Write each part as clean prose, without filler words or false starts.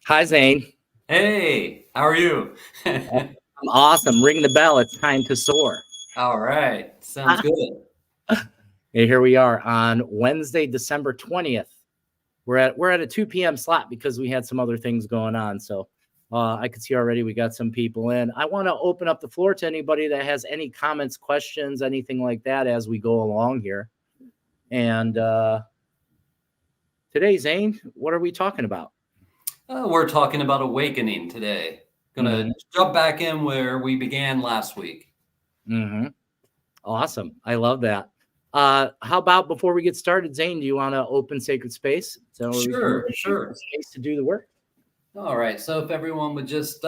Hi, Zane. Hey, how are you? I'm awesome. Ring the bell. It's time to soar. All right, sounds good. And here we are on Wednesday, December 20th. We're at a 2 p.m. slot because we had some other things going on. So I could see already we got some people in. I want to open up the floor to anybody that has any comments, questions, anything like that as we go along here. And today, Zane, what are we talking about? We're talking about awakening today. Gonna jump back in where we began last week. Mm-hmm. Awesome. I love that. How about before we get started, Zane, do you want to open sacred space so we can Sure, give sure. space to do the work? All right, so if everyone would just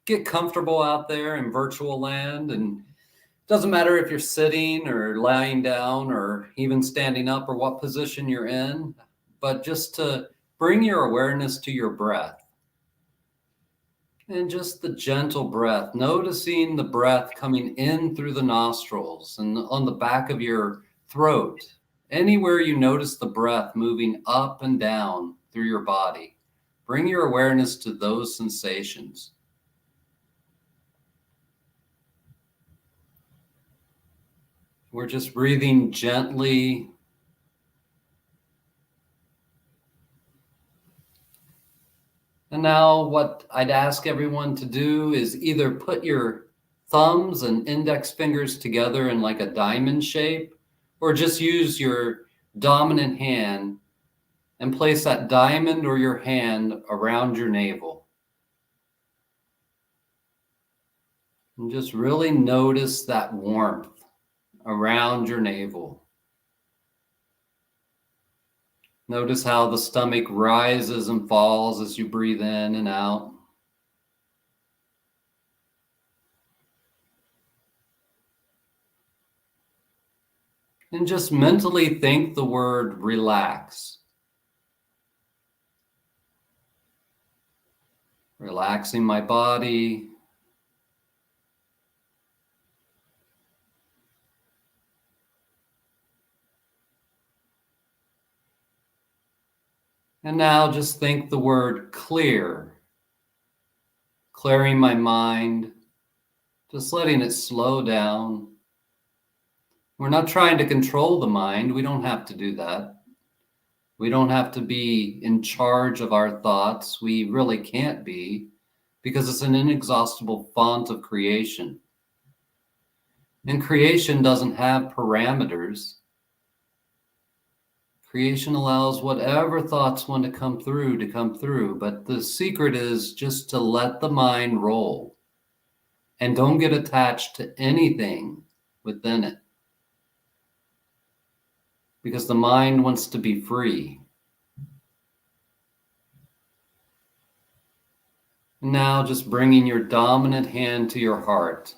get comfortable out there in virtual land, and doesn't matter if you're sitting or lying down or even standing up or what position you're in, but just to bring your awareness to your breath. And just the gentle breath, noticing the breath coming in through the nostrils and on the back of your throat. Anywhere you notice the breath moving up and down through your body, bring your awareness to those sensations. We're just breathing gently. And now, what I'd ask everyone to do is either put your thumbs and index fingers together in like a diamond shape, or just use your dominant hand and place that diamond or your hand around your navel. And just really notice that warmth around your navel. Notice how the stomach rises and falls as you breathe in and out. And just mentally think the word relax. Relaxing my body. And now just think the word clear. Clearing my mind. Just letting it slow down. We're not trying to control the mind. We don't have to do that. We don't have to be in charge of our thoughts. We really can't be, because it's an inexhaustible font of creation. And creation doesn't have parameters. Creation allows whatever thoughts want to come through. But the secret is just to let the mind roll and don't get attached to anything within it. Because the mind wants to be free. Now just bringing your dominant hand to your heart,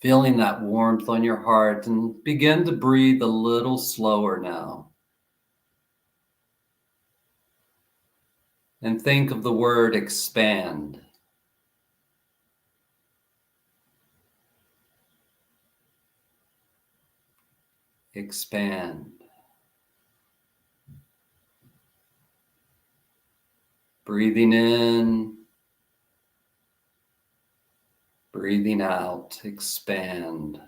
feeling that warmth on your heart, and begin to breathe a little slower now. And think of the word expand. Expand. Breathing in, breathing out, expand.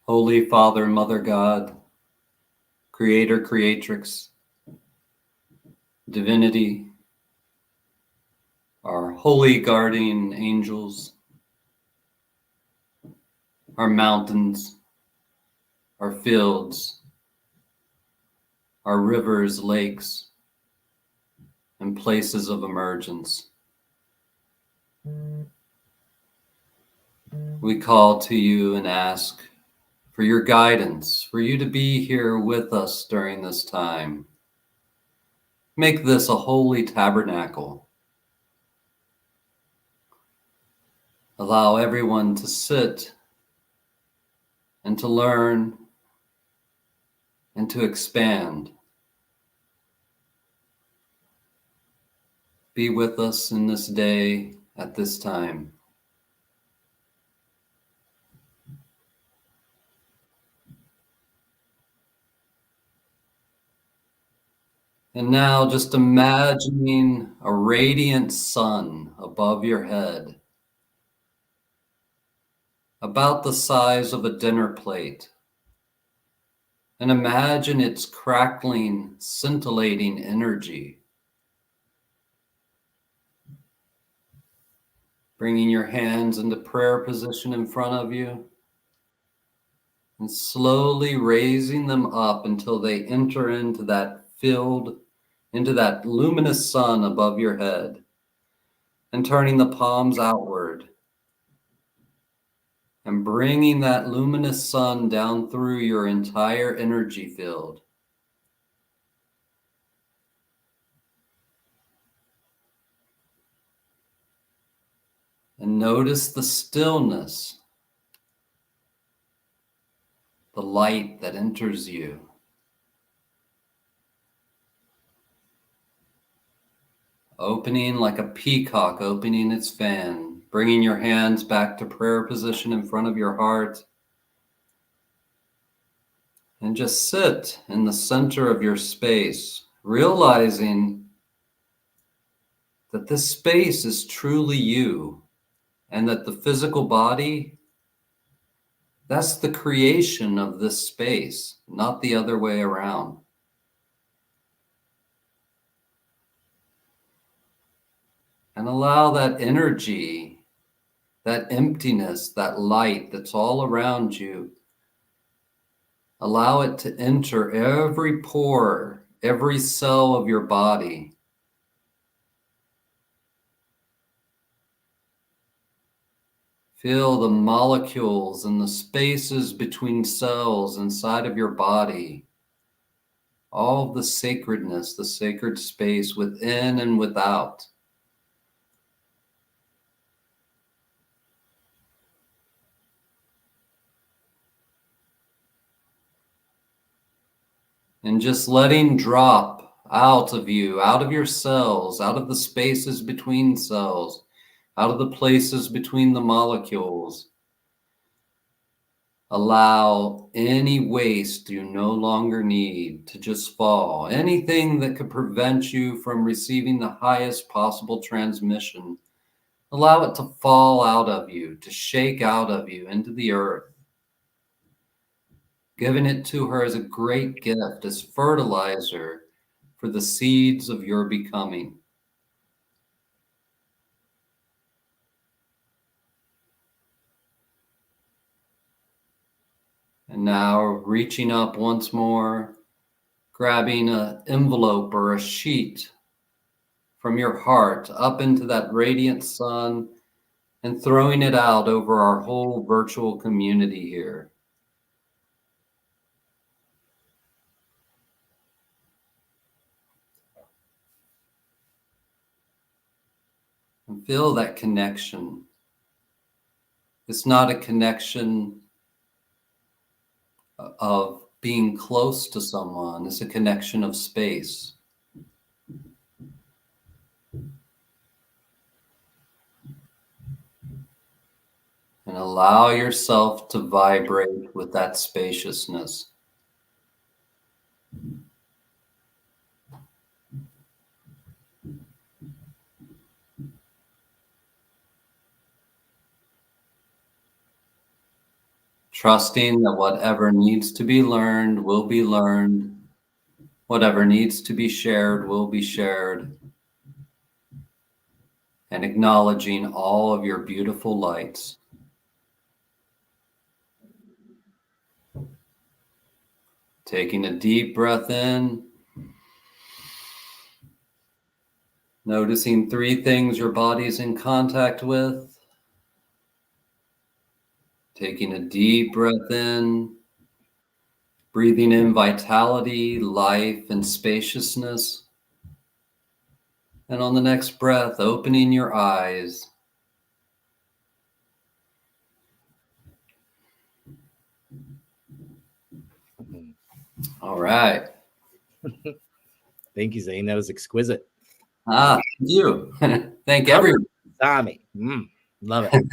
Holy Father, Mother God, Creator, Creatrix, Divinity, our holy guardian angels, our mountains, our fields, our rivers, lakes, and places of emergence. We call to you and ask for your guidance, for you to be here with us during this time. Make this a holy tabernacle. Allow everyone to sit and to learn and to expand. Be with us in this day at this time. And now just imagining a radiant sun above your head, about the size of a dinner plate. And imagine its crackling, scintillating energy. Bringing your hands into prayer position in front of you and slowly raising them up until they enter into that field, into that luminous sun above your head, and turning the palms outward and bringing that luminous sun down through your entire energy field. And notice the stillness, the light that enters you. Opening like a peacock opening its fan, bringing your hands back to prayer position in front of your heart. And just sit in the center of your space, realizing that this space is truly you, and that the physical body, that's the creation of this space, not the other way around. And allow that energy, that emptiness, that light that's all around you, allow it to enter every pore, every cell of your body. Feel the molecules and the spaces between cells inside of your body. All of the sacredness, the sacred space within and without. And just letting drop out of you, out of your cells, out of the spaces between cells, out of the places between the molecules. Allow any waste you no longer need to just fall. Anything that could prevent you from receiving the highest possible transmission, allow it to fall out of you, to shake out of you into the earth. Giving it to her as a great gift, as fertilizer for the seeds of your becoming. And now reaching up once more, grabbing an envelope or a sheet from your heart up into that radiant sun and throwing it out over our whole virtual community here. And feel that connection. It's not a connection of being close to someone. It's a connection of space. And allow yourself to vibrate with that spaciousness. Trusting that whatever needs to be learned will be learned. Whatever needs to be shared will be shared. And acknowledging all of your beautiful lights. Taking a deep breath in. Noticing 3 things your body's in contact with. Taking a deep breath in. Breathing in vitality, life, and spaciousness. And on the next breath, opening your eyes. All right. Thank you, Zane. That was exquisite. Thank you. Thank everyone. Tommy. Love it.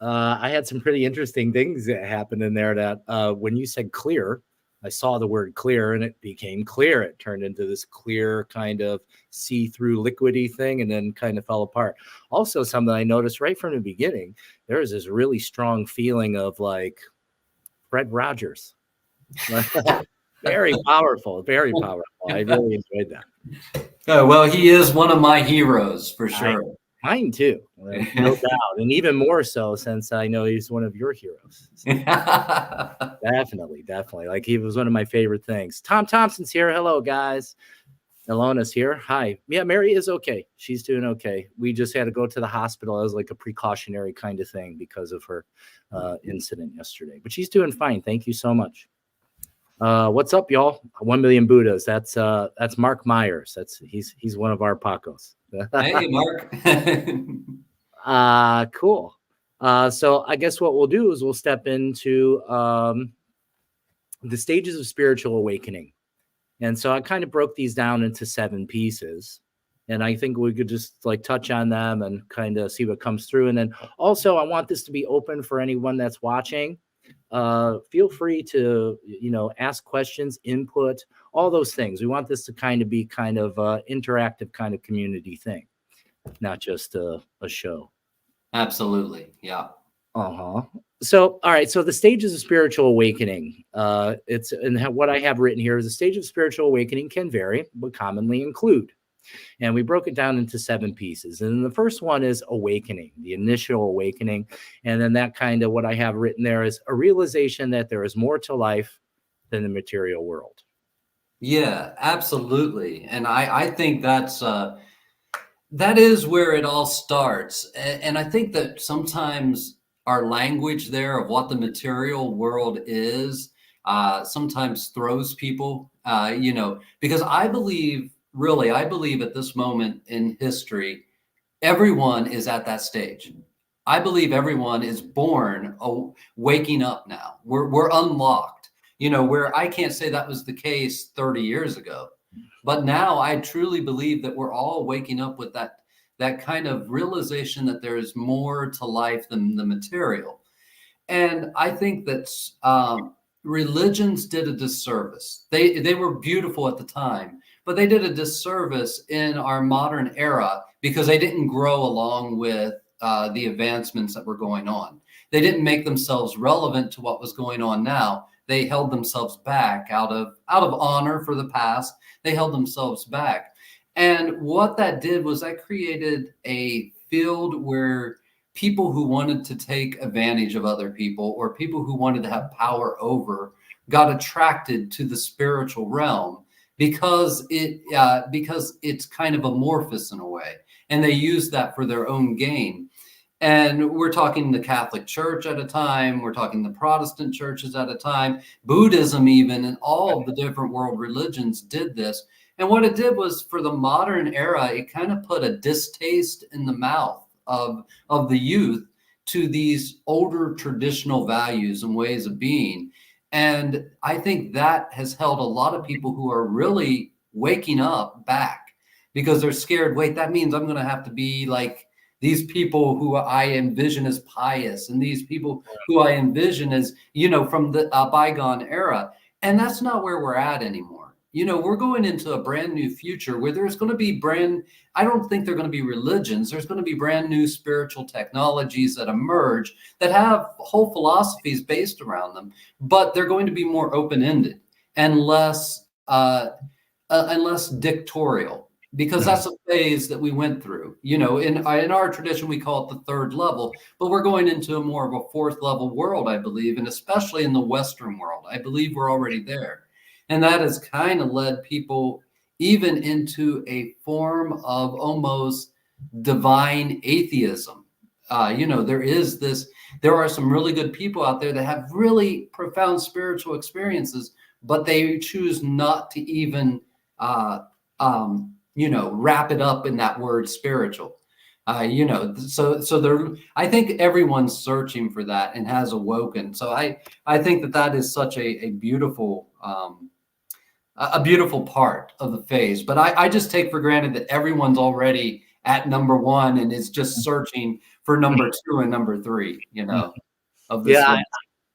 I had some pretty interesting things that happened in there that when you said clear, I saw the word clear and it became clear. It turned into this clear kind of see-through liquidy thing and then kind of fell apart. Also, something I noticed right from the beginning, there was this really strong feeling of like Fred Rogers. Very powerful, very powerful. I really enjoyed that. Oh, well, he is one of my heroes for sure. Mine too, no doubt. And even more so since I know he's one of your heroes. So definitely. Like he was one of my favorite things. Tom Thompson's here. Hello, guys. Alona's here. Hi. Yeah, Mary is okay. She's doing okay. We just had to go to the hospital as like a precautionary kind of thing because of her incident yesterday. But she's doing fine. Thank you so much. What's up, y'all? 1 million Buddhas. That's Mark Myers. He's one of our Pacos. Hey, Mark. Cool. So I guess what we'll do is we'll step into the stages of spiritual awakening. And so I kind of broke these down into 7 pieces. And I think we could just like touch on them and kind of see what comes through. And then also I want this to be open for anyone that's watching. Feel free to, ask questions, input, all those things. We want this to kind of be kind of interactive kind of community thing, not just a show. Absolutely. Yeah. So, all right. So the stages of spiritual awakening, what I have written here is the stage of spiritual awakening can vary, but commonly include. And we broke it down into 7 pieces. And the first one is awakening, the initial awakening. And then that kind of what I have written there is a realization that there is more to life than the material world. Yeah, absolutely. And I think that is where it all starts. And I think that sometimes our language there of what the material world is sometimes throws people, because I believe at this moment in history, everyone is at that stage. I believe everyone is born waking up now. We're unlocked, where I can't say that was the case 30 years ago. But now I truly believe that we're all waking up with that kind of realization that there is more to life than the material. And I think that religions did a disservice. They were beautiful at the time, but they did a disservice in our modern era because they didn't grow along with the advancements that were going on. They didn't make themselves relevant to what was going on now. They held themselves back out of honor for the past. They held themselves back. And what that did was that created a field where people who wanted to take advantage of other people or people who wanted to have power over got attracted to the spiritual realm because it's kind of amorphous in a way. And they use that for their own gain. And we're talking the Catholic Church at a time, we're talking the Protestant churches at a time, Buddhism even, and all of the different world religions did this. And what it did was for the modern era, it kind of put a distaste in the mouth of the youth to these older traditional values and ways of being. And I think that has held a lot of people who are really waking up back because they're scared. Wait, that means I'm going to have to be like these people who I envision as pious and these people who I envision as, from the bygone era. And that's not where we're at anymore. We're going into a brand new future where there's going to be I don't think they're going to be religions. There's going to be brand new spiritual technologies that emerge that have whole philosophies based around them, but they're going to be more open-ended and less dictatorial. Because that's a phase that we went through, in our tradition, we call it the 3rd level, but we're going into a more of a 4th level world, I believe, and especially in the Western world, I believe we're already there. And that has kind of led people even into a form of almost divine atheism. There are some really good people out there that have really profound spiritual experiences, but they choose not to even, wrap it up in that word spiritual, so I think everyone's searching for that and has awoken. So I think that is such a beautiful, part of the phase, but I just take for granted that everyone's already at number 1 and is just searching for number 2 and number 3, of this. Yeah.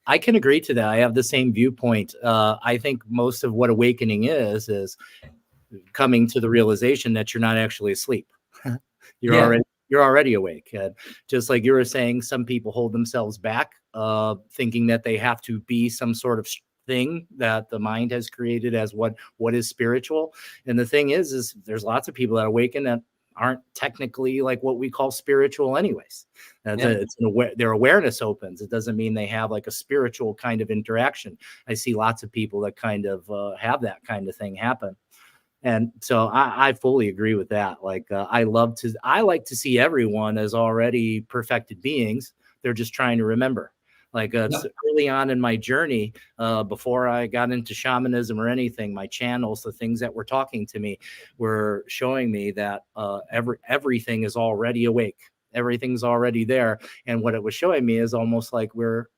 I can agree to that. I have the same viewpoint. I think most of what awakening is coming to the realization that you're not actually asleep. you're Yeah. already you're already awake. And just like you were saying, some people hold themselves back, thinking that they have to be some sort of thing that the mind has created as what is spiritual. And the thing is there's lots of people that awaken that aren't technically like what we call spiritual anyways. Their awareness opens. It doesn't mean they have like a spiritual kind of interaction. I see lots of people that kind of have that kind of thing happen. And so I fully agree with that. Like, I like to see everyone as already perfected beings. They're just trying to remember. Like, it's early on in my journey, before I got into shamanism or anything, my channels, the things that were talking to me were showing me that everything is already awake. Everything's already there. And what it was showing me is almost like we're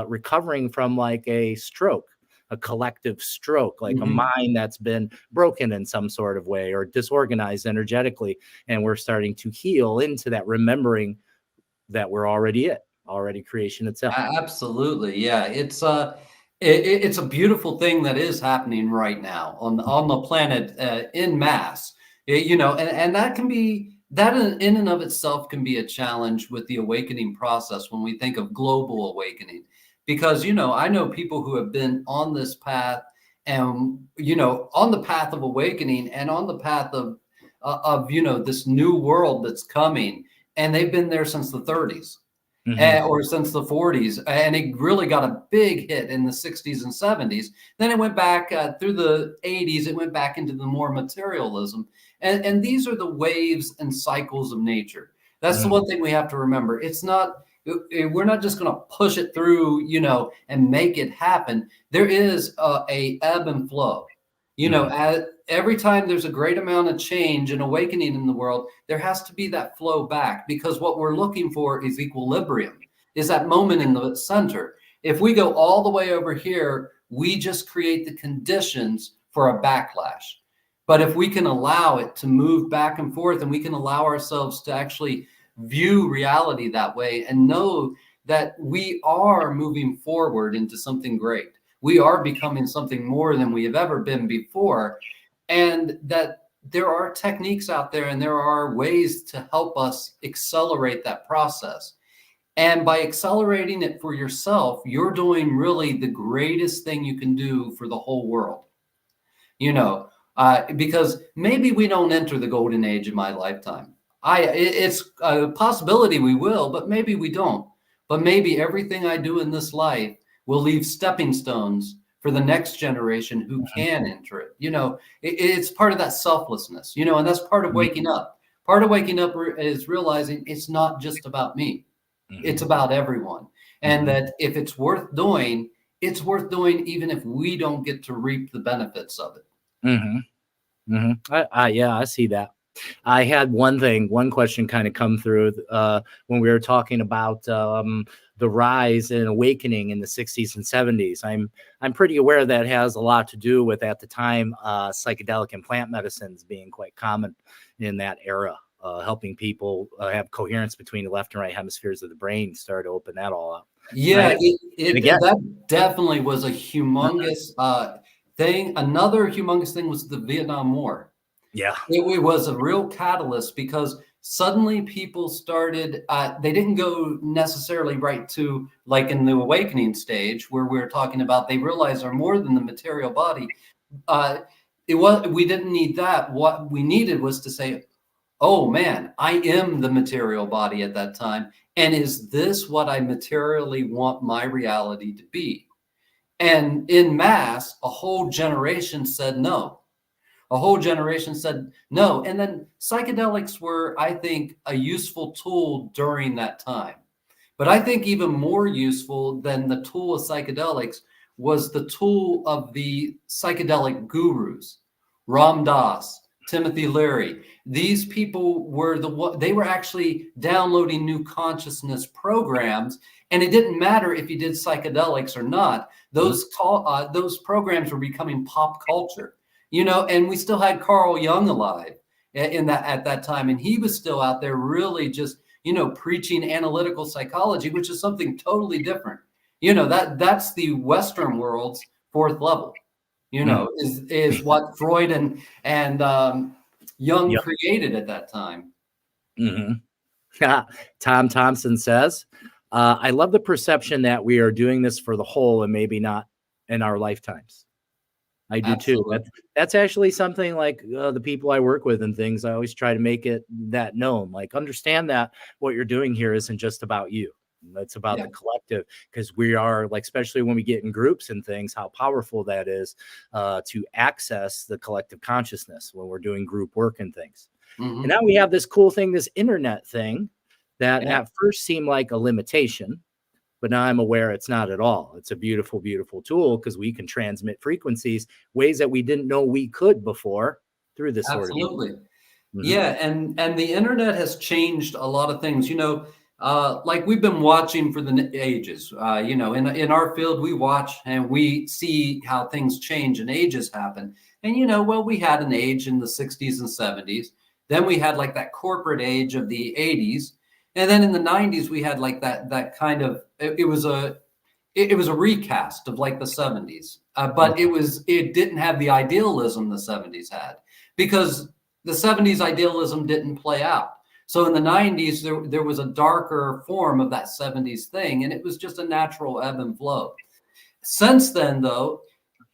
recovering from like a stroke, a collective stroke, like a mind that's been broken in some sort of way or disorganized energetically. And we're starting to heal into that, remembering that we're already creation itself. Absolutely. Yeah. It's a beautiful thing that is happening right now on the planet in mass. And that can be that in and of itself can be a challenge with the awakening process when we think of global awakening. Because, I know people who have been on this path and, on the path of awakening and on the path of this new world that's coming. And they've been there since the 30s. Or since the 40s, and it really got a big hit in the 60s and 70s. Then it went back through the 80s. It went back into the more materialism, and these are the waves and cycles of nature. That's the one thing we have to remember. It's not we're not just going to push it through, and make it happen. There is a ebb and flow. Every time there's a great amount of change and awakening in the world, there has to be that flow back, because what we're looking for is equilibrium, is that moment in the center. If we go all the way over here, we just create the conditions for a backlash. But if we can allow it to move back and forth, and we can allow ourselves to actually view reality that way and know that we are moving forward into something great. We are becoming something more than we have ever been before. And that there are techniques out there and there are ways to help us accelerate that process. And by accelerating it for yourself, you're doing really the greatest thing you can do for the whole world. Because maybe we don't enter the golden age in my lifetime. It's a possibility we will, but maybe we don't. But maybe everything I do in this life will leave stepping stones for the next generation who can enter it. It's part of that selflessness, and that's part of waking up. Part of waking up is realizing it's not just about me. It's about everyone. And that if it's worth doing even if we don't get to reap the benefits of it. I see that. I had one question kind of come through when we were talking about the rise and awakening in the 60s and 70s. I'm pretty aware that has a lot to do with, at the time, psychedelic and plant medicines being quite common in that era, helping people have coherence between the left and right hemispheres of the brain, start to open that all up. Yeah, right? That definitely was a humongous thing. Another humongous thing was the Vietnam War. Yeah. It was a real catalyst, because suddenly people started, they didn't go necessarily right to, like in the awakening stage where we're talking about, they realized they're more than the material body. We didn't need that. What we needed was to say, oh man, I am the material body at that time. And is this what I materially want my reality to be? And in mass, a whole generation said no. A whole generation said no. And then psychedelics were, I think, a useful tool during that time. But I think even more useful than the tool of psychedelics was the tool of the psychedelic gurus, Ram Dass, Timothy Leary. These people were they were actually downloading new consciousness programs, and it didn't matter if you did psychedelics or not. Those programs were becoming pop culture. And we still had Carl Jung alive at that time, and he was still out there really just preaching analytical psychology, which is something totally different. That's the Western world's fourth level. Is what Freud and Jung Yep. created at that time. Mm-hmm. Tom Thompson says, I love the perception that we are doing this for the whole and maybe not in our lifetimes. I do too. Absolutely. That's actually something like the people I work with and things. I always try to make it that known. Like, understand that what you're doing here isn't just about you. It's about Yeah. the collective, because we are, like, especially when we get in groups and things, how powerful that is to access the collective consciousness when we're doing group work and things. And now we have this cool thing, this internet thing that Yeah. at first seemed like a limitation, but now I'm aware it's not at all. It's a beautiful, beautiful tool because we can transmit frequencies, ways that we didn't know we could before through this sort of medium. Absolutely. Yeah, and the internet has changed a lot of things. Like we've been watching for the ages. In our field, we watch and we see how things change and ages happen. And we had an age in the 60s and 70s. Then we had like that corporate age of the 80s, and then in the 90s we had like that kind of it was a recast of like the 70s, but it didn't have the idealism the 70s had, because the 70s idealism didn't play out. So in the 90s, there was a darker form of that 70s thing, and it was just a natural ebb and flow. Since then, though,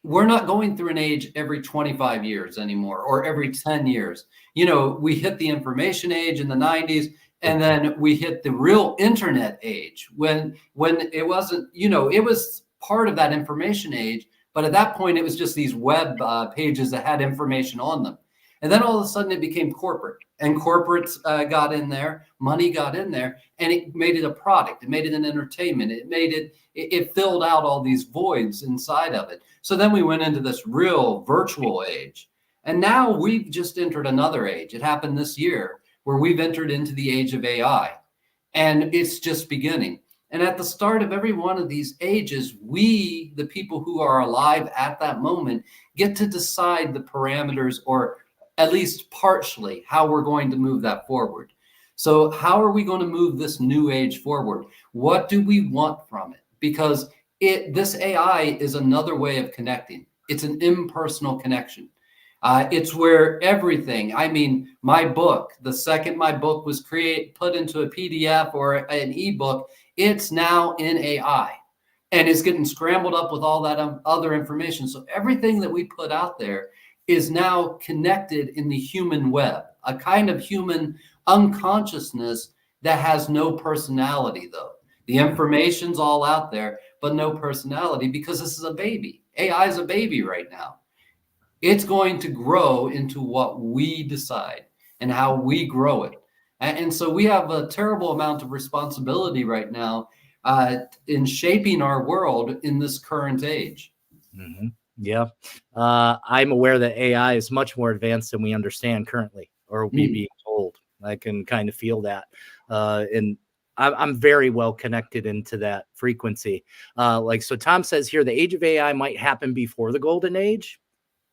we're not going through an age every 25 years anymore or every 10 years. We hit the information age in the 90s, and then we hit the real internet age when it wasn't, it was part of that information age. But at that point, it was just these web pages that had information on them. And then all of a sudden it became corporate, and corporates got in there, money got in there, and it made it a product. It made it an entertainment. It filled out all these voids inside of it. So then we went into this real virtual age. And now we've just entered another age. It happened this year where we've entered into the age of AI, and it's just beginning. And at the start of every one of these ages, we, the people who are alive at that moment, get to decide the parameters, or at least partially, how we're going to move that forward. So how are we going to move this new age forward? What do we want from it? Because this AI is another way of connecting. It's an impersonal connection. It's where everything, my book, the second my book was put into a PDF or an ebook, it's now in AI and it's getting scrambled up with all that other information. So everything that we put out there is now connected in the human web, a kind of human unconsciousness that has no personality, though. The information's all out there, but no personality, because this is a baby. AI is a baby right now. It's going to grow into what we decide and how we grow it. And so we have a terrible amount of responsibility right now in shaping our world in this current age. Mm-hmm. Yeah. I'm aware that AI is much more advanced than we understand currently, or will be being told. I can kind of feel that. And I'm very well connected into that frequency. So Tom says here, the age of AI might happen before the golden age.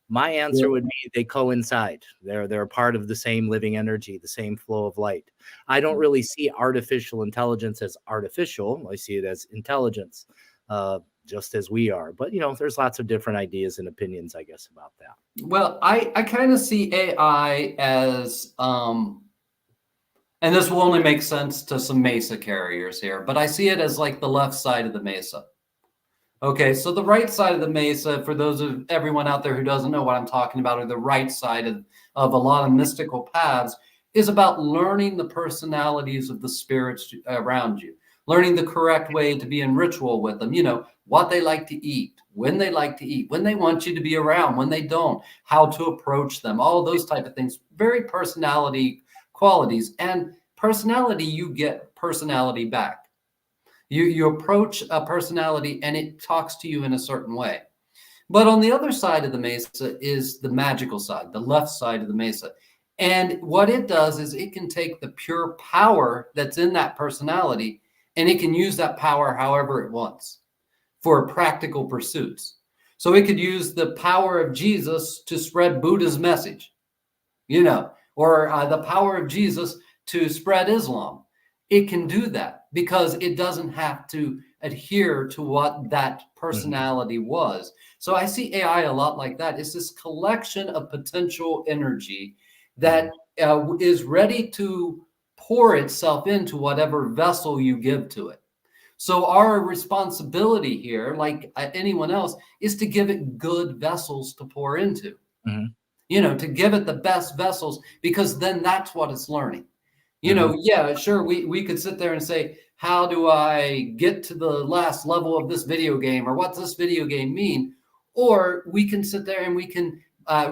My answer would be they coincide. They're a part of the same living energy, the same flow of light. I don't really see artificial intelligence as artificial. I see it as intelligence. Just as we are. But, there's lots of different ideas and opinions, I guess, about that. Well, I kind of see AI as, and this will only make sense to some Mesa carriers here, but I see it as like the left side of the Mesa. Okay, so the right side of the Mesa, for everyone out there who doesn't know what I'm talking about, or the right side of a lot of mystical paths, is about learning the personalities of the spirits around you, learning the correct way to be in ritual with them, what they like to eat, when they like to eat, when they want you to be around, when they don't, how to approach them, all those type of things. Very personality qualities. And personality, you get personality back. You approach a personality and it talks to you in a certain way. But on the other side of the Mesa is the magical side, the left side of the Mesa. And what it does is it can take the pure power that's in that personality, and it can use that power however it wants for practical pursuits. So it could use the power of Jesus to spread Buddha's message, or the power of Jesus to spread Islam. It can do that because it doesn't have to adhere to what that personality was. So I see AI a lot like that. It's this collection of potential energy that is ready to pour itself into whatever vessel you give to it. So our responsibility here, like anyone else, is to give it good vessels to pour into. To give it the best vessels, because then that's what it's learning. Yeah, sure, we could sit there and say, how do I get to the last level of this video game, or what's this video game mean? Or we can sit there and we can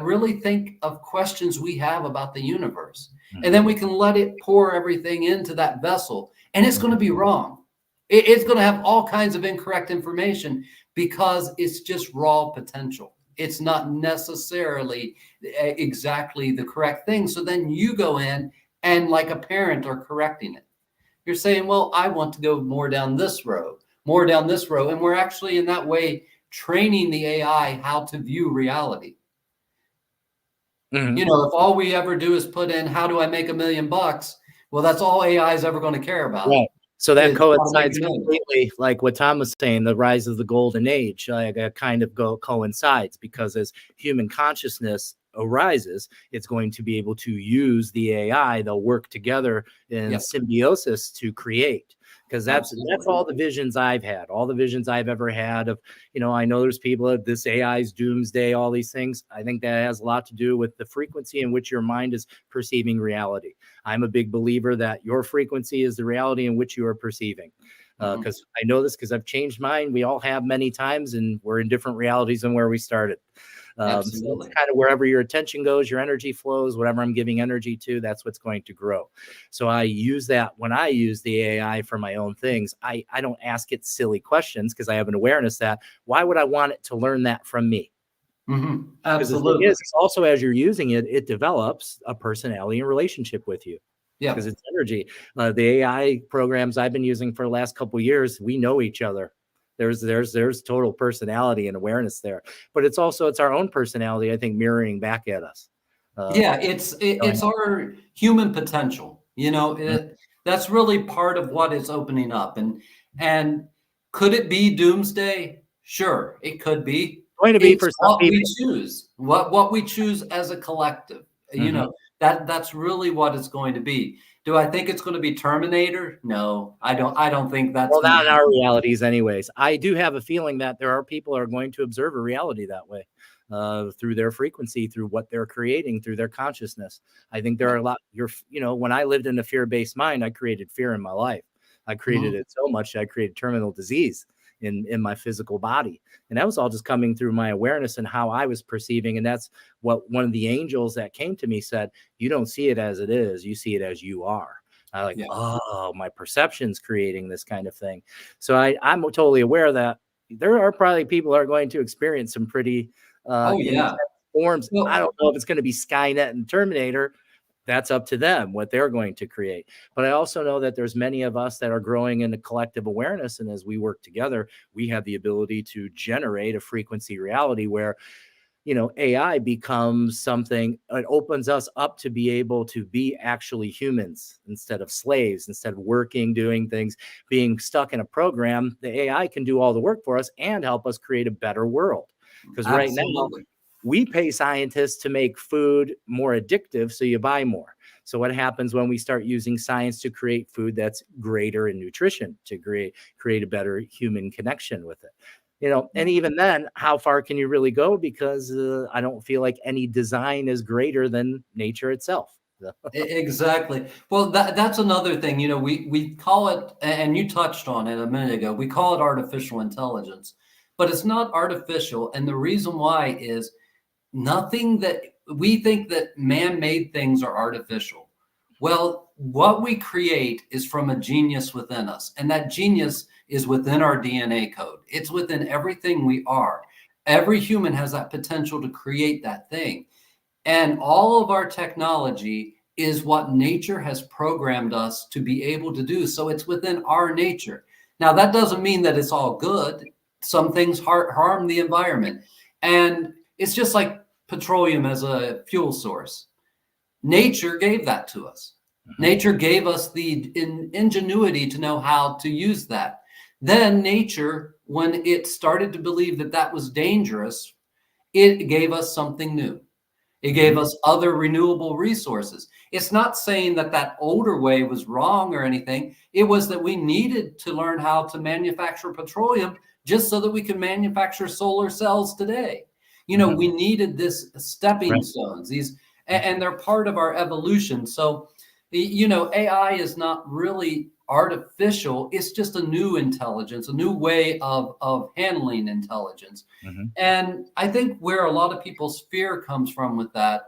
really think of questions we have about the universe. And then we can let it pour everything into that vessel, and it's going to be wrong. It's going to have all kinds of incorrect information, because it's just raw potential. It's not necessarily exactly the correct thing. So then you go in and, like a parent, are correcting it. You're saying, well, I want to go more down this road. And we're actually in that way training the AI how to view reality. If all we ever do is put in, how do I make $1 million? Well, that's all AI is ever going to care about. Right. So that coincides completely, like what Tom was saying, the rise of the golden age, kind of coincides, because as human consciousness arises, it's going to be able to use the AI. They'll work together in symbiosis to create. Because that's all the visions I've had, all the visions I've ever had of, I know there's people that this AI's doomsday, all these things. I think that has a lot to do with the frequency in which your mind is perceiving reality. I'm a big believer that your frequency is the reality in which you are perceiving. Because I know this because I've changed mine. We all have many times, and we're in different realities than where we started. So it's kind of wherever your attention goes, your energy flows, whatever I'm giving energy to, that's what's going to grow. So I use that when I use the AI for my own things. I don't ask it silly questions, because I have an awareness that why would I want it to learn that from me? Absolutely. It's also, as you're using it, it develops a personality and relationship with you. Because it's energy. The AI programs I've been using for the last couple of years, we know each other. There's total personality and awareness there, but it's our own personality, I think, mirroring back at us. It's our human potential. That's really part of what it's opening up. And could it be doomsday? Sure, it could be. Going to be for some what people. We choose, what we choose as a collective. That's really what it's going to be. Do I think it's going to be Terminator? No, I don't think that's. Well, not in our realities anyways. I do have a feeling that there are people who are going to observe a reality that way, through their frequency, through what they're creating, through their consciousness. I think there are a lot. When I lived in a fear-based mind, I created fear in my life. I created it so much that I created terminal disease in my physical body. And that was all just coming through my awareness and how I was perceiving. And that's what one of the angels that came to me said: you don't see it as it is, you see it as you are. Oh, my perception's creating this kind of thing. So I'm totally aware that there are probably people that are going to experience some pretty intense forms. Well, I don't know if it's going to be Skynet and Terminator. That's up to them, what they're going to create. But I also know that there's many of us that are growing in a collective awareness. And as we work together, we have the ability to generate a frequency reality where, AI becomes something, it opens us up to be able to be actually humans instead of slaves, instead of working, doing things, being stuck in a program. The AI can do all the work for us and help us create a better world. Because right now, we pay scientists to make food more addictive, so you buy more. So what happens when we start using science to create food that's greater in nutrition, to create a better human connection with it? And even then, how far can you really go? Because I don't feel like any design is greater than nature itself. Exactly. Well, that's another thing. We call it, and you touched on it a minute ago, we call it artificial intelligence, but it's not artificial. And the reason why is nothing that we think that man-made things are artificial. Well, what we create is from a genius within us, and that genius is within our DNA code. It's within everything we are. Every human has that potential to create that thing. And all of our technology is what nature has programmed us to be able to do. So it's within our nature. Now, that doesn't mean that it's all good. Some things harm the environment. And it's just like petroleum as a fuel source. Nature gave that to us. Nature gave us the ingenuity to know how to use that. Then nature, when it started to believe that that was dangerous, it gave us something new. It gave us other renewable resources. It's not saying that that older way was wrong or anything. It was that we needed to learn how to manufacture petroleum just so that we could manufacture solar cells today. You know, we needed this stepping stones, these, and they're part of our evolution. So, you know, AI is not really artificial. It's just a new intelligence, a new way of handling intelligence. And I think where a lot of people's fear comes from with that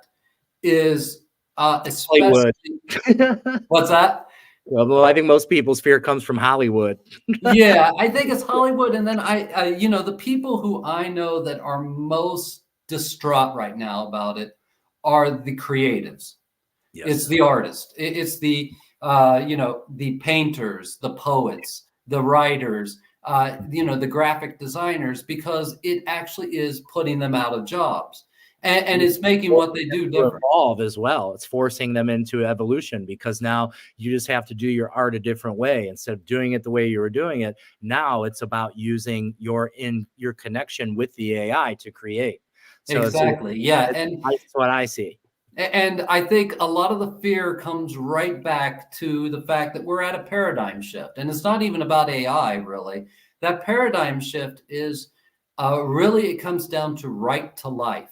is especially what's that? Well, I think most people's fear comes from Hollywood. Yeah, I think it's Hollywood. And then I, you know, the people who I know that are most distraught right now about it are the creatives. Yes. It's the artists. It's the, you know, the painters, the poets, the writers, you know, the graphic designers, because it actually is putting them out of jobs. And it's making what they do different. Evolve as well. It's forcing them into evolution, because now you just have to do your art a different way. Instead of doing it the way you were doing it, now it's about using your connection with the AI to create. So exactly. Yeah. And that's what I see. And I think a lot of the fear comes right back to the fact that we're at a paradigm shift. And it's not even about AI, really. That paradigm shift is really, it comes down to right to life.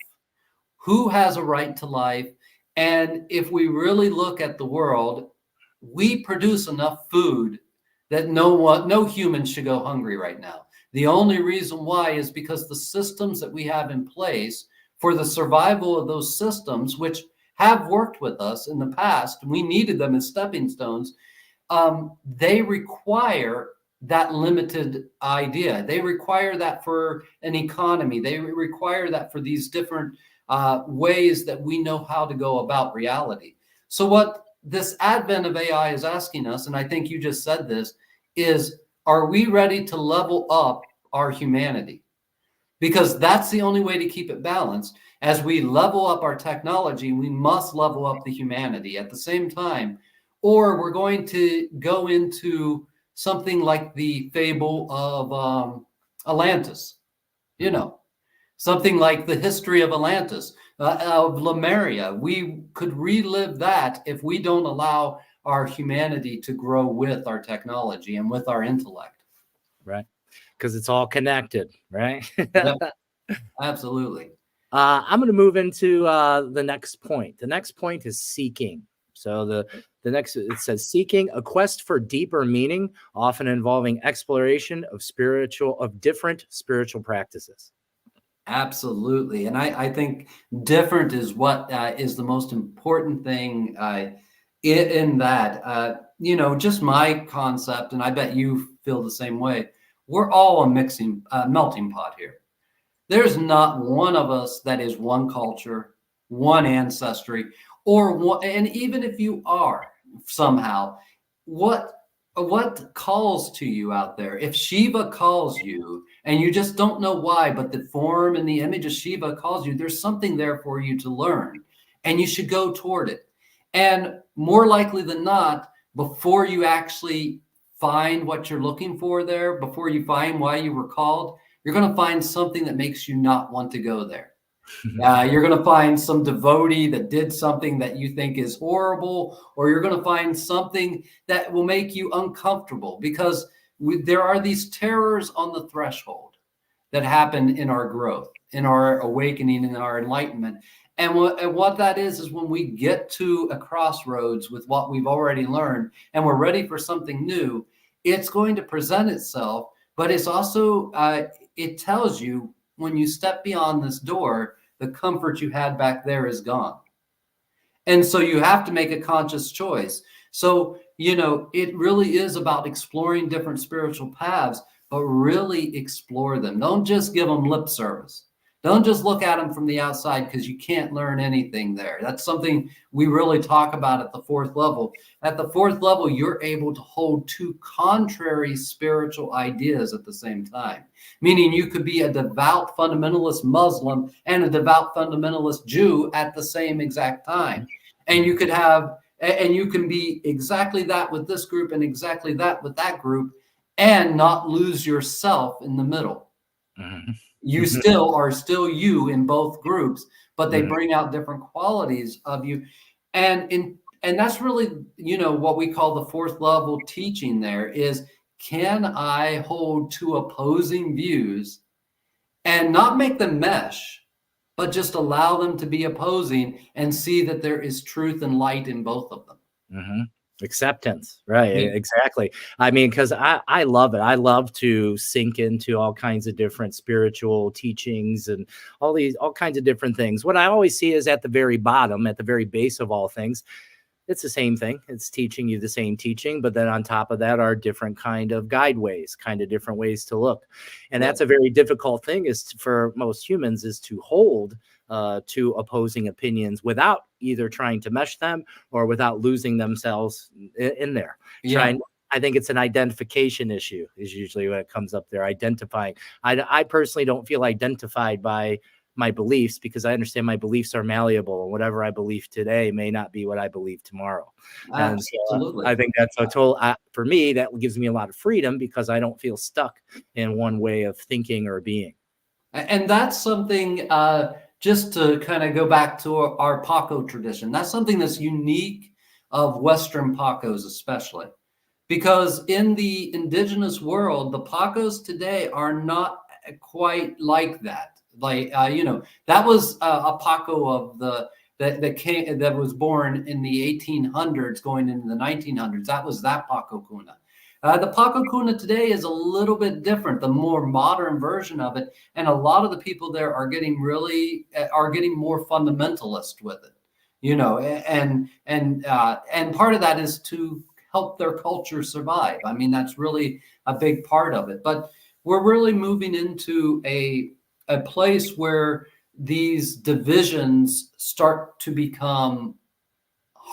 Who has a right to life? And if we really look at the world, we produce enough food that no human should go hungry right now. The only reason why is because the systems that we have in place for the survival of those systems, which have worked with us in the past, we needed them as stepping stones. They require that limited idea. They require that for an economy. They require that for these different ways that we know how to go about reality. So what this advent of AI is asking us, and I think you just said this, is are we ready to level up our humanity? Because that's the only way to keep it balanced. As we level up our technology, we must level up the humanity at the same time, or we're going to go into something like the fable of Atlantis, you know, something like the history of Atlantis, of Lemuria. We could relive that if we don't allow our humanity to grow with our technology and with our intellect. Right. Because it's all connected, right? Yep, absolutely. I'm going to move into the next point. The next point is seeking. So the next, it says seeking, a quest for deeper meaning, often involving exploration of different spiritual practices. Absolutely. And I think different is what is the most important thing in that. You know, just my concept, and I bet you feel the same way. We're all a melting pot here. There's not one of us that is one culture, one ancestry, or one, and even if you are somehow, what calls to you out there? If Shiva calls you and you just don't know why, but the form and the image of Shiva calls you, there's something there for you to learn, and you should go toward it. And more likely than not, before you actually find what you're looking for there, before you find why you were called, you're going to find something that makes you not want to go there. You're going to find some devotee that did something that you think is horrible, or you're going to find something that will make you uncomfortable, because there are these terrors on the threshold that happen in our growth, in our awakening, in our enlightenment. And what that is when we get to a crossroads with what we've already learned and we're ready for something new, it's going to present itself. But it's also, it tells you when you step beyond this door, the comfort you had back there is gone. And so you have to make a conscious choice. So, you know, it really is about exploring different spiritual paths, but really explore them. Don't just give them lip service. Don't just look at them from the outside, because you can't learn anything there. That's something we really talk about at the fourth level. At the fourth level, you're able to hold two contrary spiritual ideas at the same time, meaning you could be a devout fundamentalist Muslim and a devout fundamentalist Jew at the same exact time. And you could have, and you can be exactly that with this group and exactly that with that group. and not lose yourself in the middle. Mm-hmm. You still are still you in both groups, but they Mm-hmm. bring out different qualities of you. And that's really, what we call the fourth level teaching there is, can I hold two opposing views and not make them mesh, but just allow them to be opposing and see that there is truth and light in both of them. Mm-hmm. Acceptance, right? Yeah. Exactly. I mean, because I love it. I love to sink into all kinds of different spiritual teachings and all kinds of different things. What I always see is at the very bottom, at the very base of all things, it's the same thing. It's teaching you the same teaching, but then on top of that are different kind of guideways, kind of different ways to look. And that's a very difficult thing for most humans is to hold to opposing opinions without either trying to mesh them or without losing themselves in there. Yeah. I think it's an identification issue is usually when it comes up there, identifying. I personally don't feel identified by my beliefs because I understand my beliefs are malleable and whatever I believe today may not be what I believe tomorrow. And so Absolutely. I think that's a total, for me, that gives me a lot of freedom because I don't feel stuck in one way of thinking or being. And that's something, just to kind of go back to our Paco tradition, that's something that's unique of Western Pacos, especially. Because in the indigenous world, the Pacos today are not quite like that. Like, that was a Paco of that was born in the 1800s, going into the 1900s. That was that Paco Kuna. The Paco Kuna today is a little bit different, the more modern version of it, and a lot of the people there are getting more fundamentalist with it, and part of that is to help their culture survive. I mean, that's really a big part of it. But we're really moving into a place where these divisions start to become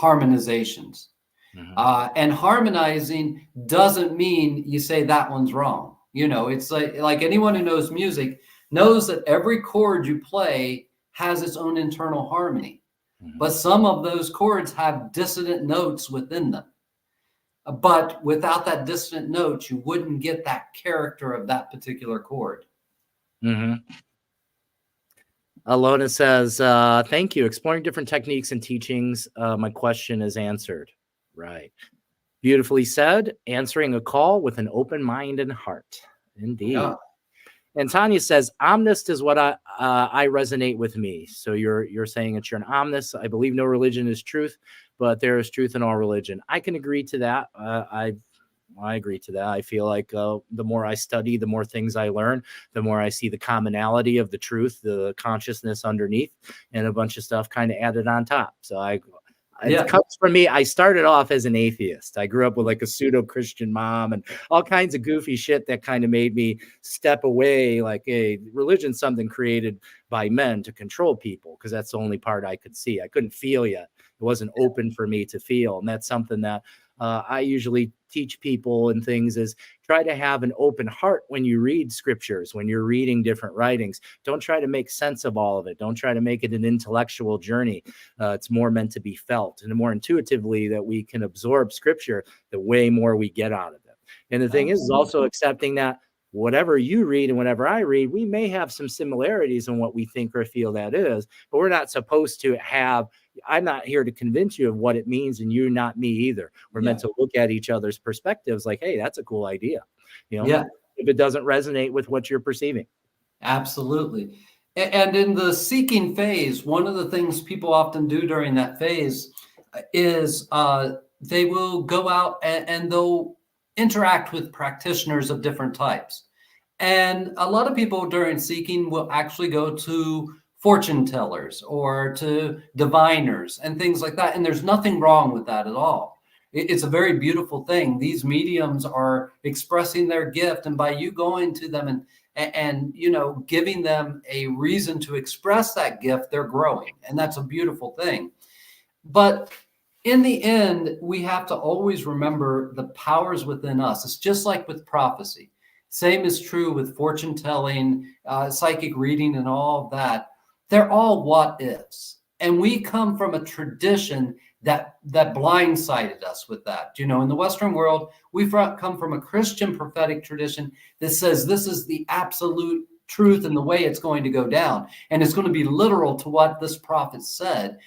harmonizations. Mm-hmm. And harmonizing doesn't mean you say that one's wrong. It's like anyone who knows music knows that every chord you play has its own internal harmony. Mm-hmm. But some of those chords have dissonant notes within them. But without that dissonant note, you wouldn't get that character of that particular chord. Mm-hmm. Alona says, thank you. Exploring different techniques and teachings. My question is answered. Right. Beautifully said. Answering a call with an open mind and heart. Indeed. Yeah. And Tanya says, omnist is what I resonate with me. So you're saying that you're an omnist. I believe no religion is truth, but there is truth in all religion. I can agree to that. I agree to that. I feel like the more I study, the more things I learn, the more I see the commonality of the truth, the consciousness underneath, and a bunch of stuff kind of added on top. So it comes from me. I started off as an atheist. I grew up with like a pseudo-Christian mom and all kinds of goofy shit that kind of made me step away. Like, hey, religion's something created by men to control people, because that's the only part I could see. I couldn't feel yet. It wasn't open for me to feel. And that's something that I usually teach people and things is try to have an open heart when you read scriptures, when you're reading different writings. Don't try to make sense of all of it. Don't try to make it an intellectual journey. It's more meant to be felt, and the more intuitively that we can absorb scripture, the way more we get out of it. And the thing is also accepting that whatever you read and whatever I read, we may have some similarities in what we think or feel that is, but we're not supposed to have, I'm not here to convince you of what it means, and you're not me either. We're meant to look at each other's perspectives like, hey, that's a cool idea. If it doesn't resonate with what you're perceiving. Absolutely. And in the seeking phase, one of the things people often do during that phase is they will go out and they'll interact with practitioners of different types. And a lot of people during seeking will actually go to fortune tellers or to diviners and things like that. And there's nothing wrong with that at all. It's a very beautiful thing. These mediums are expressing their gift, and by you going to them and giving them a reason to express that gift, they're growing, and that's a beautiful thing. But in the end, we have to always remember the powers within us. It's just like with prophecy. Same is true with fortune telling, psychic reading, and all of that. They're all what ifs. And we come from a tradition that blindsided us with that. You know, in the Western world, we've come from a Christian prophetic tradition that says this is the absolute truth and the way it's going to go down. And it's going to be literal to what this prophet said.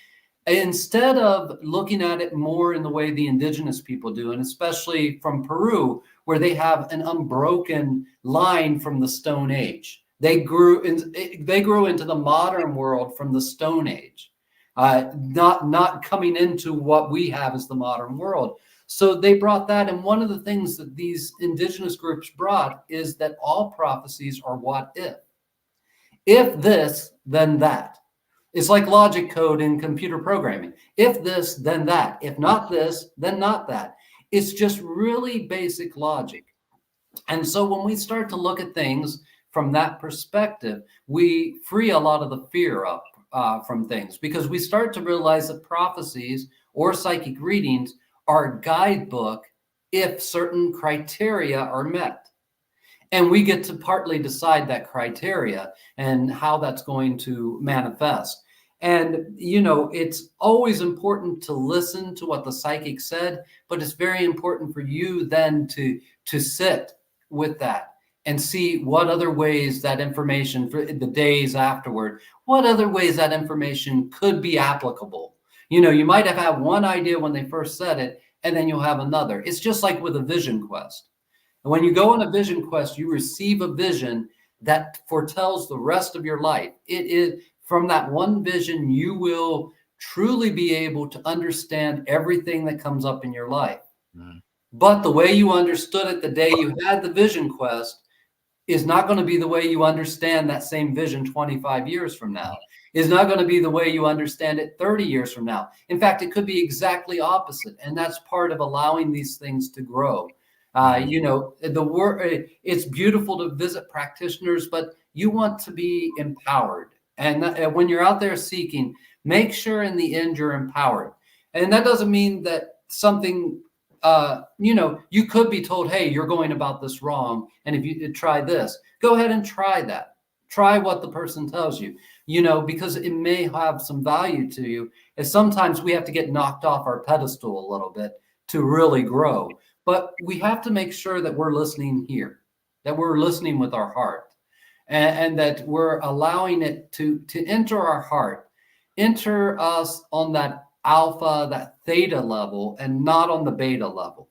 Instead of looking at it more in the way the indigenous people do, and especially from Peru, where they have an unbroken line from the Stone Age. They grew into the modern world from the Stone Age, not coming into what we have as the modern world. So they brought that, and one of the things that these indigenous groups brought is that all prophecies are what if. If this, then that. It's like logic code in computer programming. If this, then that. If not this, then not that. It's just really basic logic. And so when we start to look at things from that perspective, we free a lot of the fear up from things, because we start to realize that prophecies or psychic readings are a guidebook if certain criteria are met. And we get to partly decide that criteria and how that's going to manifest. And, you know, it's always important to listen to what the psychic said, but it's very important for you then to sit with that and see what other ways that information for the days afterward, what other ways that information could be applicable. You know, you might have had one idea when they first said it, and then you'll have another. It's just like with a vision quest. And when you go on a vision quest, you receive a vision that foretells the rest of your life. It is from that one vision, you will truly be able to understand everything that comes up in your life. Mm. But the way you understood it the day you had the vision quest is not going to be the way you understand that same vision 25 years from now. Is not going to be the way you understand it 30 years from now. In fact, it could be exactly opposite. And that's part of allowing these things to grow. You know, it's beautiful to visit practitioners, but you want to be empowered. And when you're out there seeking, make sure in the end you're empowered. And that doesn't mean that something, you know, you could be told, hey, you're going about this wrong. And if you try this, go ahead and try that. Try what the person tells you, you know, because it may have some value to you. And sometimes we have to get knocked off our pedestal a little bit to really grow. But we have to make sure that we're listening here, that we're listening with our heart. And that we're allowing it to enter our heart, enter us on that alpha, that theta level, and not on the beta level.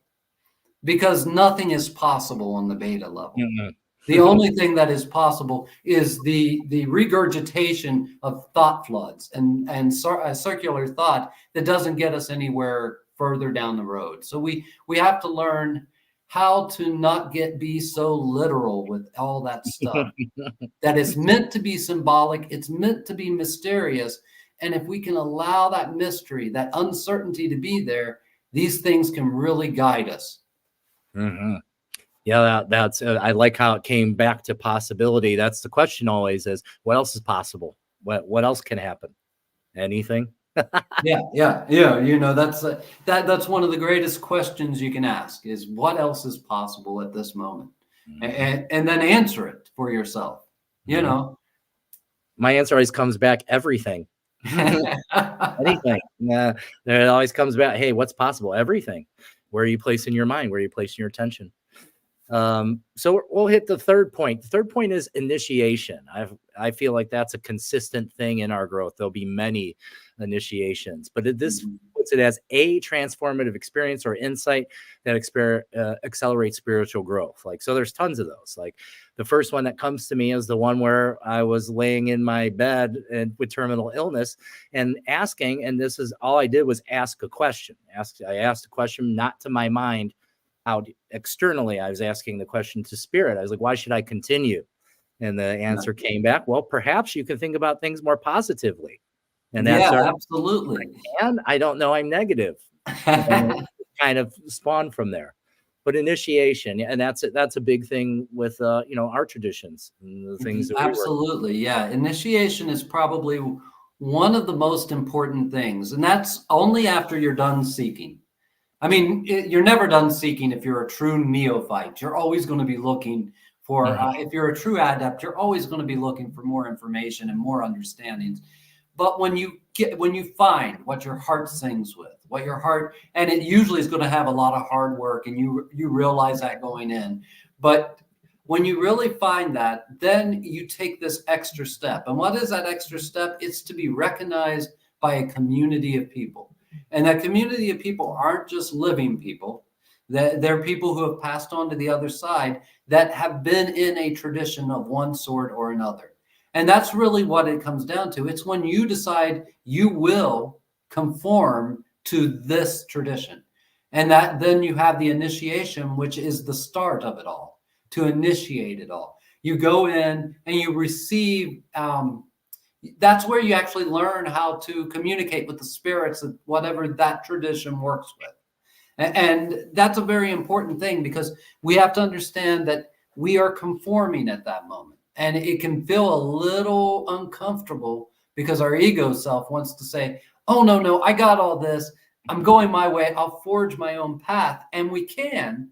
Because nothing is possible on the beta level. Mm-hmm. The only thing that is possible is the regurgitation of thought floods and circular thought that doesn't get us anywhere further down the road. So we have to learn how to not be so literal with all that stuff. That is meant to be symbolic. It's meant to be mysterious. And if we can allow that mystery, that uncertainty to be there, these things can really guide us. Mm-hmm. Yeah, that's I like how it came back to possibility. That's the question always is, what else is possible? What else can happen? Anything? Yeah. You know, that's one of the greatest questions you can ask is what else is possible at this moment, and then answer it for yourself. You know, my answer always comes back everything. Anything. It always comes back. Hey, what's possible? Everything. Where are you placing your mind? Where are you placing your attention? So we'll hit the third point. The third point is initiation. I feel like that's a consistent thing in our growth. There'll be many initiations, but this puts it as a transformative experience or insight that accelerates spiritual growth. Like, so there's tons of those. Like the first one that comes to me is the one where I was laying in my bed and with terminal illness and asking, and this is all I did was ask a question. I asked a question, not to my mind, out externally. I was asking the question to spirit. I was like, why should I continue? And the answer came back, well, perhaps you can think about things more positively. And that's absolutely. And I don't know, I'm negative. Kind of spawned from there. But initiation, and that's a big thing with you know, our traditions and the things that absolutely. Yeah. Initiation is probably one of the most important things. And that's only after you're done seeking. I mean, you're never done seeking if you're a true neophyte. You're always going to be looking for, if you're a true adept, you're always going to be looking for more information and more understandings. But when you find what your heart sings with, what your heart, and it usually is going to have a lot of hard work, and you realize that going in. But when you really find that, then you take this extra step. And what is that extra step? It's to be recognized by a community of people. And that community of people aren't just living people. They're people who have passed on to the other side that have been in a tradition of one sort or another. And that's really what it comes down to. It's when you decide you will conform to this tradition. And that then you have the initiation, which is the start of it all, to initiate it all. You go in and you receive, that's where you actually learn how to communicate with the spirits of whatever that tradition works with. And that's a very important thing, because we have to understand that we are conforming at that moment. And it can feel a little uncomfortable because our ego self wants to say, oh, no, I got all this. I'm going my way. I'll forge my own path. And we can,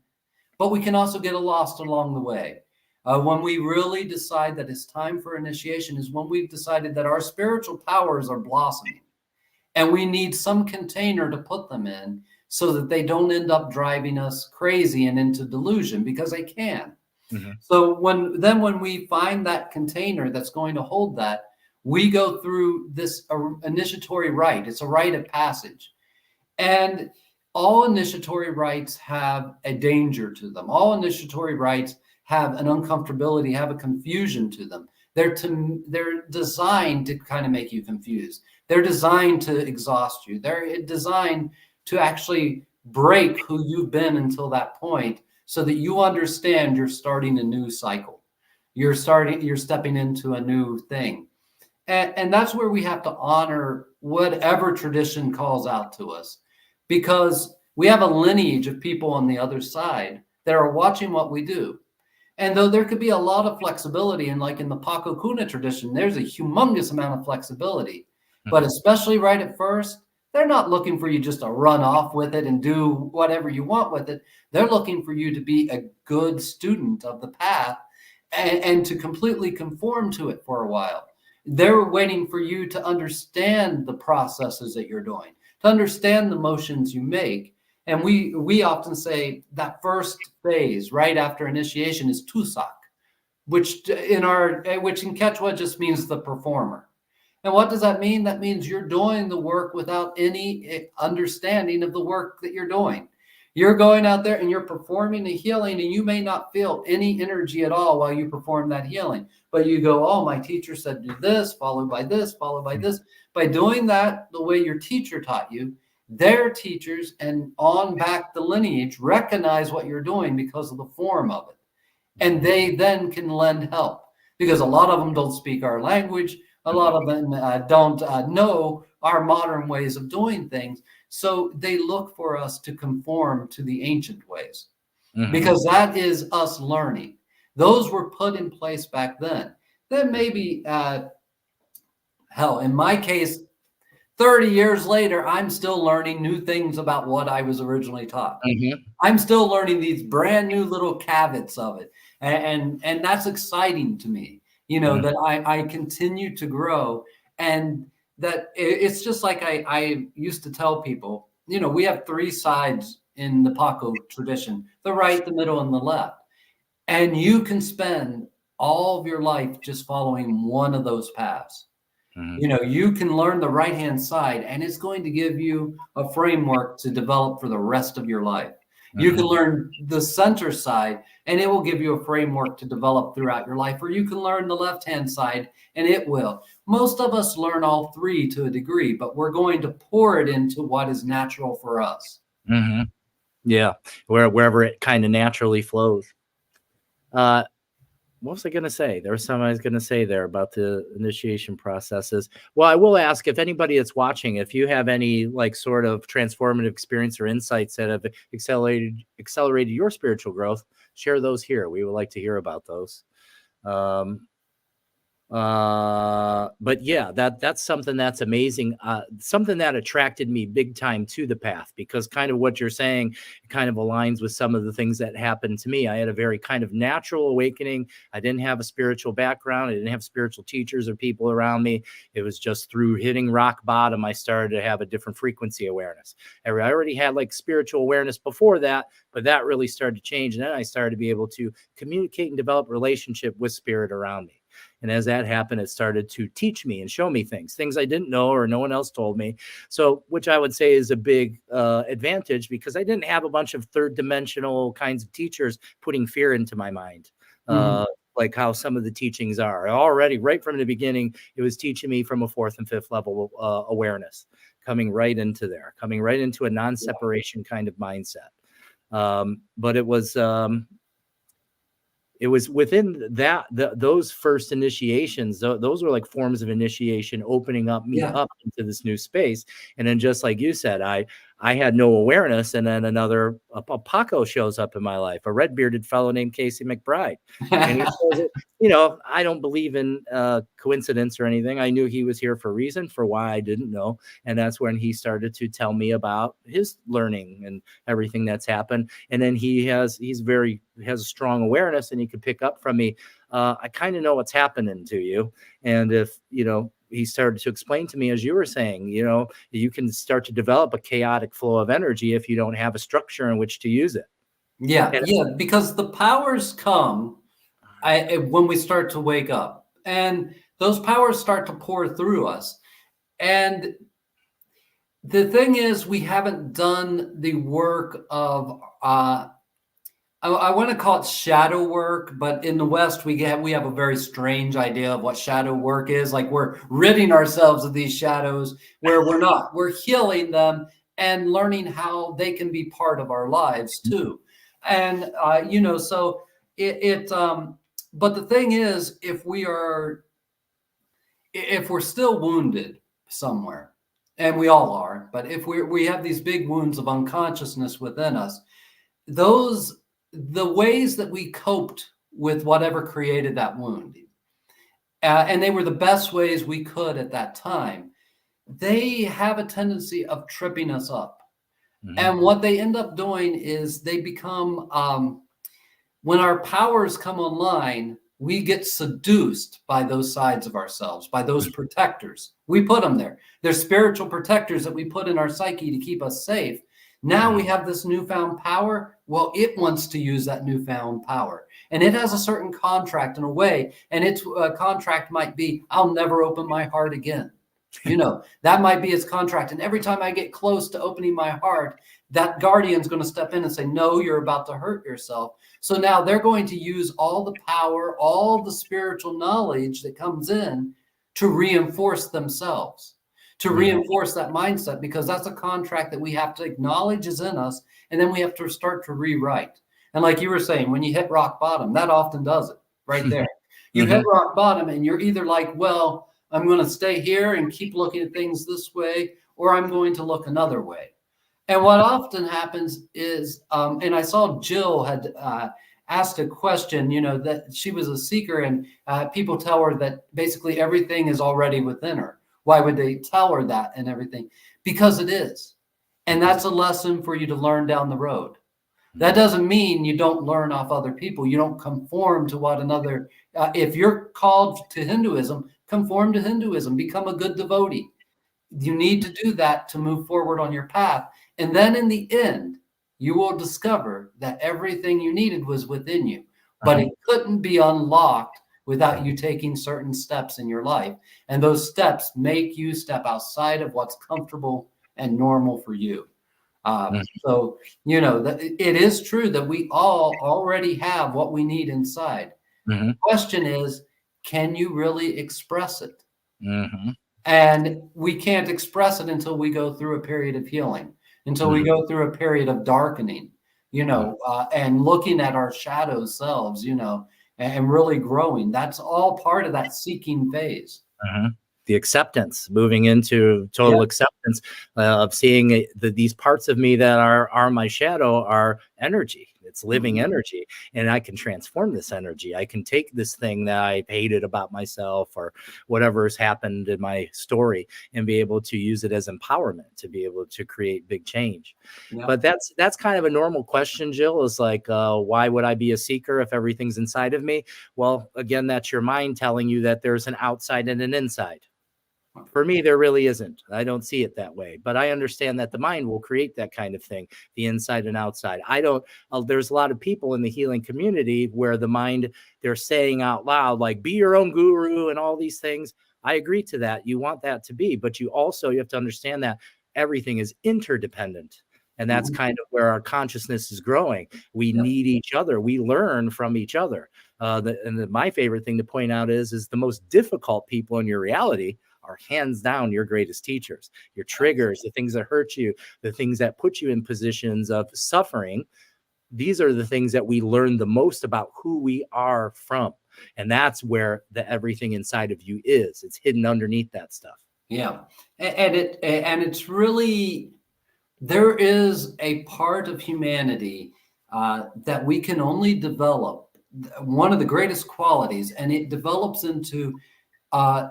but we can also get lost along the way. When we really decide that it's time for initiation is when we've decided that our spiritual powers are blossoming and we need some container to put them in so that they don't end up driving us crazy and into delusion, because they can. Mm-hmm. So when we find that container that's going to hold that, we go through this initiatory rite. It's a rite of passage. And all initiatory rites have a danger to them. All initiatory rites have an uncomfortability, have a confusion to them. They're designed to kind of make you confused. They're designed to exhaust you. They're designed to actually break who you've been until that point, so that you understand you're starting a new cycle. You're stepping into a new thing. And that's where we have to honor whatever tradition calls out to us, because we have a lineage of people on the other side that are watching what we do. And though there could be a lot of flexibility, and like in the Paco Cuna tradition, there's a humongous amount of flexibility, but especially right at first, they're not looking for you just to run off with it and do whatever you want with it. They're looking for you to be a good student of the path and to completely conform to it for a while. They're waiting for you to understand the processes that you're doing, to understand the motions you make. And we often say that first phase right after initiation is Tusak, which in Quechua just means the performer. And what does that mean? That means you're doing the work without any understanding of the work that you're doing. You're going out there and you're performing a healing, and you may not feel any energy at all while you perform that healing. But you go, oh, my teacher said do this, followed by this, followed by this. By doing that the way your teacher taught you, their teachers and on back the lineage recognize what you're doing because of the form of it. And they then can lend help, because a lot of them don't speak our language. A lot of them don't know our modern ways of doing things. So they look for us to conform to the ancient ways, because that is us learning. Those were put in place back then. Then maybe, hell, in my case, 30 years later, I'm still learning new things about what I was originally taught. I'm still learning these brand new little caveats of it. And that's exciting to me. That I continue to grow, and that it's just like I used to tell people, we have three sides in the Paco tradition: the right, the middle, and the left. And you can spend all of your life just following one of those paths. You can learn the right-hand side, and it's going to give you a framework to develop for the rest of your life. You can learn the center side, and it will give you a framework to develop throughout your life. Or you can learn the left-hand side, and it will. Most of us learn all three to a degree, but we're going to pour it into what is natural for us. Yeah, wherever it kind of naturally flows. What was I going to say? There was something I was going to say there about the initiation processes. Well, I will ask if anybody that's watching, if you have any like sort of transformative experience or insights that have accelerated your spiritual growth, share those here. We would like to hear about those. But yeah, that's something that's amazing. Something that attracted me big time to the path, because kind of what you're saying kind of aligns with some of the things that happened to me. I had a very kind of natural awakening. I didn't have a spiritual background. I didn't have spiritual teachers or people around me. It was just through hitting rock bottom, I started to have a different frequency awareness. I already had like spiritual awareness before that, but that really started to change. And then I started to be able to communicate and develop relationship with spirit around me. And as that happened, it started to teach me and show me things I didn't know or no one else told me. So, which I would say is a big advantage, because I didn't have a bunch of third dimensional kinds of teachers putting fear into my mind. Like how some of the teachings are already right from the beginning. It was teaching me from a 4th and 5th level awareness, coming right into a non-separation kind of mindset. But it was within that, those first initiations, those were like forms of initiation, opening up me up into this new space. And then, just like you said, I had no awareness, and then a Paco shows up in my life, a red-bearded fellow named Casey McBride. And he says, I don't believe in coincidence or anything. I knew he was here for a reason, for why I didn't know. And that's when he started to tell me about his learning and everything that's happened. And then he has a strong awareness, and he could pick up from me. I kind of know what's happening to you. And if, he started to explain to me, as you were saying, you can start to develop a chaotic flow of energy if you don't have a structure in which to use it. Yeah, because the powers come when we start to wake up, and those powers start to pour through us. And the thing is, we haven't done the work of I want to call it shadow work, but in the West, we have a very strange idea of what shadow work is. Like, we're ridding ourselves of these shadows, where we're not. We're healing them and learning how they can be part of our lives too. And so but the thing is, if we're still wounded somewhere, and we all are, but if we have these big wounds of unconsciousness within us, the ways that we coped with whatever created that wound, and they were the best ways we could at that time, they have a tendency of tripping us up. And what they end up doing is they become, when our powers come online, we get seduced by those sides of ourselves, by those protectors. We put them there. They're spiritual protectors that we put in our psyche to keep us safe. Now we have this newfound power. Well, it wants to use that newfound power, and it has a certain contract in a way. And its contract might be, I'll never open my heart again. That might be its contract. And every time I get close to opening my heart, that guardian's going to step in and say, no, you're about to hurt yourself. So now they're going to use all the power, all the spiritual knowledge that comes in to reinforce themselves, to reinforce that mindset, because that's a contract that we have to acknowledge is in us. And then we have to start to rewrite. And like you were saying, when you hit rock bottom, that often does it right there. You hit rock bottom, and you're either like, well, I'm going to stay here and keep looking at things this way, or I'm going to look another way. And what often happens is, and I saw Jill had asked a question, that she was a seeker, and people tell her that basically everything is already within her. Why would they tell her that and everything? Because it is. And that's a lesson for you to learn down the road. That doesn't mean you don't learn off other people. You don't conform to what another, if you're called to Hinduism, conform to Hinduism, become a good devotee. You need to do that to move forward on your path. And then in the end, you will discover that everything you needed was within you, but it couldn't be unlocked without you taking certain steps in your life. And those steps make you step outside of what's comfortable and normal for you. So, it is true that we all already have what we need inside. The question is, can you really express it? And we can't express it until we go through a period of healing, until we go through a period of darkening, and looking at our shadow selves, and really growing. That's all part of that seeking phase. The acceptance, moving into total acceptance of seeing these parts of me that are my shadow are energy. It's living Mhm. energy, and I can transform this energy. I can take this thing that I hated about myself or whatever has happened in my story and be able to use it as empowerment to be able to create big change. Yeah. But that's kind of a normal question, Jill, is like, why would I be a seeker if everything's inside of me? Well, again, that's your mind telling you that there's an outside and an inside. For me, there really isn't. I don't see it that way, but I understand that the mind will create that kind of thing, the inside and outside. I don't, there's a lot of people in the healing community where the mind, they're saying out loud, like, be your own guru and all these things. I agree to that. You want that to be, but you have to understand that everything is interdependent. And that's Mhm. kind of where our consciousness is growing. We Yep. need each other. We learn from each other. My favorite thing to point out is the most difficult people in your reality are hands down your greatest teachers. Your triggers, the things that hurt you, the things that put you in positions of suffering. These are the things that we learn the most about who we are from. And that's where the everything inside of you is. It's hidden underneath that stuff. Yeah. And it's really, there is a part of humanity that we can only develop. One of the greatest qualities, and it develops into a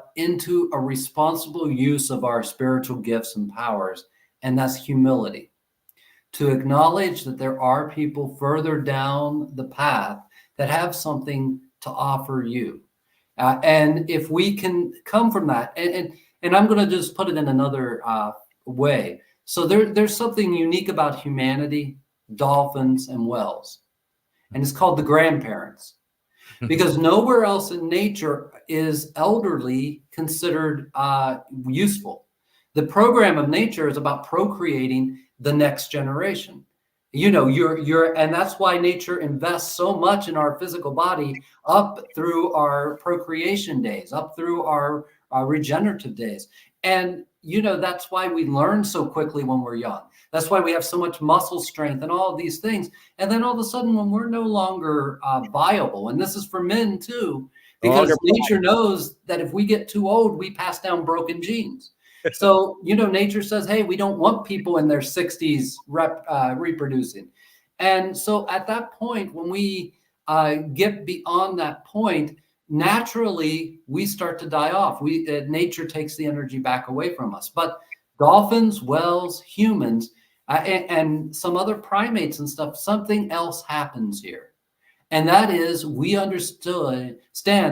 responsible use of our spiritual gifts and powers, and that's humility. To acknowledge that there are people further down the path that have something to offer you. And if we can come from that, and I'm going to just put it in another way. So there's something unique about humanity, dolphins, and whales, and it's called the grandparents. Because nowhere else in nature is elderly considered useful. The program of nature is about procreating the next generation. You know, and that's why nature invests so much in our physical body up through our procreation days, up through our regenerative days. And, you know, that's why we learn so quickly when we're young. That's why we have so much muscle strength and all of these things. And then all of a sudden, when we're no longer viable, and this is for men too, because nature knows that if we get too old, we pass down broken genes. So, you know, nature says, hey, we don't want people in their 60s reproducing. And so at that point, when we get beyond that point, naturally we start to die off. Nature takes the energy back away from us. But dolphins, whales, humans, and some other primates and stuff, something else happens here. And that is, we understand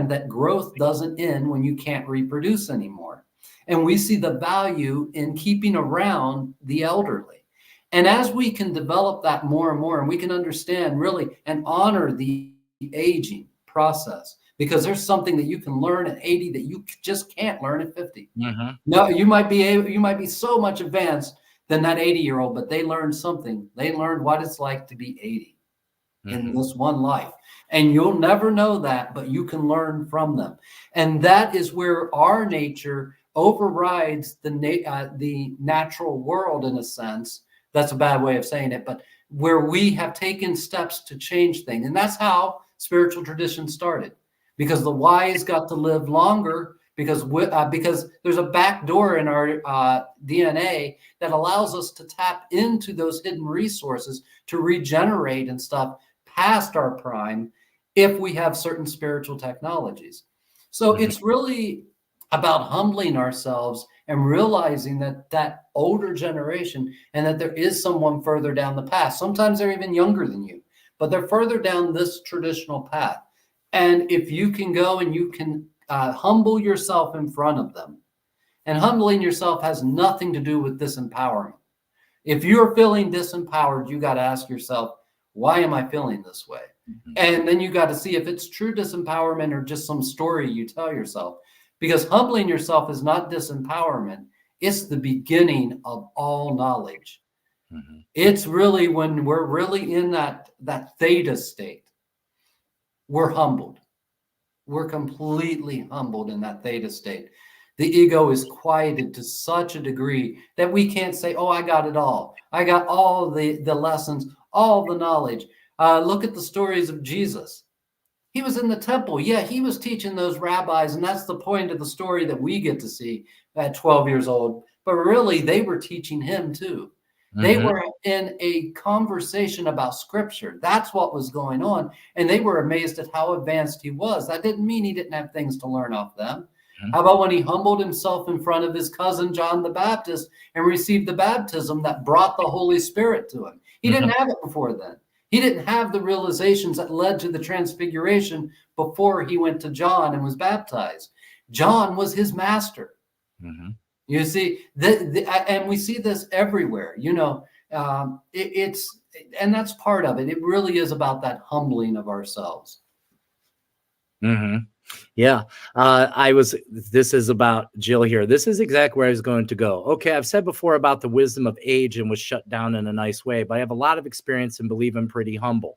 that growth doesn't end when you can't reproduce anymore. And we see the value in keeping around the elderly. And as we can develop that more and more, and we can understand really and honor the aging process, because there's something that you can learn at 80 that you just can't learn at 50. Mm-hmm. No, you might be so much advanced than that 80-year-old, but they learned something. They learned what it's like to be 80 in this one life. And you'll never know that, but you can learn from them. And that is where our nature overrides the natural world in a sense. That's a bad way of saying it, but where we have taken steps to change things. And that's how spiritual tradition started, because the wise got to live longer because there's a back door in our DNA that allows us to tap into those hidden resources to regenerate and stuff past our prime if we have certain spiritual technologies. So it's really about humbling ourselves and realizing that older generation, and that there is someone further down the path. Sometimes they're even younger than you, but they're further down this traditional path. And if you can go and you can humble yourself in front of them, and humbling yourself has nothing to do with disempowerment. If you're feeling disempowered, you got to ask yourself, why am I feeling this way? And then you got to see if it's true disempowerment or just some story you tell yourself. Because humbling yourself is not disempowerment. It's the beginning of all knowledge. Mm-hmm. It's really when we're really in that theta state, we're humbled. We're completely humbled in that theta state. The ego is quieted to such a degree that we can't say, oh, I got it all. I got all the lessons, all the knowledge. Look at the stories of Jesus. He was in the temple. Yeah, he was teaching those rabbis, and that's the point of the story that we get to see at 12 years old. But really, they were teaching him too. They Mm-hmm. were in a conversation about scripture. That's what was going on. And they were amazed at how advanced he was. That didn't mean he didn't have things to learn off them. How about when he humbled himself in front of his cousin John the Baptist and received the baptism that brought the Holy Spirit to him? He didn't have it before then. He didn't have the realizations that led to the transfiguration before he went to John and was baptized. John was his master. Mm-hmm. You see, and we see this everywhere. And that's part of it. It really is about that humbling of ourselves. Mm-hmm. Yeah. This is about Jill here. This is exactly where I was going to go. Okay. I've said before about the wisdom of age and was shut down in a nice way, but I have a lot of experience and believe I'm pretty humble.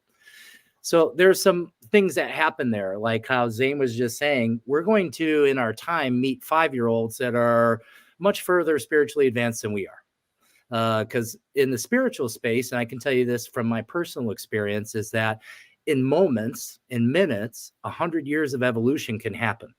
So there's some things that happen there, like how Zane was just saying, we're going to, in our time, meet 5-year-olds that are much further spiritually advanced than we are. Because in the spiritual space, and I can tell you this from my personal experience, is that in moments, in minutes, 100 years of evolution can happen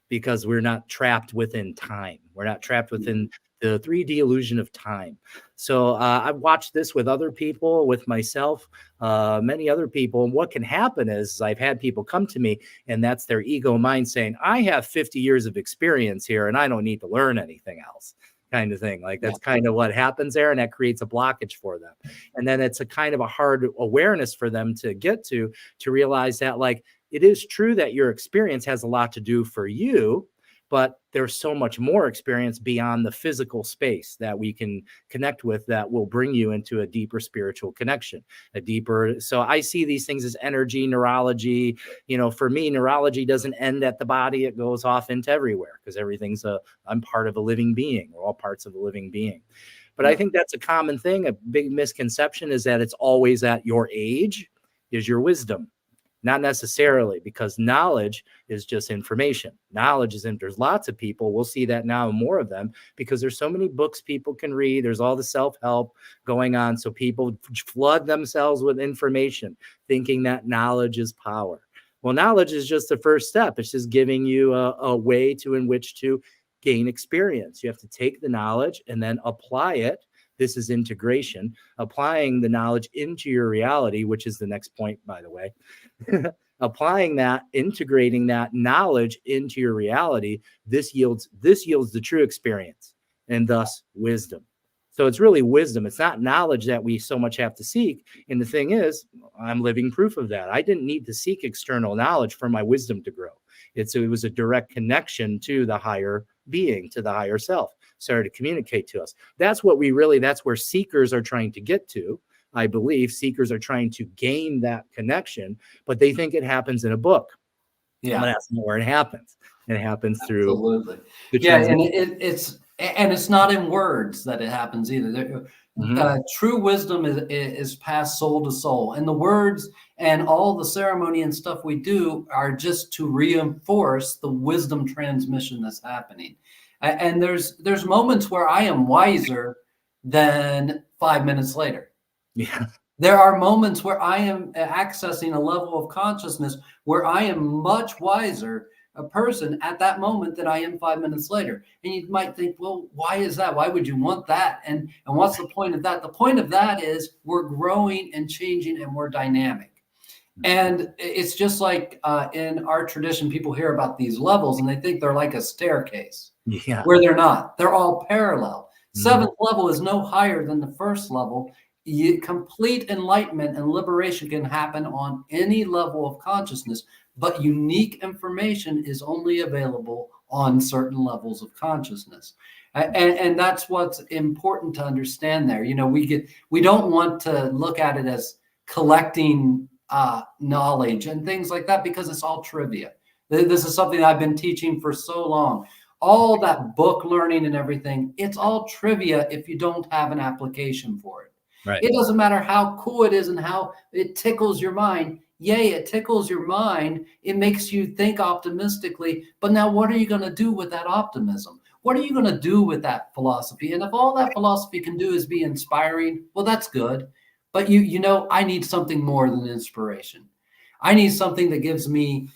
because we're not trapped within time. We're not trapped within the 3D illusion of time. So I've watched this with other people, with myself, many other people. And what can happen is I've had people come to me and that's their ego mind saying, I have 50 years of experience here and I don't need to learn anything else. Kind of thing. Like that's kind of what happens there. And that creates a blockage for them. And then it's a kind of a hard awareness for them to get to realize that like, it is true that your experience has a lot to do for you, but there's so much more experience beyond the physical space that we can connect with that will bring you into a deeper spiritual connection, so I see these things as energy, neurology. For me, neurology doesn't end at the body. It goes off into everywhere because I'm part of a living being. We're all parts of a living being. But I think that's a common thing. A big misconception is that it's always at your age is your wisdom. Not necessarily, because knowledge is just information. Knowledge is, there's lots of people, we'll see that now, more of them, because there's so many books people can read. There's all the self-help going on. So people flood themselves with information, thinking that knowledge is power. Well, knowledge is just the first step. It's just giving you a way in which to gain experience. You have to take the knowledge and then apply it. This is integration, applying the knowledge into your reality, which is the next point, by the way. Applying that, integrating that knowledge into your reality, this yields the true experience and thus wisdom. So it's really wisdom. It's not knowledge that we so much have to seek. And the thing is, I'm living proof of that. I didn't need to seek external knowledge for my wisdom to grow. It was a direct connection to the higher being, to the higher self, started to communicate to us. That's where seekers are trying to get to. I believe seekers are trying to gain that connection, but they think it happens in a book. Yeah, well, that's not where it happens. It happens through absolutely. And it's not in words that it happens either. True wisdom is passed soul to soul, and the words and all the ceremony and stuff we do are just to reinforce the wisdom transmission that's happening. And there's moments where I am wiser than 5 minutes later. Yeah. There are moments where I am accessing a level of consciousness where I am much wiser a person at that moment than I am 5 minutes later. And you might think, well, why is that? Why would you want that? And what's the point of that? The point of that is we're growing and changing and we're dynamic. And it's just like in our tradition, people hear about these levels and they think they're like a staircase. Yeah. Where they're not. They're all parallel. Seventh level is no higher than the first level. Complete enlightenment and liberation can happen on any level of consciousness, but unique information is only available on certain levels of consciousness. And that's what's important to understand there. We don't want to look at it as collecting knowledge and things like that because it's all trivia. This is something I've been teaching for so long. All that book learning and everything, it's all trivia if you don't have an application for it. Right. It doesn't matter how cool it is and how it tickles your mind. Yay, it tickles your mind. It makes you think optimistically. But now what are you going to do with that optimism? What are you going to do with that philosophy? And if all that philosophy can do is be inspiring, well, that's good. But I need something more than inspiration. I need something that gives me,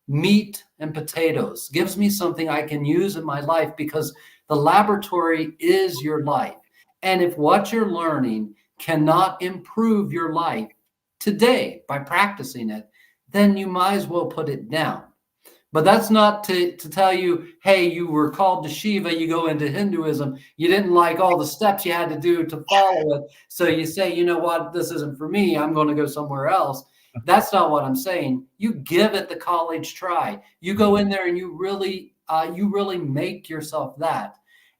meat and potatoes, gives me something I can use in my life, because The laboratory is your life. And if what you're learning cannot improve your life today by practicing it, then you might as well put it down. But that's not to tell you, hey, you were called to Shiva, you go into Hinduism, you didn't like all the steps you had to do to follow it. So you say, you know what, this isn't for me, I'm going to go somewhere else. That's not what I'm saying. You give it the college try. You go in there and you really make yourself that,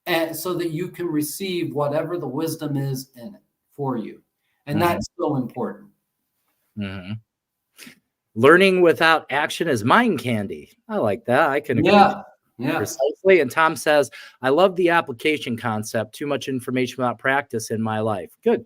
and so that you can receive whatever the wisdom is in it for you. And that's so important. Mm-hmm. Learning without action is mind candy. I like that. I can agree. Yeah. Precisely. And Tom says, I love the application concept. Too much information without practice in my life. Good.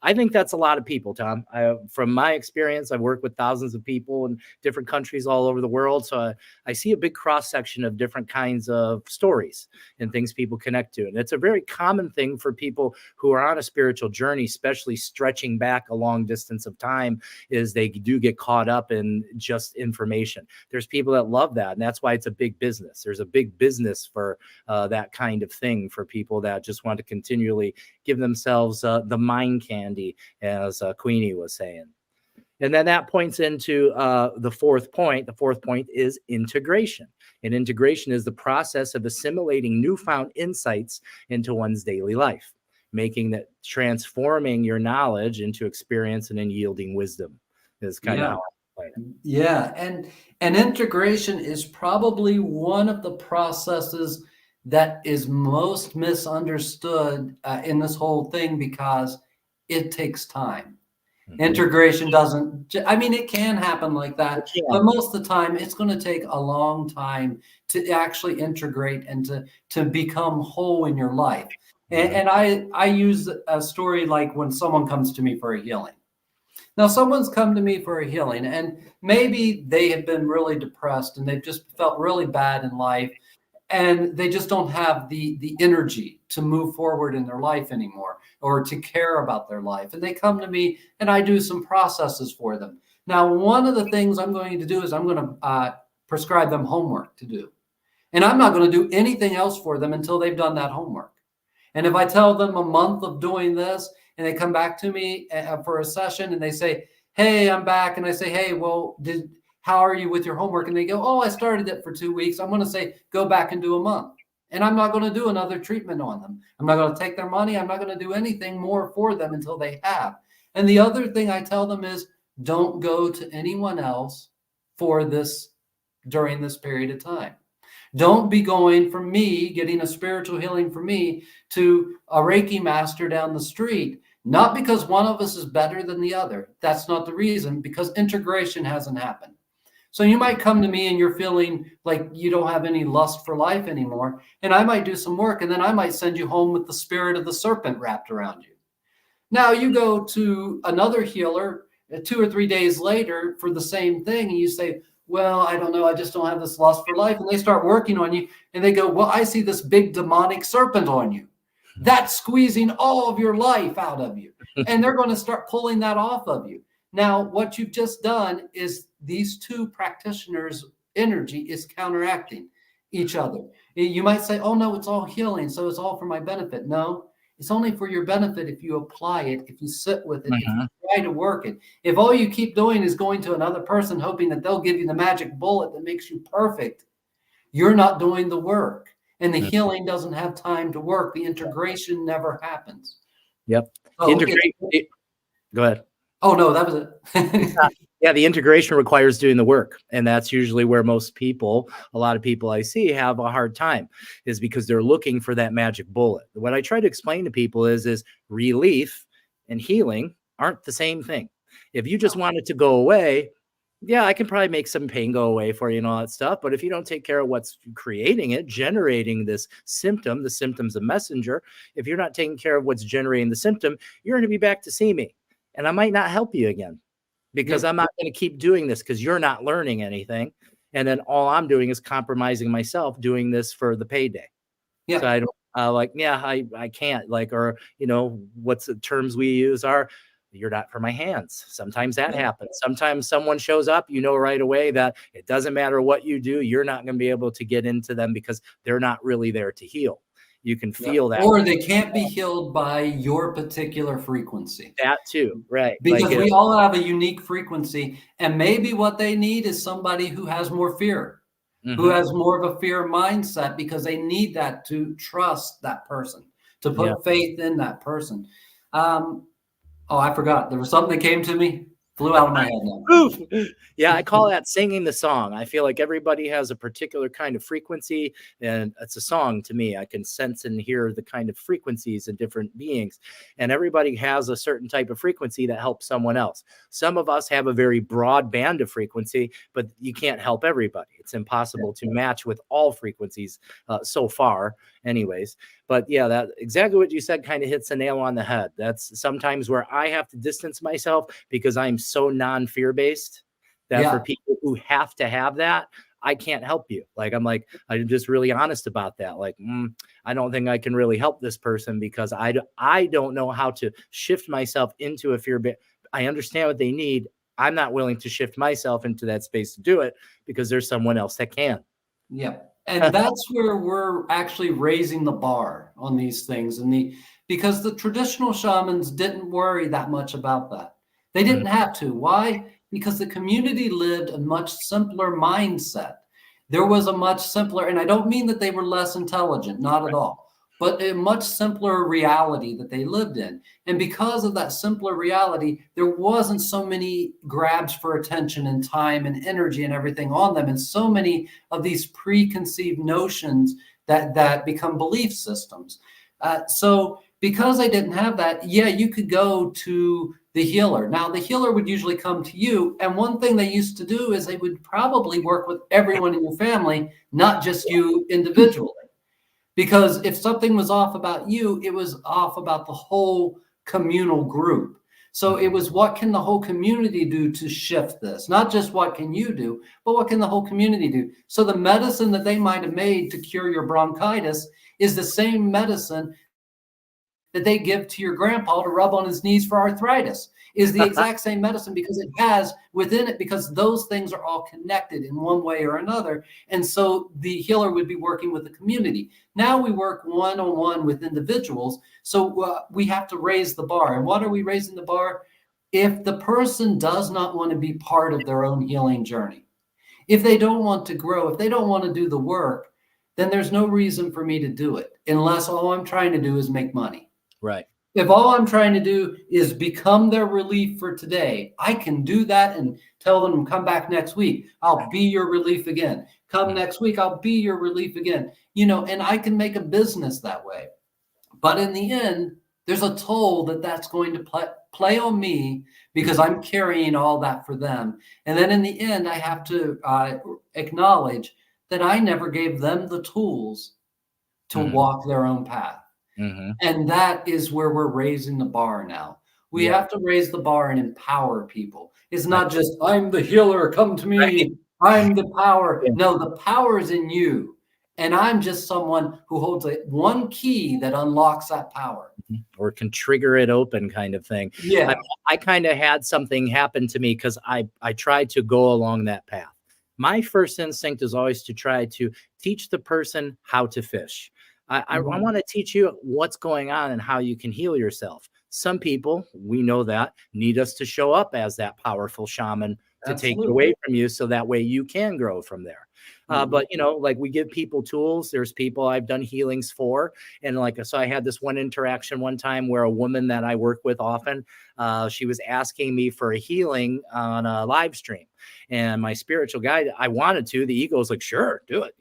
I think that's a lot of people, Tom. From my experience, I've worked with thousands of people in different countries all over the world. So I see a big cross section of different kinds of stories and things people connect to. And it's a very common thing for people who are on a spiritual journey, especially stretching back a long distance of time, is they do get caught up in just information. There's people that love that. And that's why it's a big business. There's a big business for that kind of thing for people that just want to continually give themselves the mind candy, as Queenie was saying. And then that points into the fourth point. The fourth point is integration. And integration is the process of assimilating newfound insights into one's daily life, making that transforming your knowledge into experience and then yielding wisdom is kind of how I play it. Yeah, and integration is probably one of the processes that is most misunderstood in this whole thing, because it takes time. Integration doesn't, I mean, it can happen like that, but most of the time it's going to take a long time to actually integrate and to become whole in your life. And I use a story like when someone comes to me for a healing. Now, someone's come to me for a healing, and maybe they have been really depressed and they've just felt really bad in life, and they just don't have the energy to move forward in their life anymore, or to care about their life. And they come to me and I do some processes for them. Now, one of the things I'm going to do is I'm going to prescribe them homework to do. And I'm not going to do anything else for them until they've done that homework. And if I tell them a month of doing this, and they come back to me for a session and they say, hey, I'm back. And I say, hey, well, how are you with your homework? And they go, oh, I started it for 2 weeks. I'm going to say, go back and do a month. And I'm not going to do another treatment on them. I'm not going to take their money. I'm not going to do anything more for them until they have. And the other thing I tell them is, don't go to anyone else for this during this period of time. Don't be going from me, getting a spiritual healing from me, to a Reiki master down the street. Not because one of us is better than the other. That's not the reason, because integration hasn't happened. So you might come to me and you're feeling like you don't have any lust for life anymore. And I might do some work, and then I might send you home with the spirit of the serpent wrapped around you. Now you go to another healer 2 or 3 days later for the same thing, and you say, well, I don't know, I just don't have this lust for life. And they start working on you, and they go, well, I see this big demonic serpent on you. That's squeezing all of your life out of you. And they're going to start pulling that off of you. Now, what you've just done is these two practitioners' energy is counteracting each other. You might say, oh, no, it's all healing, so it's all for my benefit. No, it's only for your benefit if you apply it, if you sit with it, if you try to work it. If all you keep doing is going to another person hoping that they'll give you the magic bullet that makes you perfect, you're not doing the work. And the healing doesn't have time to work. The integration never happens. Yep. So go ahead. Oh, no, that was it. Yeah, the integration requires doing the work. And that's usually where a lot of people I see have a hard time, is because they're looking for that magic bullet. What I try to explain to people is relief and healing aren't the same thing. If you just want it to go away, yeah, I can probably make some pain go away for you and all that stuff. But if you don't take care of what's creating it, generating this symptom, the symptom's a messenger. If you're not taking care of what's generating the symptom, you're going to be back to see me. And I might not help you again, because I'm not going to keep doing this, because you're not learning anything. And then all I'm doing is compromising myself doing this for the payday. Yeah. So I don't I can't, or, what's the terms we use are, you're not for my hands. Sometimes that happens. Sometimes someone shows up, right away that it doesn't matter what you do, you're not going to be able to get into them because they're not really there to heal. You can feel that. Or they can't be healed by your particular frequency. That too, right? Because like we all have a unique frequency, and maybe what they need is somebody who has more fear, who has more of a fear mindset, because they need that to trust that person, to put faith in that person. Oh, I forgot. There was something that came to me, flew out of my head now. Yeah, I call that singing the song. I feel like everybody has a particular kind of frequency, and it's a song to me. I can sense and hear the kind of frequencies in different beings, and everybody has a certain type of frequency that helps someone else. Some of us have a very broad band of frequency, but you can't help everybody. It's impossible to match with all frequencies so far, anyways. But yeah, that exactly what you said kind of hits the nail on the head. That's sometimes where I have to distance myself, because I'm so non-fear based that for people who have to have that, I can't help you. Like, I'm just really honest about that. Like, I don't think I can really help this person, because I don't know how to shift myself into a fear. I understand what they need. I'm not willing to shift myself into that space to do it, because there's someone else that can. Yeah. And that's where we're actually raising the bar on these things. Because the traditional shamans didn't worry that much about that. They didn't have to. Why? Because the community lived a much simpler mindset. There was a much simpler, and I don't mean that they were less intelligent, not at all, but a much simpler reality that they lived in. And because of that simpler reality, there wasn't so many grabs for attention and time and energy and everything on them, and so many of these preconceived notions that become belief systems. So because I didn't have that, you could go to the healer. Now, the healer would usually come to you, and one thing they used to do is they would probably work with everyone in your family, not just you individually. Because if something was off about you, it was off about the whole communal group. So it was, what can the whole community do to shift this? Not just what can you do, but what can the whole community do? So the medicine that they might have made to cure your bronchitis is the same medicine that they give to your grandpa to rub on his knees for arthritis. Is the exact same medicine, because it has within it, because those things are all connected in one way or another. And so the healer would be working with the community. Now we work one-on-one with individuals. So we have to raise the bar. And what are we raising the bar? If the person does not want to be part of their own healing journey, if they don't want to grow, if they don't want to do the work, then there's no reason for me to do it, unless all I'm trying to do is make money. Right. If all I'm trying to do is become their relief for today, I can do that and tell them, come back next week. I'll be your relief again. Come next week, I'll be your relief again. And I can make a business that way. But in the end, there's a toll that's going to play on me, because I'm carrying all that for them. And then in the end, I have to acknowledge that I never gave them the tools to walk their own path. And that is where we're raising the bar now. We have to raise the bar and empower people. It's not just, I'm the healer, come to me. I'm the power. No, the power is in you. And I'm just someone who holds one key that unlocks that power. Or can trigger it open, kind of thing. Yeah. I kind of had something happen to me, because I tried to go along that path. My first instinct is always to try to teach the person how to fish. I want to teach you what's going on and how you can heal yourself. Some people, we know that, need us to show up as that powerful shaman to take it away from you, so that way you can grow from there. But, like, we give people tools. There's people I've done healings for. And so I had this one interaction one time where a woman that I work with often, she was asking me for a healing on a live stream. And my spiritual guide, I wanted to, the ego is like, sure, do it.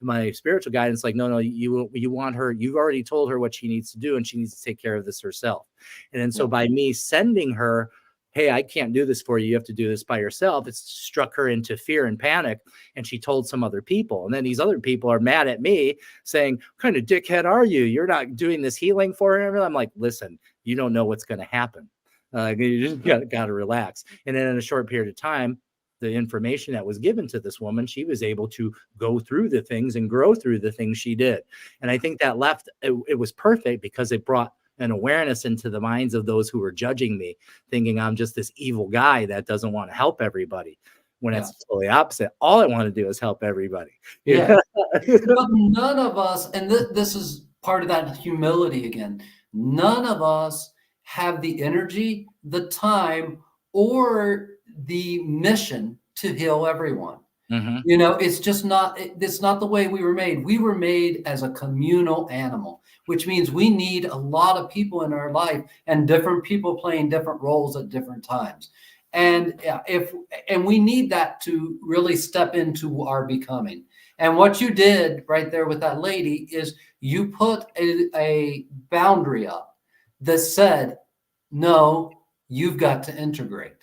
My spiritual guidance, like, no, you want her, you've already told her what she needs to do, and she needs to take care of this herself. And then so by me sending her, hey, I can't do this for you, you have to do this by yourself, it's struck her into fear and panic. And she told some other people. And then these other people are mad at me, saying, what kind of dickhead are you? You're not doing this healing for her. I'm like, listen, you don't know what's going to happen. You just got to relax. And then in a short period of time, the information that was given to this woman, she was able to go through the things and grow through the things she did. And I think that it was perfect, because it brought an awareness into the minds of those who were judging me, thinking I'm just this evil guy that doesn't want to help everybody, when it's totally opposite. All I want to do is help everybody. But none of us, and this is part of that humility again. None of us have the energy, the time, or the mission to heal everyone. Mm-hmm. You know, it's not the way we were made. We were made as a communal animal, which means we need a lot of people in our life and different people playing different roles at different times. And we need that to really step into our becoming. And what you did right there with that lady is you put a boundary up that said, no, you've got to integrate.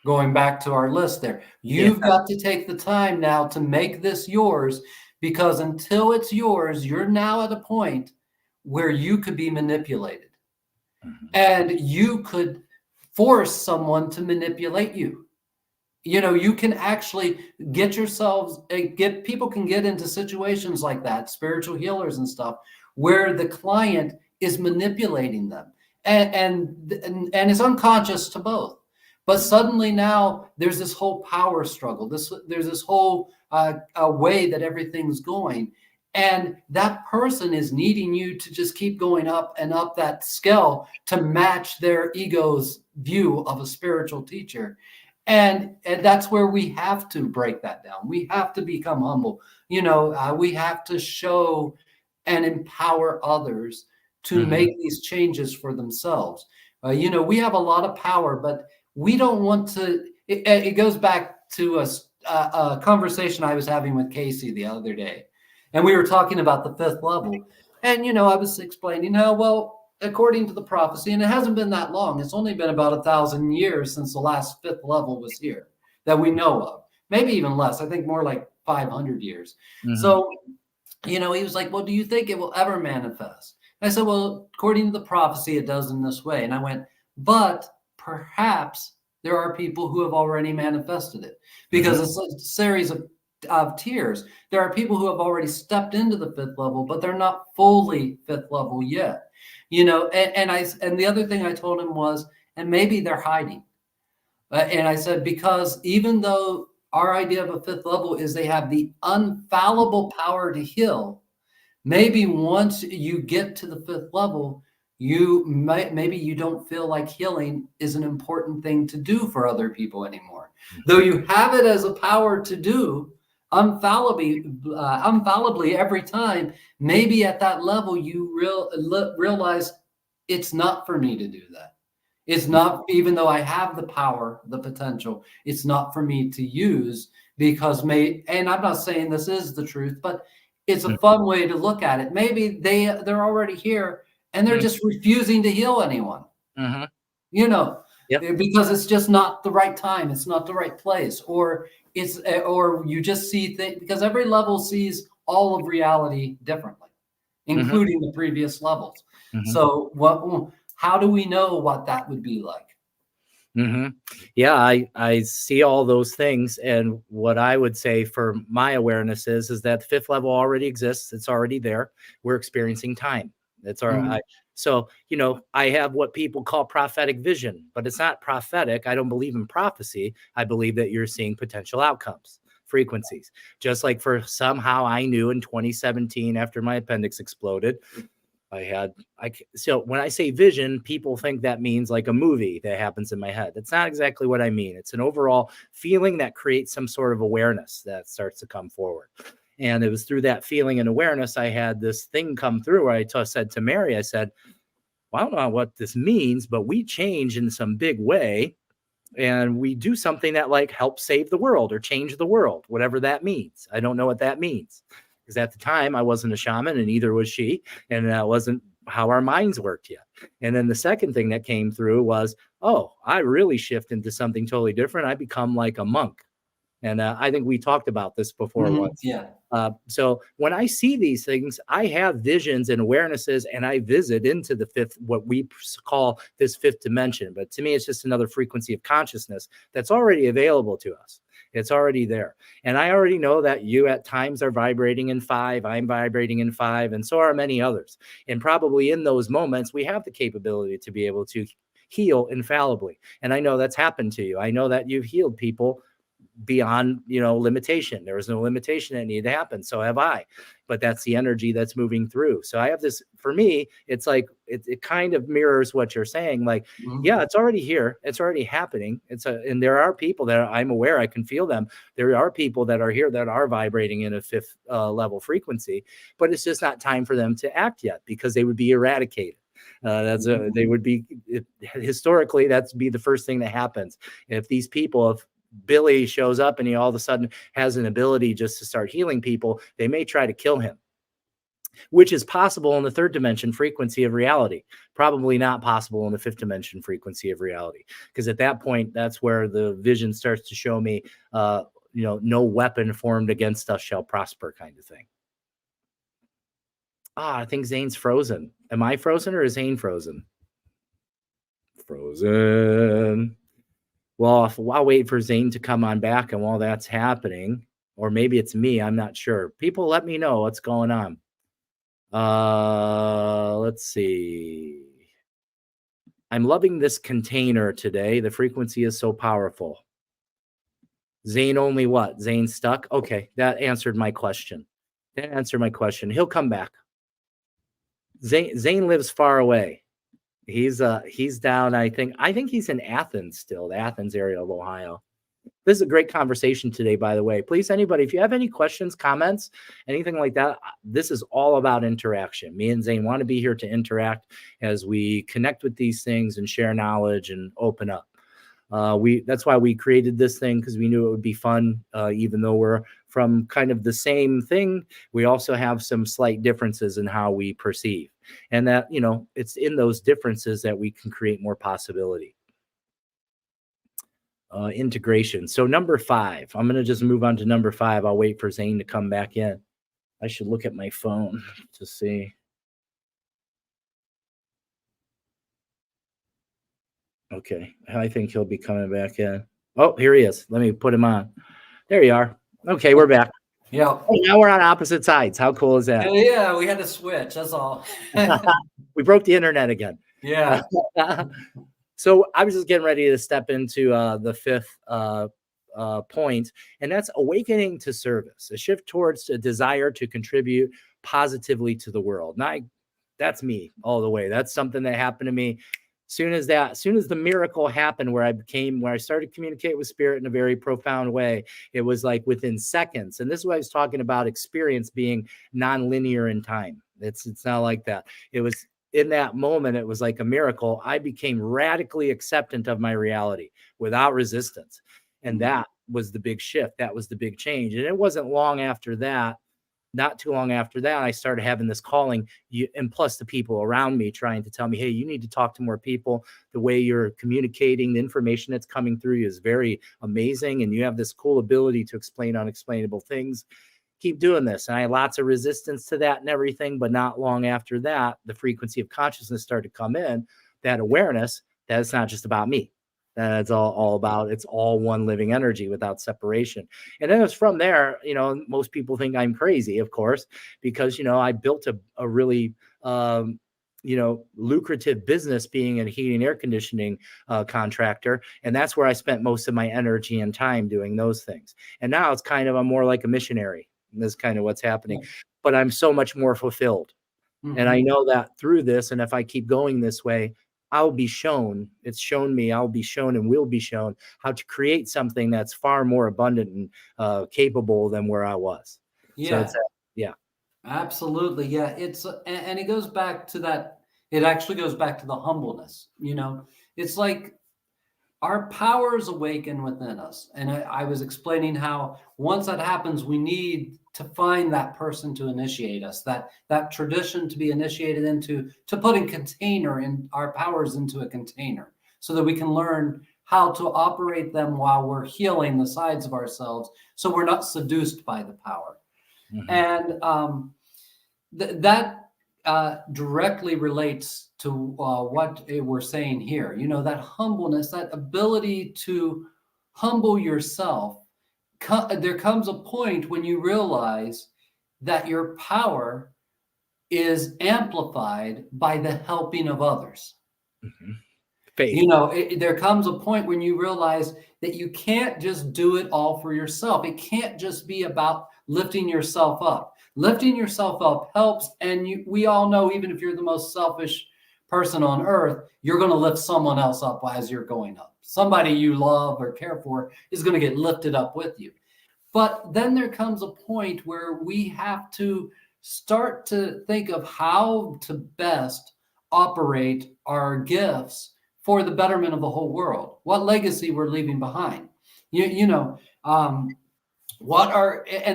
Going back to our list there, you've got to take the time now to make this yours, because until it's yours, you're now at a point where you could be manipulated. Mm-hmm. And you could force someone to manipulate you. You know, you can actually people can get into situations like that, spiritual healers and stuff, where the client is manipulating them. And it's unconscious to both. But suddenly now there's this whole power struggle. There's this whole way that everything's going. And that person is needing you to just keep going up and up that scale to match their ego's view of a spiritual teacher. And that's where we have to break that down. We have to become humble. You know, we have to show and empower others to make these changes for themselves. You know, we have a lot of power, but we don't want to. It goes back to a conversation I was having with Casey the other day, and we were talking about the fifth level. And, you know, I was explaining how, well, according to the prophecy, and it hasn't been that long, it's only been about 1,000 years since the last fifth level was here that we know of. Maybe even less. I think more like 500 years. Mm-hmm. So, you know, he was like, well, do you think it will ever manifest? And I said, well, according to the prophecy, it does in this way. And I went, but perhaps there are people who have already manifested it, because it's a series of tiers. There are people who have already stepped into the fifth level, but they're not fully fifth level yet. You know, and the other thing I told him was, and maybe they're hiding. And I said, because even though our idea of a fifth level is they have the infallible power to heal, maybe once you get to the fifth level, maybe you don't feel like healing is an important thing to do for other people anymore. Though you have it as a power to do infallibly every time, maybe at that level you realize it's not for me to do that. It's not, even though I have the power, the potential, it's not for me to use, because and I'm not saying this is the truth, but it's a fun way to look at it. Maybe they're already here and they're just refusing to heal anyone. You know, because it's just not the right time. It's not the right place, or you just see things, because every level sees all of reality differently, including the previous levels. So how do we know what that would be like? Yeah, I see all those things. And what I would say for my awareness is that the fifth level already exists. It's already there. We're experiencing time. That's our, so, you know, I have what people call prophetic vision, but it's not prophetic. I don't believe in prophecy. I believe that you're seeing potential outcomes, frequencies. Just like somehow I knew in 2017, after my appendix exploded, so when I say vision, people think that means like a movie that happens in my head. That's not exactly what I mean. It's an overall feeling that creates some sort of awareness that starts to come forward. And it was through that feeling and awareness, I had this thing come through where I said to Mary, I said, well, I don't know what this means, but we change in some big way. And we do something that like helps save the world or change the world, whatever that means. I don't know what that means. Because at the time I wasn't a shaman and neither was she. And that wasn't how our minds worked yet. And then the second thing that came through was, oh, I really shift into something totally different. I become like a monk. And I think we talked about this before once. Yeah. So when I see these things, I have visions and awarenesses, and I visit into the fifth, what we call this fifth dimension. But to me, it's just another frequency of consciousness that's already available to us. It's already there. And I already know that you at times are vibrating in 5, I'm vibrating in 5, and so are many others. And probably in those moments, we have the capability to be able to heal infallibly. And I know that's happened to you. I know that you've healed people beyond, limitation. There was no limitation that needed to happen. So have I. But that's the energy that's moving through. So I have this, for me, it's like, it kind of mirrors what you're saying. Like, yeah, it's already here. It's already happening. And there are people that I'm aware, I can feel them. There are people that are here that are vibrating in a fifth level frequency, but it's just not time for them to act yet because they would be eradicated. They would be, historically, that's be the first thing that happens. If these people, if Billy shows up and he all of a sudden has an ability just to start healing people, they may try to kill him, which is possible in the third dimension frequency of reality. Probably not possible in the fifth dimension frequency of reality, because at that point, that's where the vision starts to show me, no weapon formed against us shall prosper kind of thing. I think Zane's frozen. Am I frozen or is Zane frozen? Frozen. Well, I'll wait for Zane to come on back, and while that's happening, or maybe it's me, I'm not sure. People, let me know what's going on. Let's see. I'm loving this container today. The frequency is so powerful. Zane only what? Zane stuck? Okay, that answered my question. He'll come back. Zane lives far away. He's down. I think he's in Athens still, the Athens area of Ohio. This is a great conversation today, by the way. Please, anybody, if you have any questions, comments, anything like that, this is all about interaction. Me and Zane want to be here to interact as we connect with these things and share knowledge and open up. That's why we created this thing, because we knew it would be fun. Even though we're from kind of the same thing, we also have some slight differences in how we perceive. And that, it's in those differences that we can create more possibility. Integration. So number 5, I'm going to just move on to number 5. I'll wait for Zane to come back in. I should look at my phone to see. Okay, I think he'll be coming back in. Oh, here he is. Let me put him on. There you are. Okay, we're back. Yeah. Oh, now we're on opposite sides. How cool is that? Yeah, we had to switch. That's all. We broke the internet again. Yeah. So I was just getting ready to step into the 5th point, and that's awakening to service, a shift towards a desire to contribute positively to the world. Now, that's me all the way. That's something that happened to me. Soon as the miracle happened, where I started communicating with spirit in a very profound way, it was like within seconds. And this is what I was talking about, experience being non-linear in time. It's not like that. It was in that moment, it was like a miracle. I became radically acceptant of my reality without resistance. And that was the big shift. That was the big change. And it wasn't long after that, not too long after that, I started having this calling, and plus the people around me trying to tell me, hey, you need to talk to more people. The way you're communicating, the information that's coming through you is very amazing. And you have this cool ability to explain unexplainable things. Keep doing this. And I had lots of resistance to that and everything. But not long after that, the frequency of consciousness started to come in, that awareness that it's not just about me. That's all about, it's all one living energy without separation. And then it's from there, most people think I'm crazy, of course, because, I built a really, lucrative business being a heating and air conditioning contractor. And that's where I spent most of my energy and time doing those things. And now it's kind of, I'm more like a missionary. And that's kind of what's happening, but I'm so much more fulfilled. And I know that through this, and if I keep going this way, I'll be shown, it's shown me, I'll be shown and will be shown how to create something that's far more abundant and capable than where I was. Yeah. So yeah. Absolutely. Yeah. And it goes back to that. It actually goes back to the humbleness. It's like our powers awaken within us. And I was explaining how once that happens, we need to find that person to initiate us, that tradition to be initiated into, to put in container in our powers into a container so that we can learn how to operate them while we're healing the sides of ourselves. So we're not seduced by the power. And that directly relates to what we're saying here. That humbleness, that ability to humble yourself. There comes a point when you realize that your power is amplified by the helping of others. There comes a point when you realize that you can't just do it all for yourself. It can't just be about lifting yourself up. Lifting yourself up helps, and we all know, even if you're the most selfish person on earth, you're going to lift someone else up as you're going up. Somebody you love or care for is going to get lifted up with you. But then there comes a point where we have to start to think of how to best operate our gifts for the betterment of the whole world. What legacy we're leaving behind. And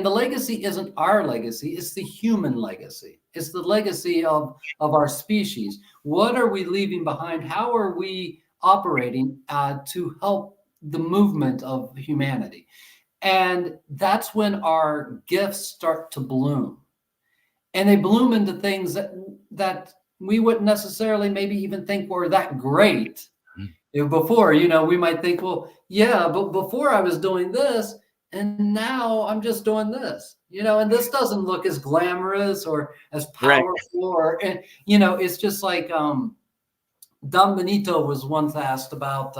the legacy isn't our legacy, it's the human legacy. It's the legacy of our species. What are we leaving behind? How are we operating to help the movement of humanity? And that's when our gifts start to bloom. And they bloom into things that we wouldn't necessarily maybe even think were that great. Before, we might think, well, yeah, but before I was doing this, and now I'm just doing this, and this doesn't look as glamorous or as powerful, right. It's just like Don Benito was once asked about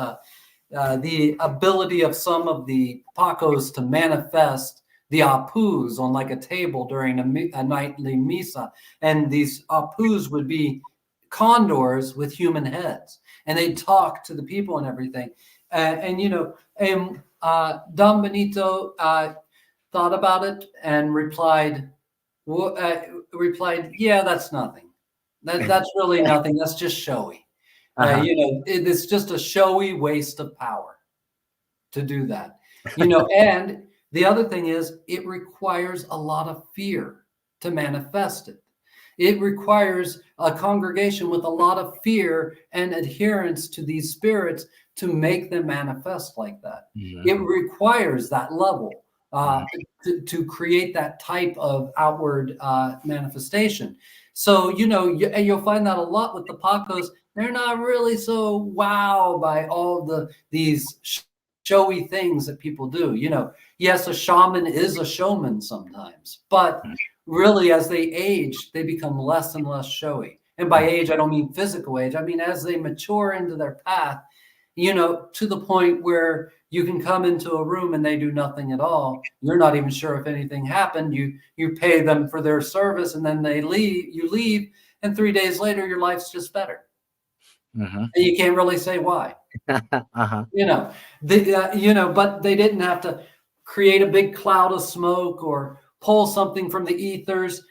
the ability of some of the Pacos to manifest the apus on like a table during a nightly misa, and these apus would be condors with human heads, and they'd talk to the people and everything. Don Benito thought about it and replied, yeah, that's nothing. That's really nothing. That's just showy. It's just a showy waste of power to do that. And the other thing is, it requires a lot of fear to manifest it. It requires a congregation with a lot of fear and adherence to these spirits to make them manifest like that. Mm-hmm. It requires that level to create that type of outward manifestation. So, you'll find that a lot with the Pacos. They're not really so wowed by all these showy things that people do. Yes, a shaman is a showman sometimes, but really, as they age, they become less and less showy. And by age, I don't mean physical age. I mean, as they mature into their path, to the point where you can come into a room and they do nothing at all. You're not even sure if anything happened. You pay them for their service, and then you leave, and 3 days later, your life's just better. Mm-hmm. And you can't really say why. Uh-huh. But they didn't have to create a big cloud of smoke or pull something from the ethers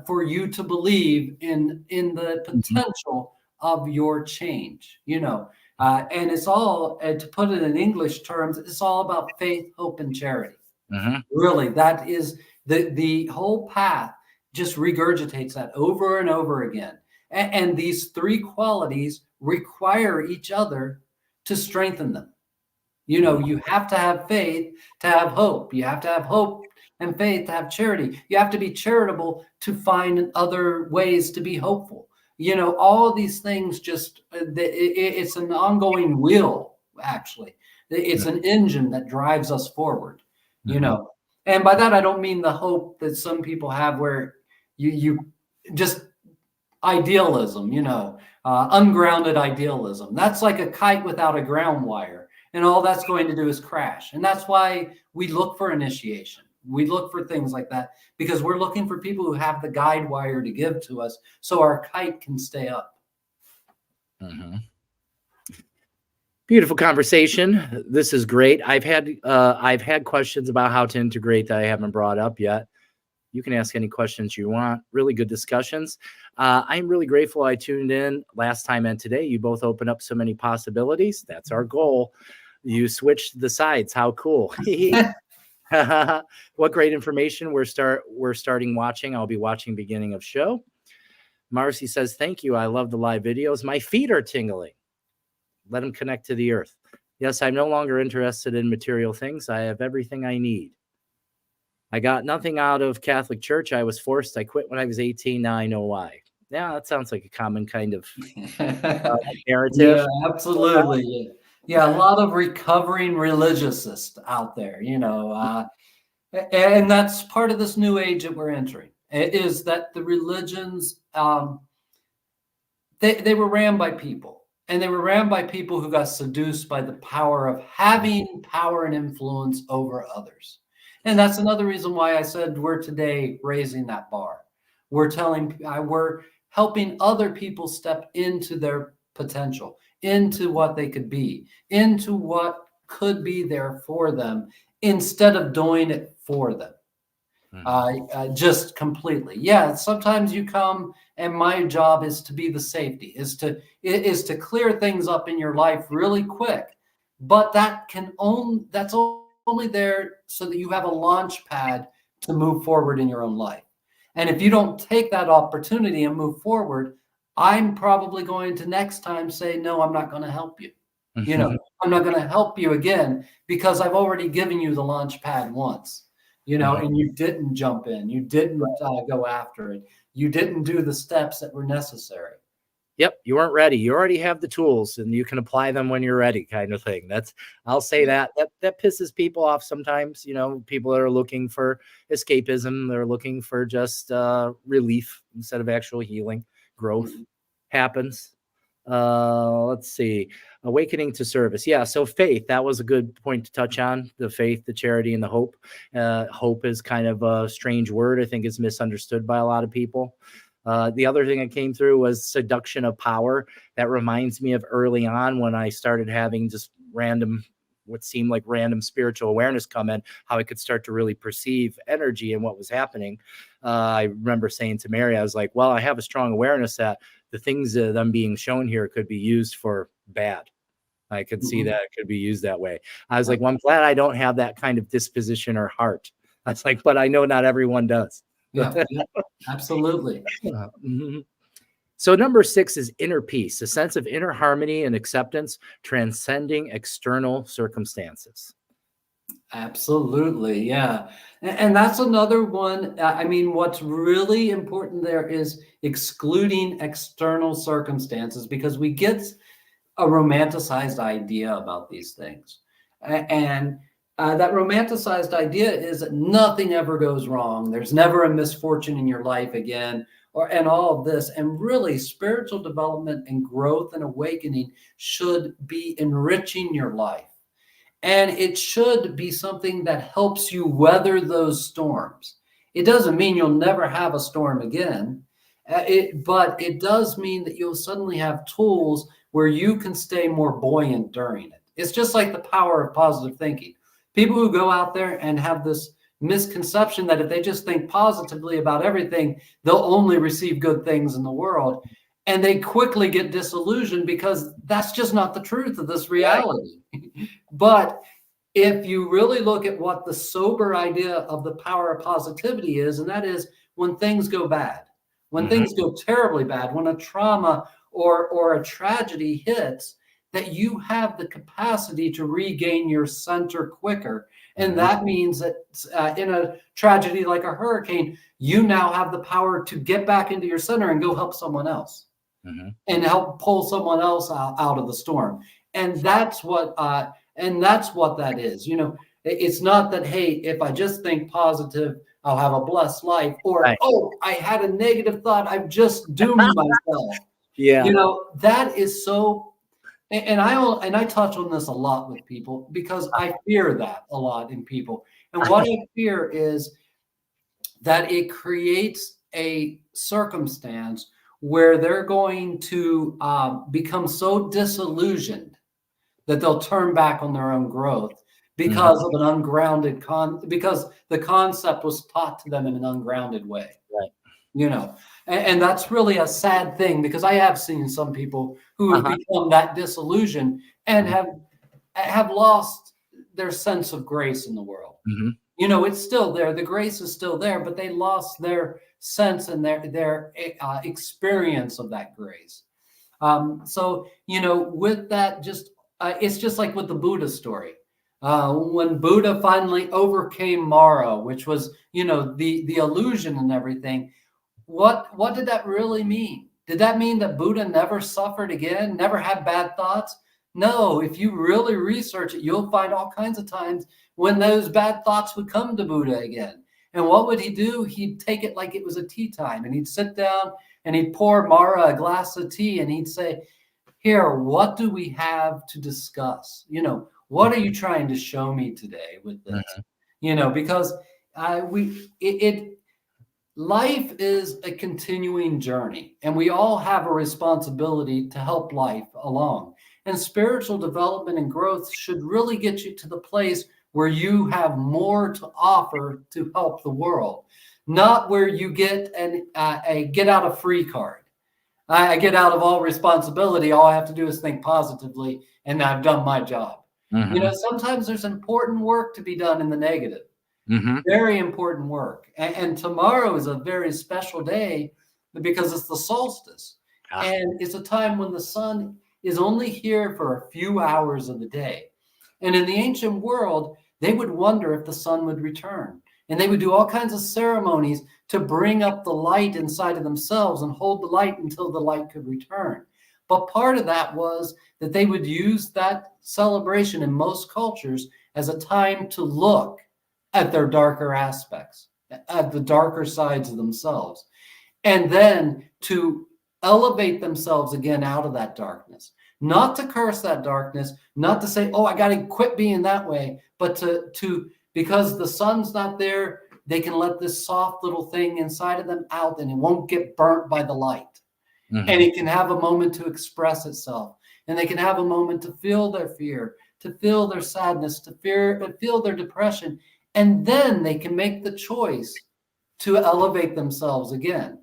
for you to believe in the potential of your change. And it's all, to put it in English terms, it's all about faith, hope, and charity. Mm-hmm. Really, that is the whole path. Just regurgitates that over and over again. And these three qualities require each other to strengthen them. You have to have faith to have hope. You have to have hope and faith to have charity. You have to be charitable to find other ways to be hopeful. All of these things it's an ongoing wheel, actually. It's an engine that drives us forward, And by that, I don't mean the hope that some people have where you just idealism, ungrounded idealism. That's like a kite without a ground wire. And all that's going to do is crash. And that's why we look for initiation. We look for things like that because we're looking for people who have the guide wire to give to us so our kite can stay up. Mm-hmm. Beautiful conversation. This is great. I've had questions about how to integrate that I haven't brought up yet. You can ask any questions you want. Really good discussions. I'm really grateful I tuned in last time and today. You both opened up so many possibilities. That's our goal. You switched the sides. How cool. What great information. We're starting watching. I'll be watching beginning of show. Marcy says, thank you. I love the live videos. My feet are tingling. Let them connect to the earth. Yes, I'm no longer interested in material things. I have everything I need. I got nothing out of Catholic Church. I was forced. I quit when I was 18. Now I know why. Yeah, that sounds like a common kind of narrative. Yeah, absolutely. Yeah, a lot of recovering religiousists out there, and that's part of this new age that we're entering, is that the religions, they were ran by people. And they were ran by people who got seduced by the power of having power and influence over others. And that's another reason why I said we're today raising that bar. We're helping other people step into their potential, into what they could be, into what could be there for them, instead of doing it for them. Just completely. Yeah, sometimes you come and my job is to be the safety, is to clear things up in your life really quick. But that's only there so that you have a launch pad to move forward in your own life. And if you don't take that opportunity and move forward, I'm probably going to next time say, no, I'm not going to help you. I'm not going to help you again because I've already given you the launch pad once. And you didn't jump in, you didn't go after it, you didn't do the steps that were necessary. Yep, you weren't ready. You already have the tools, and you can apply them when you're ready, kind of thing. I'll say that pisses people off sometimes. People that are looking for escapism, they're looking for just relief instead of actual healing. Growth happens. Let's see. Awakening to service. Yeah. So faith, that was a good point to touch on. The faith, the charity, and the hope. Hope is kind of a strange word. I think it's misunderstood by a lot of people. The other thing that came through was seduction of power. That reminds me of early on when I started having just what seemed like random spiritual awareness come in, how I could start to really perceive energy and what was happening. I remember saying to Mary, I was like, well, I have a strong awareness that the things that I'm being shown here could be used for bad. I could see that it could be used that way. I was like, well, I'm glad I don't have that kind of disposition or heart. I was like, but I know not everyone does. Yeah, absolutely. So number 6 is inner peace, a sense of inner harmony and acceptance, transcending external circumstances. Absolutely. Yeah. And that's another one. I mean, what's really important there is excluding external circumstances, because we get a romanticized idea about these things. And that romanticized idea is that nothing ever goes wrong. There's never a misfortune in your life again, and all of this. And really, spiritual development and growth and awakening should be enriching your life. And it should be something that helps you weather those storms. It doesn't mean you'll never have a storm again, but it does mean that you'll suddenly have tools where you can stay more buoyant during it. It's just like the power of positive thinking. People who go out there and have this misconception that if they just think positively about everything, they'll only receive good things in the world. And they quickly get disillusioned because that's just not the truth of this reality. But if you really look at what the sober idea of the power of positivity is, and that is when things go bad, when things go terribly bad, when a trauma or a tragedy hits, that you have the capacity to regain your center quicker. And that means that in a tragedy like a hurricane, you now have the power to get back into your center and go help someone else. And help pull someone else out of the storm. And that's what that is. It's not that, hey, if I just think positive, I'll have a blessed life, or right. Oh, I had a negative thought, I've just doomed myself. Yeah. That is so, and I touch on this a lot with people because I fear that a lot in people. And what I fear is that it creates a circumstance where they're going to become so disillusioned that they'll turn back on their own growth because of an ungrounded because the concept was taught to them in an ungrounded way. Right. And that's really a sad thing, because I have seen some people who have become that disillusioned and have lost their sense of grace in the world. It's still there. The grace is still there, but they lost their sense and their experience of that grace. So, with that, it's just like with the Buddha story. When Buddha finally overcame Mara, which was, the illusion and everything, what did that really mean? Did that mean that Buddha never suffered again, never had bad thoughts? No, if you really research it, you'll find all kinds of times when those bad thoughts would come to Buddha again. And what would he do? He'd take it like it was a tea time, and he'd sit down and he'd pour Mara a glass of tea, and he'd say, here, what do we have to discuss? You know, what are you trying to show me today with this? You know, because life is a continuing journey, and we all have a responsibility to help life along. And spiritual development and growth should really get you to the place where you have more to offer to help the world, not where you get a get out of free card. I get out of all responsibility. All I have to do is think positively, and I've done my job. You know, sometimes there's important work to be done in the negative. Very important work. And tomorrow is a very special day because it's the solstice. And it's a time when the sun is only here for a few hours of the day. And in the ancient world, they would wonder if the sun would return. And they would do all kinds of ceremonies to bring up the light inside of themselves and hold the light until the light could return. But part of that was that they would use that celebration in most cultures as a time to look at their darker aspects, at the darker sides of themselves, and then to elevate themselves again out of that darkness. Not to curse that darkness, not to say, oh, I got to quit being that way, but to because the sun's not there, they can let this soft little thing inside of them out, and it won't get burnt by the light. And it can have a moment to express itself, and they can have a moment to feel their fear, to feel their sadness, to feel their depression. And then they can make the choice to elevate themselves again.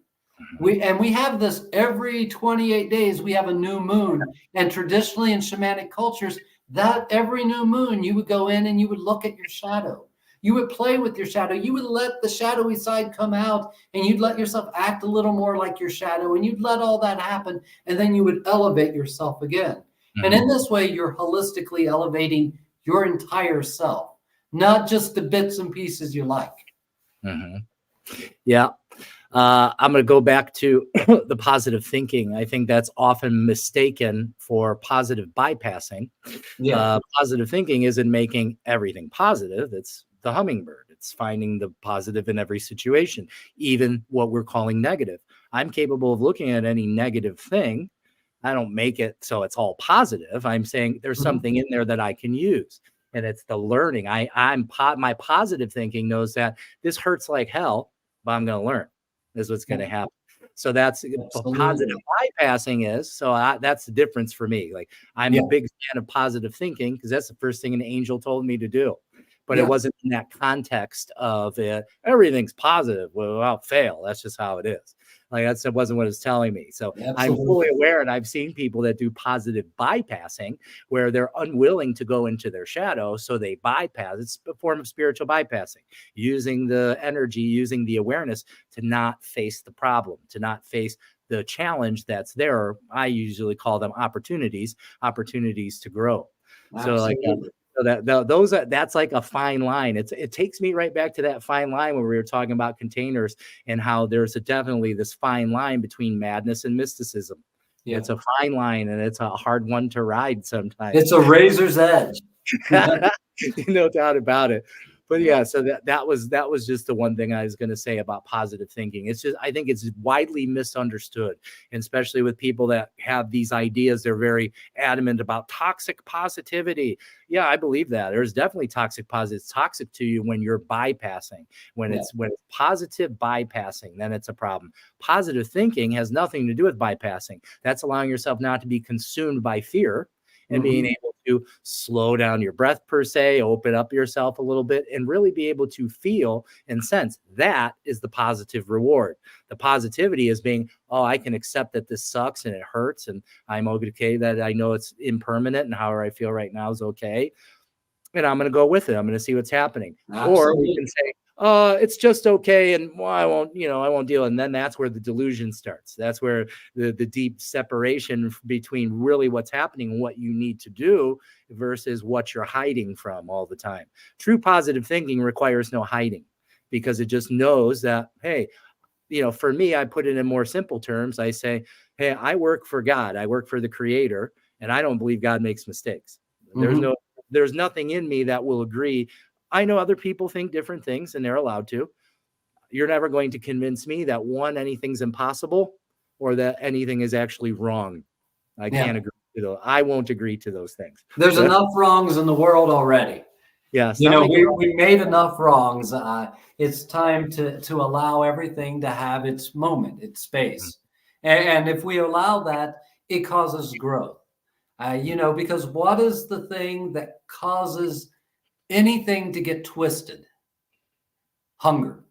We have this every 28 days, we have a new moon. And traditionally in shamanic cultures, that every new moon, you would go in and you would look at your shadow. You would play with your shadow. You would let the shadowy side come out, and you'd let yourself act a little more like your shadow, and you'd let all that happen. And then you would elevate yourself again. And in this way, you're holistically elevating your entire self, not just the bits and pieces you like. Yeah. I'm going to go back to the positive thinking. I think that's often mistaken for positive bypassing. Positive thinking isn't making everything positive. It's the hummingbird. It's finding the positive in every situation, even what we're calling negative. I'm capable of looking at any negative thing. I don't make it so it's all positive. I'm saying there's something in there that I can use. And it's the learning. My positive thinking knows that this hurts like hell, but I'm going to learn. This is what's going to happen. So that's positive bypassing is. So that's the difference for me. Like I'm a big fan of positive thinking because that's the first thing an angel told me to do. But it wasn't in that context of it. Everything's positive without fail. That's just how it is. Like that wasn't what it's telling me. So I'm fully aware, and I've seen people that do positive bypassing where they're unwilling to go into their shadow, so they bypass. It's a form of spiritual bypassing, using the energy, using the awareness to not face the problem, to not face the challenge that's there. I usually call them opportunities to grow. Absolutely. So that's like a fine line. It takes me right back to that fine line when we were talking about containers and how there's definitely this fine line between madness and mysticism. It's a fine line, and it's a hard one to ride sometimes. It's a razor's edge. No doubt about it. But so that was just the one thing I was going to say about positive thinking. It's just, I think it's widely misunderstood, and especially with people that have these ideas. They're very adamant about toxic positivity. Yeah, I believe that. There's definitely toxic positivity. It's toxic to you when you're bypassing. When it's positive bypassing, then it's a problem. Positive thinking has nothing to do with bypassing. That's allowing yourself not to be consumed by fear and being able to slow down your breath per se, open up yourself a little bit, and really be able to feel and sense. That is the positive reward. The positivity is being, oh, I can accept that this sucks and it hurts, and I'm okay that I know it's impermanent, and however I feel right now is okay. And I'm going to go with it. I'm going to see what's happening. Absolutely. Or we can say, it's just okay, and I won't deal. And then that's where the delusion starts. That's where the deep separation between really what's happening and what you need to do versus what you're hiding from all the time. True positive thinking requires no hiding, because it just knows that, hey, for me, I put it in more simple terms. I say, hey, I work for God. I work for the Creator, and I don't believe God makes mistakes. There's nothing in me that will agree. I know other people think different things, and they're allowed to. You're never going to convince me that anything's impossible, or that anything is actually wrong. I can't agree to those. I won't agree to those things. There's enough wrongs in the world already. Yeah, we made enough wrongs. It's time to allow everything to have its moment, its space. And if we allow that, it causes growth. Because what is the thing that causes anything to get twisted? Hunger,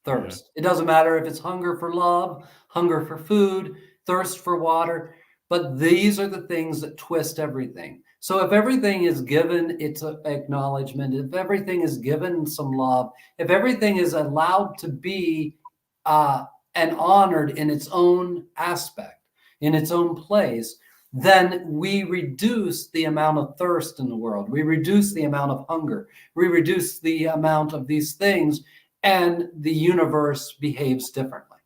thirst. It doesn't matter if it's hunger for love, hunger for food, thirst for water, but these are the things that twist everything. So if everything is given its acknowledgement, if everything is given some love, if everything is allowed to be and honored in its own aspect, in its own place, then we reduce the amount of thirst in the world. We reduce the amount of hunger. We reduce the amount of these things, and the universe behaves differently.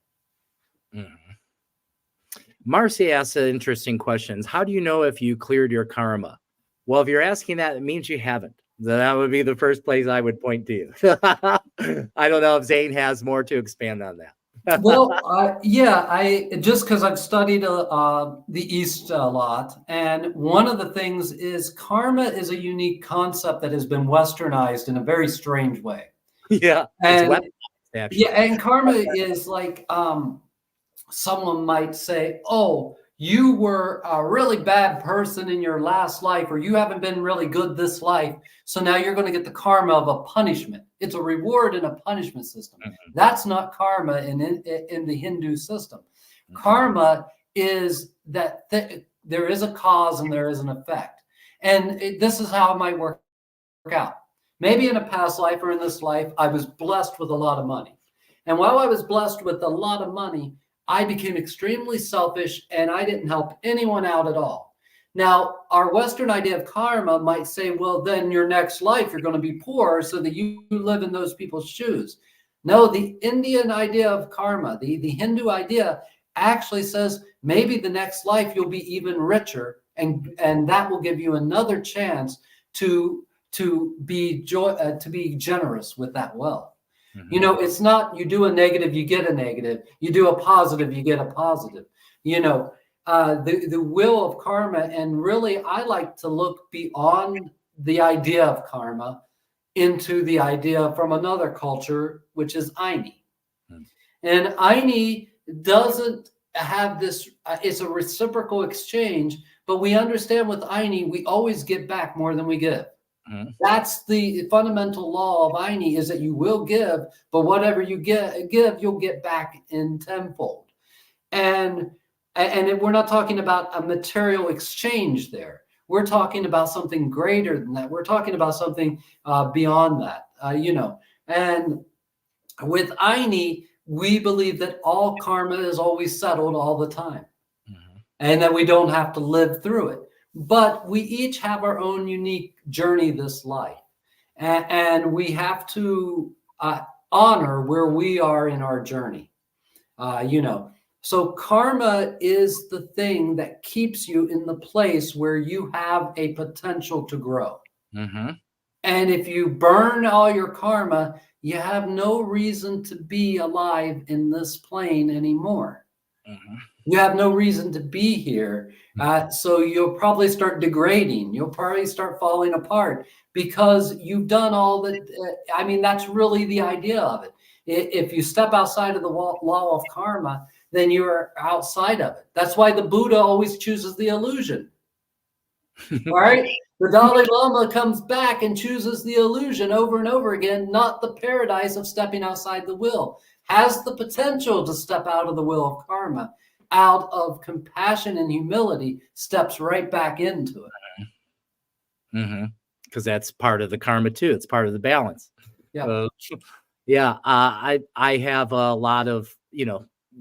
Marcy asks interesting questions. How do you know if you cleared your karma? Well, if you're asking that, it means you haven't. That would be the first place I would point to you. I don't know if Zane has more to expand on that. Well, I just because I've studied the East a lot, and one of the things is karma is a unique concept that has been westernized in a very strange way. Yeah, and and karma is like someone might say, "Oh, you were a really bad person in your last life, or you haven't been really good this life, so now you're going to get the karma of a punishment." It's a reward and a punishment system. That's not karma in the Hindu system. Karma is that there is a cause and there is an effect. And this is how it might work out. Maybe in a past life or in this life, I was blessed with a lot of money. And while I was blessed with a lot of money, I became extremely selfish and I didn't help anyone out at all. Now, our Western idea of karma might say, well, then your next life, you're going to be poor so that you live in those people's shoes. No, the Indian idea of karma, the Hindu idea actually says maybe the next life you'll be even richer, and that will give you another chance to be generous with that wealth. It's not you do a negative, you get a negative. You do a positive, you get a positive. The will of karma, and really I like to look beyond the idea of karma into the idea from another culture, which is Aini. And Aini doesn't have this, it's a reciprocal exchange, but we understand with Aini, we always get back more than we give. That's the fundamental law of Aini, is that you will give, but whatever you give, you'll get back in tenfold. And we're not talking about a material exchange there. We're talking about something greater than that. We're talking about something beyond that, And with Aini, we believe that all karma is always settled all the time, and that we don't have to live through it. But we each have our own unique journey this life, and we have to honor where we are in our journey, So karma is the thing that keeps you in the place where you have a potential to grow. And if you burn all your karma, you have no reason to be alive in this plane anymore. You have no reason to be here. So you'll probably start degrading. You'll probably start falling apart because you've done all that. That's really the idea of it. If you step outside of the law of karma, then you're outside of it. That's why the Buddha always chooses the illusion. All right? The Dalai Lama comes back and chooses the illusion over and over again, not the paradise of stepping outside the will. Has the potential to step out of the will of karma, out of compassion and humility, steps right back into it. Because that's part of the karma too. It's part of the balance. I have a lot of,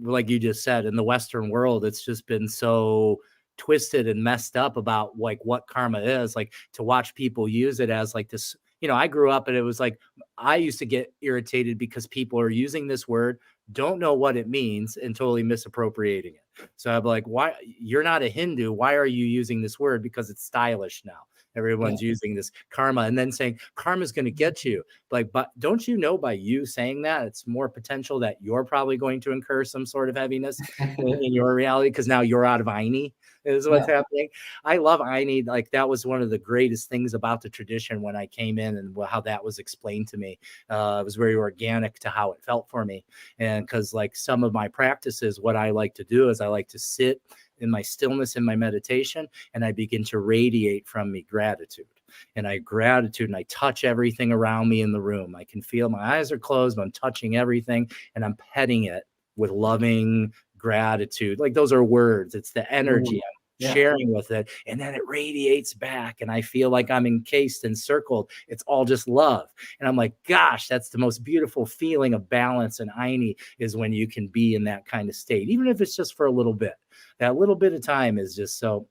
like you just said, in the Western world, it's just been so twisted and messed up about like what karma is, like to watch people use it as like this. I grew up and it was like, I used to get irritated because people are using this word, don't know what it means, and totally misappropriating it. So I'm like, why? You're not a Hindu. Why are you using this word? Because it's stylish now. Everyone's using this karma and then saying karma is going to get you. Like, but don't you know by you saying that, it's more potential that you're probably going to incur some sort of heaviness in your reality because now you're out of Aini. is what's happening. I love Aini. Like that was one of the greatest things about the tradition when I came in and how that was explained to me. It was very organic to how it felt for me. And because like some of my practices, what I like to do is I like to sit in my stillness, in my meditation, and I begin to radiate from me gratitude. And I gratitude and I touch everything around me in the room. I can feel my eyes are closed, but I'm touching everything and I'm petting it with loving gratitude. Like those are words. It's the energy I'm sharing with it. And then it radiates back. And I feel like I'm encased and circled. It's all just love. And I'm like, gosh, that's the most beautiful feeling of balance. And Aini is when you can be in that kind of state, even if it's just for a little bit. That little bit of time is just so,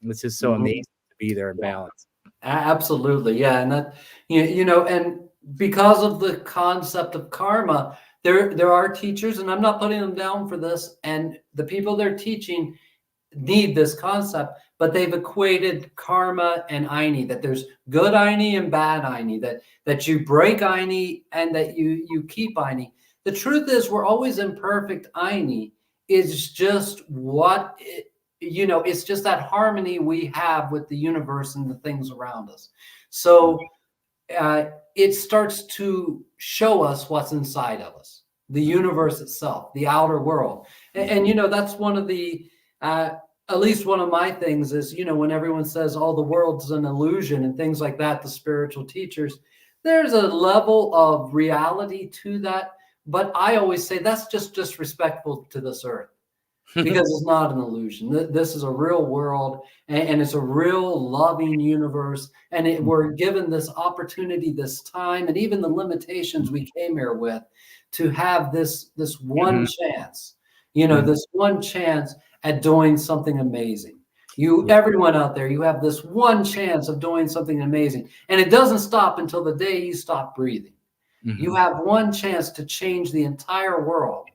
it's just so amazing to be there in balance. Absolutely. Yeah. And that, and because of the concept of karma, there are teachers, and I'm not putting them down for this, and the people they're teaching need this concept, but they've equated karma and Aini, that there's good Aini and bad Aini, that you break Aini and that you keep Aini. The truth is we're always imperfect. Aini is just it's just that harmony we have with the universe and the things around us. So it starts to show us what's inside of us, the universe itself, the outer world. And that's one of the, at least one of my things is, when everyone says, oh, the world's an illusion and things like that, the spiritual teachers, there's a level of reality to that. But I always say that's just disrespectful to this earth. Because it's not an illusion. This is a real world, and it's a real loving universe. And we're given this opportunity, this time, and even the limitations we came here with, to have this one chance. This one chance at doing something amazing. Everyone out there, you have this one chance of doing something amazing, and it doesn't stop until the day you stop breathing. You have one chance to change the entire world.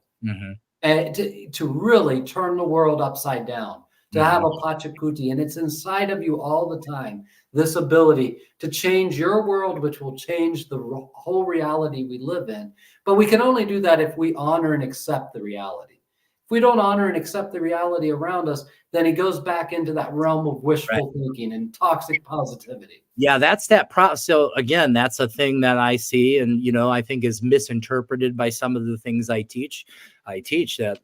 And to really turn the world upside down, to have a Pachacuti, and it's inside of you all the time, this ability to change your world, which will change the whole reality we live in. But we can only do that if we honor and accept the reality. If we don't honor and accept the reality around us, then it goes back into that realm of wishful thinking and toxic positivity. Yeah, that's that so again, that's a thing that I see and, I think is misinterpreted by some of the things I teach. I teach that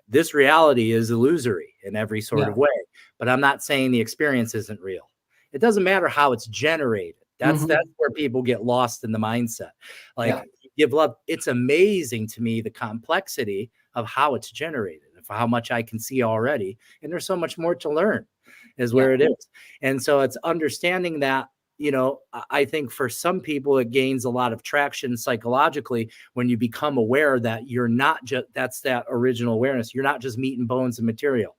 this reality is illusory in every sort of way, but I'm not saying the experience isn't real. It doesn't matter how it's generated. That's where people get lost in the mindset. Like give love. It's amazing to me, the complexity of how it's generated, of how much I can see already. And there's so much more to learn is where it is. And so it's understanding that, I think for some people, it gains a lot of traction psychologically when you become aware that you're not just, that's that original awareness. You're not just meat and bones and material.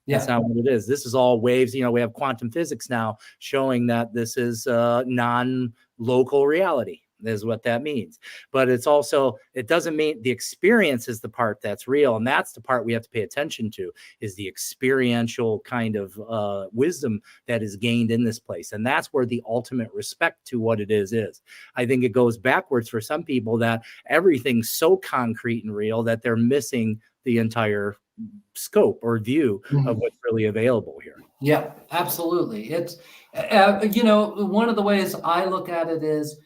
That's not what it is. This is all waves. We have quantum physics now showing that this is non-local reality. Is what that means. But it's also, it doesn't mean the experience is the part that's real. And that's the part we have to pay attention to, is the experiential kind of wisdom that is gained in this place. And that's where the ultimate respect to what it is. I think it goes backwards for some people that everything's so concrete and real that they're missing the entire scope or view of what's really available here. Yeah, absolutely. It's, one of the ways I look at it is,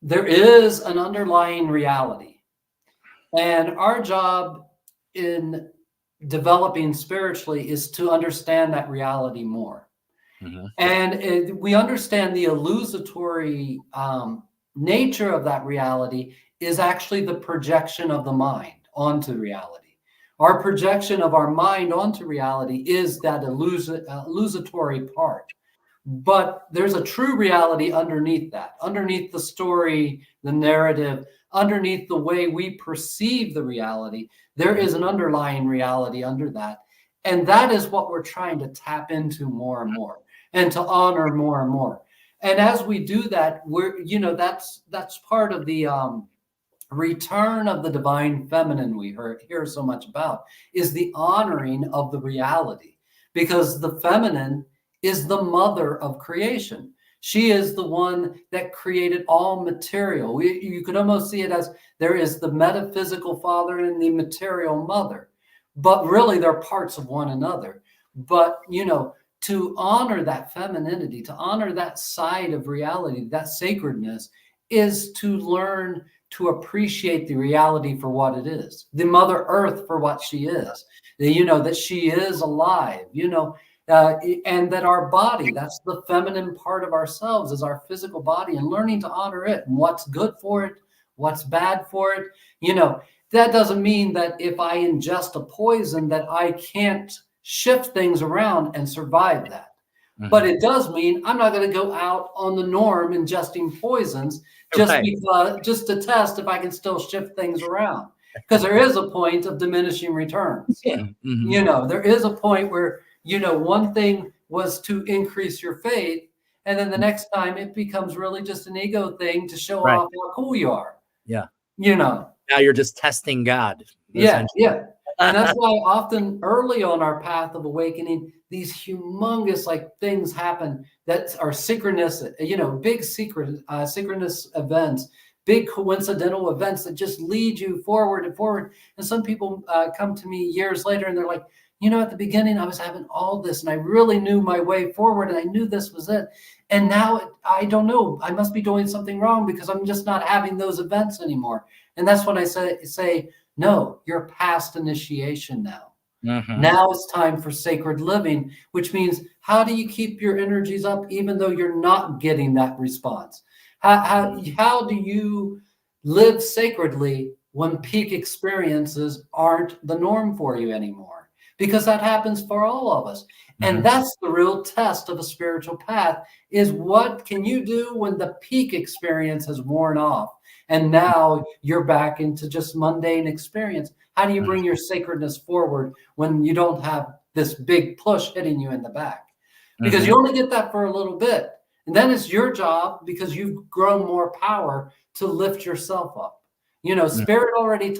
there is an underlying reality, and our job in developing spiritually is to understand that reality more. And we understand the illusory nature of that reality is actually the projection of the mind onto reality. Our projection of our mind onto reality is that illusory part. But there's a true reality underneath that, underneath the story, the narrative, underneath the way we perceive the reality. There is an underlying reality under that. And that is what we're trying to tap into more and more, and to honor more and more. And as we do that, that's part of the return of the divine feminine we hear so much about, is the honoring of the reality, because the feminine is the mother of creation. She is the one that created all material. You could almost see it as there is the metaphysical father and the material mother, but really they're parts of one another. But, to honor that femininity, to honor that side of reality, that sacredness, is to learn to appreciate the reality for what it is, the Mother Earth for what she is, that she is alive, and that our body, that's the feminine part of ourselves, is our physical body, and learning to honor it and what's good for it, what's bad for it. That doesn't mean that if I ingest a poison that I can't shift things around and survive that. Mhm. But it does mean I'm not going to go out on the norm ingesting poisons just to test if I can still shift things around. Because there is a point of diminishing returns. Yeah. Mm-hmm. There is a point where, one thing was to increase your faith, and then the next time it becomes really just an ego thing to show off how cool you are. Yeah. Now you're just testing God. Yeah. And that's why often early on our path of awakening, these humongous things happen that are synchronous, big synchronous events, big coincidental events that just lead you forward and forward. And some people come to me years later and they're like, at the beginning I was having all this and I really knew my way forward and I knew this was it. And now I don't know, I must be doing something wrong because I'm just not having those events anymore. And that's when I say, no, you're past initiation now. Mm-hmm. Now it's time for sacred living, which means how do you keep your energies up even though you're not getting that response? How do you live sacredly when peak experiences aren't the norm for you anymore? Because that happens for all of us. Mm-hmm. And that's the real test of a spiritual path, is what can you do when the peak experience has worn off? And now you're back into just mundane experience. How do you bring your sacredness forward when you don't have this big push hitting you in the back? Because you only get that for a little bit. And then it's your job, because you've grown more power, to lift yourself up. Spirit already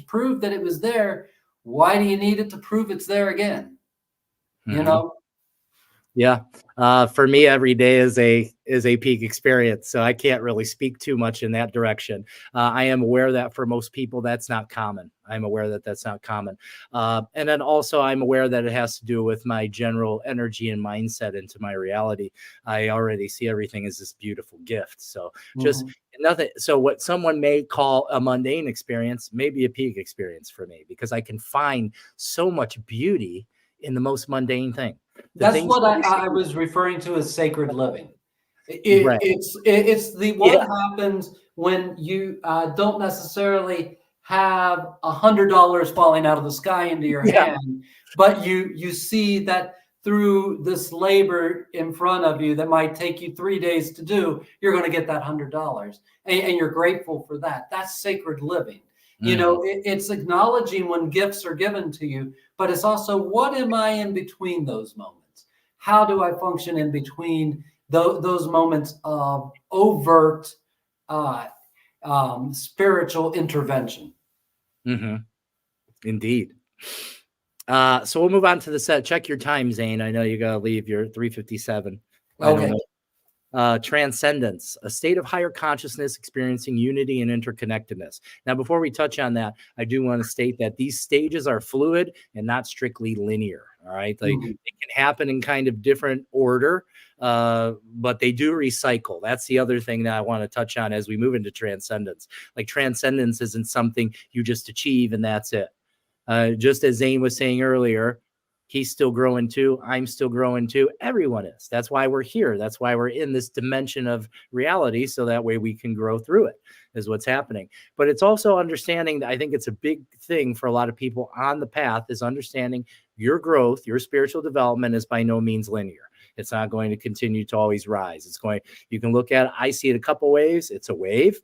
proved that it was there. Why do you need it to prove it's there again? Yeah. For me, every day is a peak experience. So I can't really speak too much in that direction. I am aware that for most people, that's not common. I'm aware that that's not common. And then also I'm aware that it has to do with my general energy and mindset into my reality. I already see everything as this beautiful gift. So just nothing. So what someone may call a mundane experience may be a peak experience for me, because I can find so much beauty in the most mundane thing. That's what I was referring to as sacred living. It's what happens when you don't necessarily have $100 falling out of the sky into your hand, but you see that through this labor in front of you that might take you 3 days to do, you're going to get that $100, and you're grateful for that. That's sacred living. It's acknowledging when gifts are given to you, but it's also, what am I in between those moments? How do I function in between those moments of overt spiritual intervention? Mm-hmm. Indeed. So we'll move on to the set. Check your time, Zane. I know you got to leave. You're 3:57. Okay. Transcendence, a state of higher consciousness experiencing unity and interconnectedness. Now, before we touch on that, I do want to state that these stages are fluid and not strictly linear. All right. It can happen in kind of different order, but they do recycle. That's the other thing that I want to touch on as we move into transcendence. Transcendence isn't something you just achieve and that's it. Just as Zane was saying earlier, he's still growing too. I'm still growing too. Everyone is. That's why we're here. That's why we're in this dimension of reality. So that way we can grow through it, is what's happening. But it's also understanding that I think it's a big thing for a lot of people on the path, is understanding your growth, your spiritual development is by no means linear. It's not going to continue to always rise. You can look at it. I see it a couple ways. It's a wave.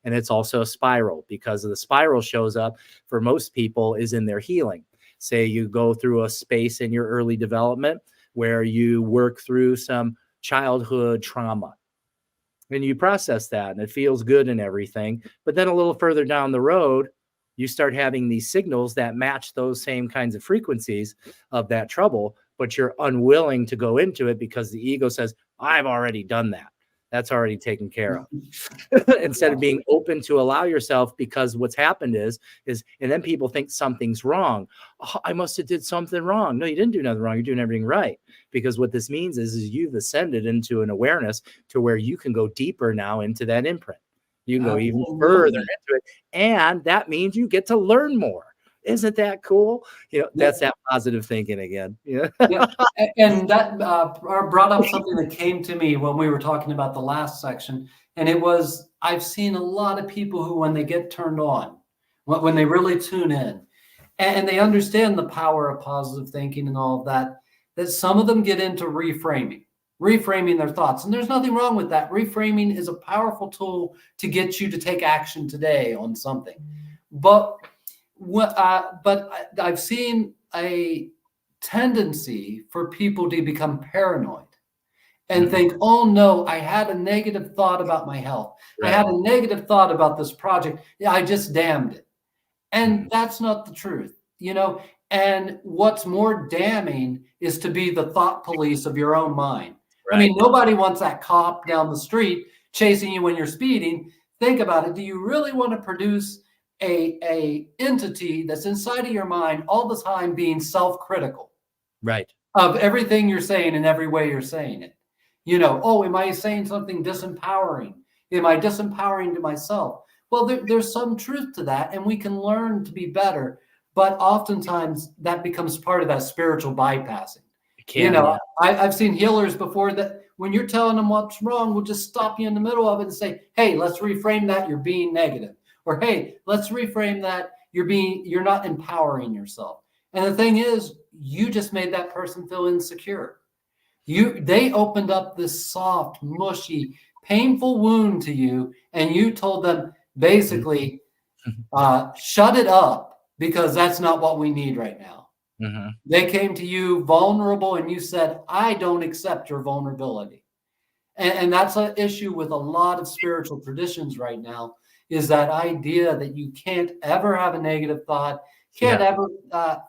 And it's also a spiral, because the spiral shows up for most people is in their healing. Say you go through a space in your early development where you work through some childhood trauma and you process that and it feels good and everything. But then a little further down the road, you start having these signals that match those same kinds of frequencies of that trouble, but you're unwilling to go into it because the ego says, I've already done that. That's already taken care of. Instead of being open to allow yourself, because what's happened is, and then people think something's wrong. Oh, I must have did something wrong. No, you didn't do nothing wrong. You're doing everything right. Because what this means is you've ascended into an awareness to where you can go deeper now into that imprint. You can go even further into it. And that means you get to learn more. Isn't that cool? That's that positive thinking again. Yeah. And that brought up something that came to me when we were talking about the last section. And it was, I've seen a lot of people who, when they get turned on, when they really tune in and they understand the power of positive thinking and all of that, that some of them get into reframing their thoughts. And there's nothing wrong with that. Reframing is a powerful tool to get you to take action today on something. But I've seen a tendency for people to become paranoid and think, oh no, I had a negative thought about my health. Right. I had a negative thought about this project. Yeah, I just damned it. And that's not the truth, and what's more damning is to be the thought police of your own mind. Right. I mean, nobody wants that cop down the street chasing you when you're speeding. Think about it. Do you really want to produce a entity that's inside of your mind all the time being self-critical, right, of everything you're saying and every way you're saying it? Oh, am I saying something disempowering? Am I disempowering to myself? Well, there's some truth to that, and we can learn to be better, but oftentimes that becomes part of that spiritual bypassing. I've seen healers before that when you're telling them what's wrong, will just stop you in the middle of it and say, hey, let's reframe that, you're being negative. Or, hey, let's reframe that, you're not empowering yourself. And the thing is, you just made that person feel insecure. They opened up this soft, mushy, painful wound to you, and you told them basically, shut it up, because that's not what we need right now. Mm-hmm. They came to you vulnerable, and you said, I don't accept your vulnerability. And that's an issue with a lot of spiritual traditions right now, is that idea that you can't ever have a negative thought, can't ever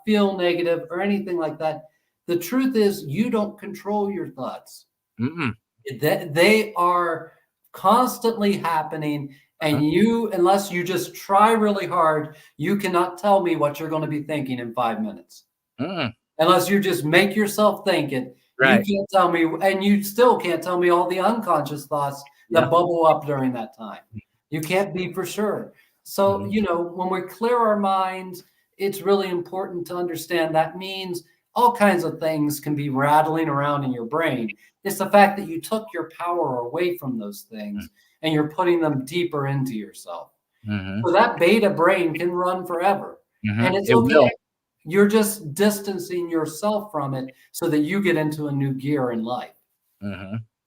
feel negative or anything like that. The truth is, you don't control your thoughts. They are constantly happening, and unless you just try really hard, you cannot tell me what you're going to be thinking in 5 minutes. Unless you just make yourself think it. Right. You can't tell me, and you still can't tell me all the unconscious thoughts that bubble up during that time. You can't be for sure. So, when we clear our minds, it's really important to understand that means all kinds of things can be rattling around in your brain. It's the fact that you took your power away from those things and you're putting them deeper into yourself. So that beta brain can run forever. And it's okay. You're just distancing yourself from it so that you get into a new gear in life.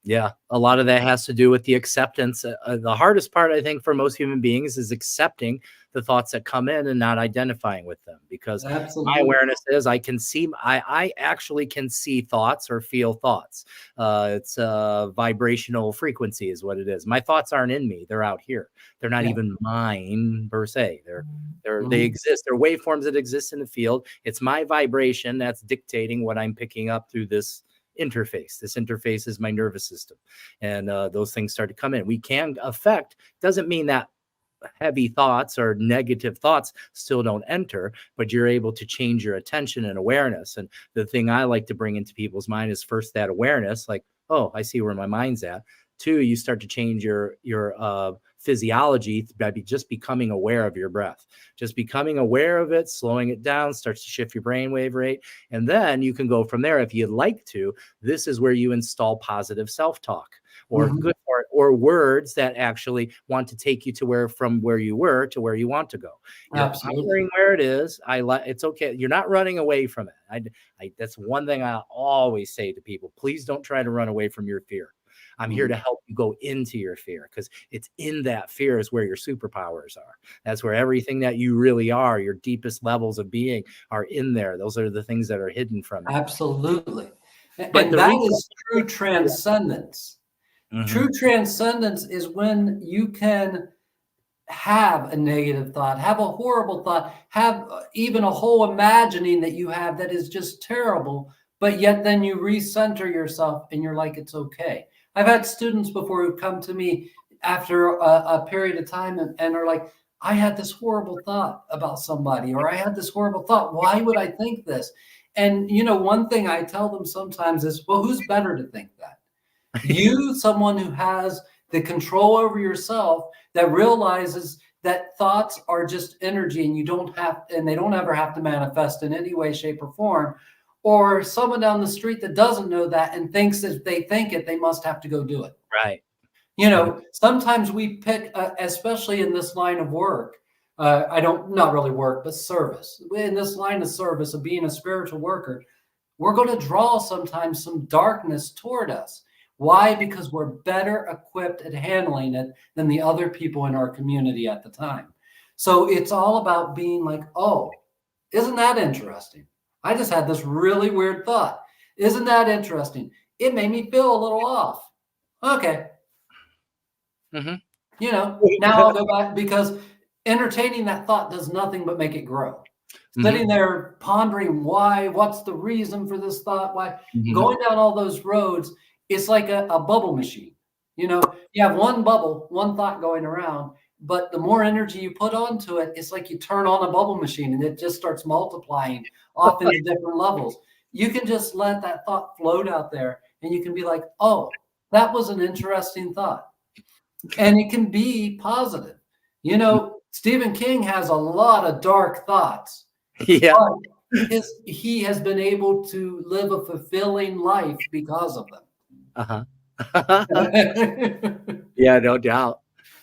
Yeah, a lot of that has to do with the acceptance. The hardest part, I think, for most human beings is accepting the thoughts that come in and not identifying with them, because my awareness is I actually can see thoughts or feel thoughts. It's vibrational frequency is what it is. My thoughts aren't in me. They're out here. They're not even mine per se. They exist. They're waveforms that exist in the field. It's my vibration that's dictating what I'm picking up through this interface. This interface is my nervous system, and those things start to come in. We can affect, doesn't mean that heavy thoughts or negative thoughts still don't enter, but you're able to change your attention and awareness. And the thing I like to bring into people's mind is first that awareness, like, oh, I see where my mind's at. 2, you start to change your physiology by just becoming aware of your breath. Just becoming aware of it, slowing it down, starts to shift your brainwave rate. And then you can go from there if you'd like to. This is where you install positive self-talk or good or words that actually want to take you to from where you were to where you want to go. Absolutely. Where it is, it's okay. You're not running away from it. That's one thing I always say to people. Please don't try to run away from your fear. I'm here to help you go into your fear, because it's in that fear is where your superpowers are. That's where everything that you really are, your deepest levels of being, are in there. Those are the things that are hidden from you. Absolutely. But that is true transcendence. True transcendence is when you can have a negative thought, have a horrible thought, have even a whole imagining that you have that is just terrible, but yet then you recenter yourself and you're like, it's okay. I've had students before who come to me after a period of time and are like, I had this horrible thought about somebody, or I had this horrible thought. Why would I think this? And, one thing I tell them sometimes is, well, who's better to think that? You, someone who has the control over yourself, that realizes that thoughts are just energy and they don't ever have to manifest in any way, shape, or form. Or someone down the street that doesn't know that and thinks that if they think it, they must have to go do it. Right. Sometimes we pick, especially in this line of work, not really work, but service. In this line of service of being a spiritual worker, we're going to draw sometimes some darkness toward us. Why? Because we're better equipped at handling it than the other people in our community at the time. So it's all about being like, oh, isn't that interesting? I just had this really weird thought. Isn't that interesting? It made me feel a little off. Okay. Now I'll go back, because entertaining that thought does nothing but make it grow. Sitting there pondering why, what's the reason for this thought, why, going down all those roads, it's like a bubble machine. You have one bubble, one thought going around, but the more energy you put onto it, it's like you turn on a bubble machine and it just starts multiplying off into different levels. You can just let that thought float out there and you can be like, oh, that was an interesting thought. And it can be positive. Stephen King has a lot of dark thoughts. Yeah. He has been able to live a fulfilling life because of them. Yeah, no doubt.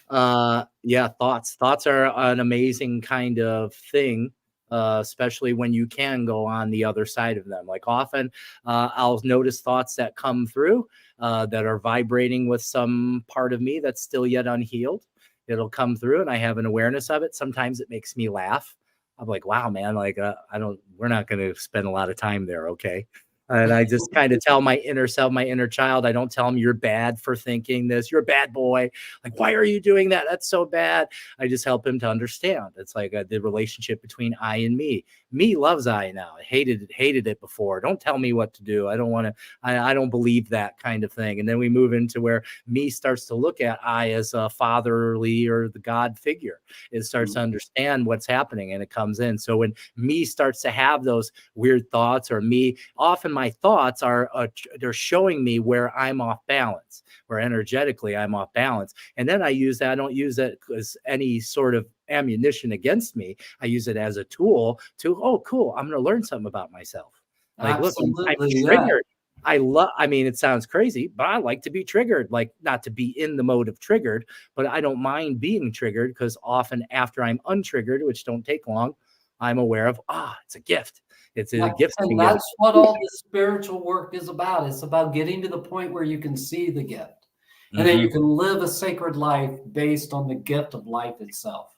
Thoughts are an amazing kind of thing, especially when you can go on the other side of them. Like often I'll notice thoughts that come through that are vibrating with some part of me that's still yet unhealed. It'll come through and I have an awareness of it. Sometimes it makes me laugh. I'm like, wow, man, like we're not going to spend a lot of time there. Okay. And I just kind of tell my inner self, my inner child, I don't tell him you're bad for thinking this. You're a bad boy. Like, why are you doing that? That's so bad. I just help him to understand. It's like the relationship between I and me. Me loves I now. I hated it before. Don't tell me what to do. I don't want to, I don't believe that kind of thing. And then we move into where me starts to look at I as a fatherly or the God figure. It starts to understand what's happening and it comes in. So when me starts to have those weird thoughts, or me, often my thoughts are they're showing me where I'm off balance, where energetically I'm off balance. And then I use that. I don't use it as any sort of ammunition against me. I use it as a tool to, oh, cool, I'm going to learn something about myself. Like, absolutely, look, I'm triggered. I mean, it sounds crazy, but I like to be triggered, like not to be in the mode of triggered, but I don't mind being triggered, because often after I'm untriggered, which don't take long, I'm aware of, it's a gift. It's a gift. And that's what all this spiritual work is about. It's about getting to the point where you can see the gift. And then you can live a sacred life based on the gift of life itself.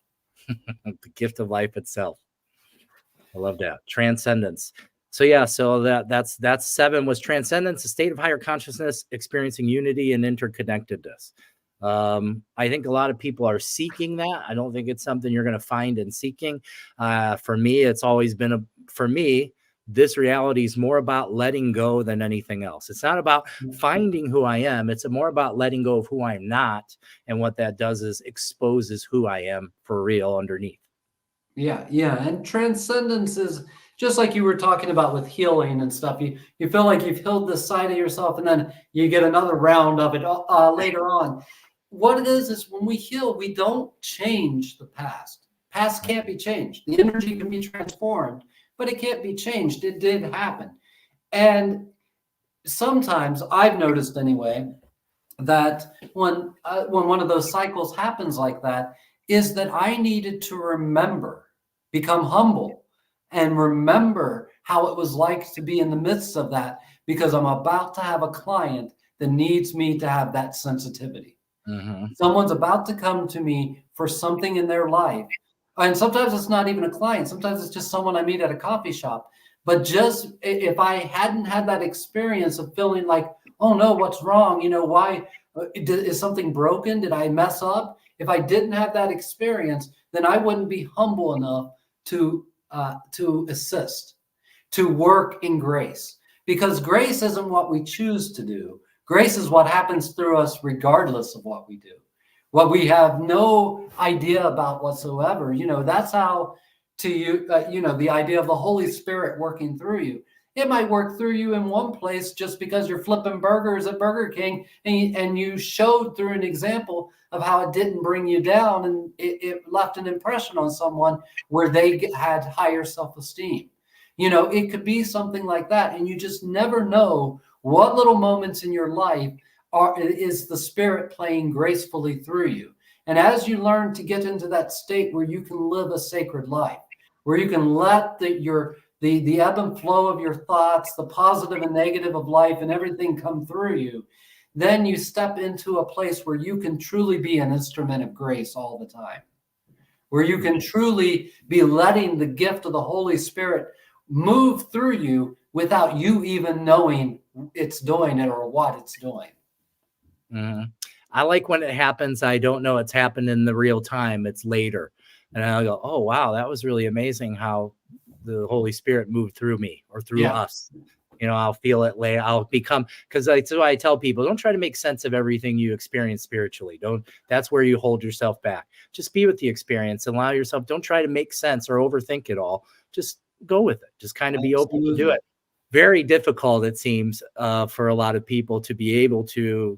The gift of life itself. I love that. Transcendence. So yeah, so that's 7 was transcendence, a state of higher consciousness, experiencing unity and interconnectedness. I think a lot of people are seeking that. I don't think it's something you're going to find in seeking. For me, it's always been this reality is more about letting go than anything else. It's not about finding who I am. It's more about letting go of who I'm not. And what that does is exposes who I am for real underneath. Yeah. And transcendence is just like you were talking about with healing and stuff. You feel like you've healed this side of yourself, and then you get another round of it later on. What it is when we heal, we don't change the past. Past can't be changed. The energy can be transformed, but it can't be changed. It did happen. And sometimes I've noticed anyway, that when one of those cycles happens like that, is that I needed to become humble and remember how it was like to be in the midst of that, because I'm about to have a client that needs me to have that sensitivity. Someone's about to come to me for something in their life. And sometimes it's not even a client. Sometimes it's just someone I meet at a coffee shop. But just if I hadn't had that experience of feeling like, oh no, what's wrong? Why is something broken? Did I mess up? If I didn't have that experience, then I wouldn't be humble enough to assist, to work in grace. Because grace isn't what we choose to do. Grace is what happens through us regardless of what we do. What we have no idea about whatsoever. That's how to you, the idea of the Holy Spirit working through you. It might work through you in one place just because you're flipping burgers at Burger King and you showed through an example of how it didn't bring you down, and it left an impression on someone where they had higher self-esteem. It could be something like that, and you just never know what little moments in your life is the Spirit playing gracefully through you. And as you learn to get into that state where you can live a sacred life, where you can let the ebb and flow of your thoughts, the positive and negative of life and everything come through you, then you step into a place where you can truly be an instrument of grace all the time, where you can truly be letting the gift of the Holy Spirit move through you without you even knowing it's doing it or what it's doing. Mm-hmm. I like when it happens. I don't know it's happened in the real time. It's later. And I'll go, oh, wow, that was really amazing how the Holy Spirit moved through me or through us. I'll feel it later. I'll become, because that's why I tell people, don't try to make sense of everything you experience spiritually. That's where you hold yourself back. Just be with the experience and allow yourself. Don't try to make sense or overthink it all. Just go with it. Just kind of be open to do it. Very difficult, it seems, for a lot of people to be able to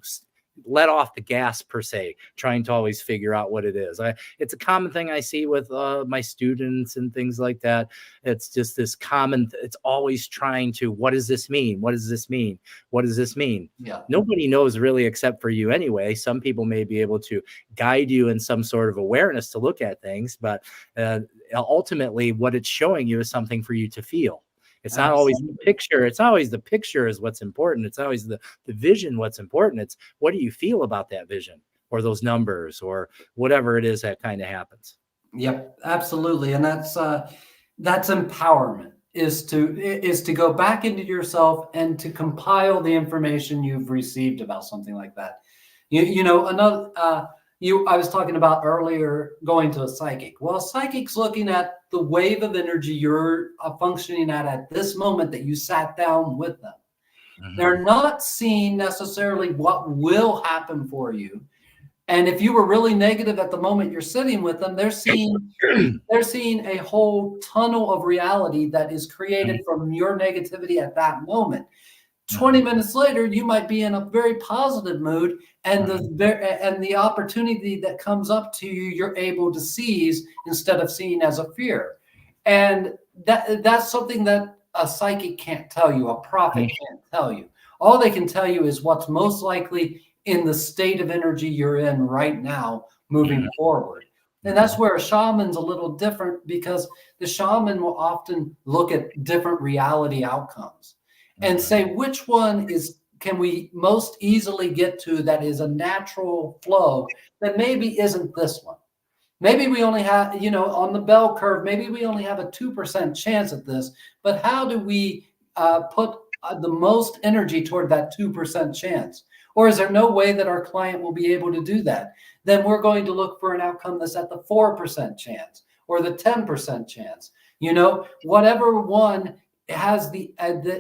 let off the gas, per se, trying to always figure out what it is. It's a common thing I see with my students and things like that. It's just this common, it's always trying to, what does this mean? What does this mean? What does this mean? Yeah. Nobody knows really except for you anyway. Some people may be able to guide you in some sort of awareness to look at things, but ultimately what it's showing you is something for you to feel. It's not always the picture. It's not always the picture is what's important. It's always the vision what's important. It's what do you feel about that vision or those numbers or whatever it is that kind of happens. Yep, absolutely. And that's empowerment, is to go back into yourself and to compile the information you've received about something like that. I was talking about earlier going to a psychic. Well, a psychic's looking at the wave of energy you're functioning at this moment that you sat down with them. Mm-hmm. They're not seeing necessarily what will happen for you. And if you were really negative at the moment you're sitting with them, they're seeing a whole tunnel of reality that is created from your negativity at that moment. 20 minutes later, you might be in a very positive mood, and the opportunity that comes up to you, you're able to seize instead of seeing as a fear. And that's something that a psychic can't tell you, a prophet can't tell you. All they can tell you is what's most likely in the state of energy you're in right now, moving forward. And that's where a shaman's a little different, because the shaman will often look at different reality outcomes and say, which one can we most easily get to that is a natural flow that maybe isn't this one. Maybe we only have, on the bell curve, maybe we only have a 2% chance at this, but how do we put the most energy toward that 2% chance? Or is there no way that our client will be able to do that? Then we're going to look for an outcome that's at the 4% chance or the 10% chance. Whatever one has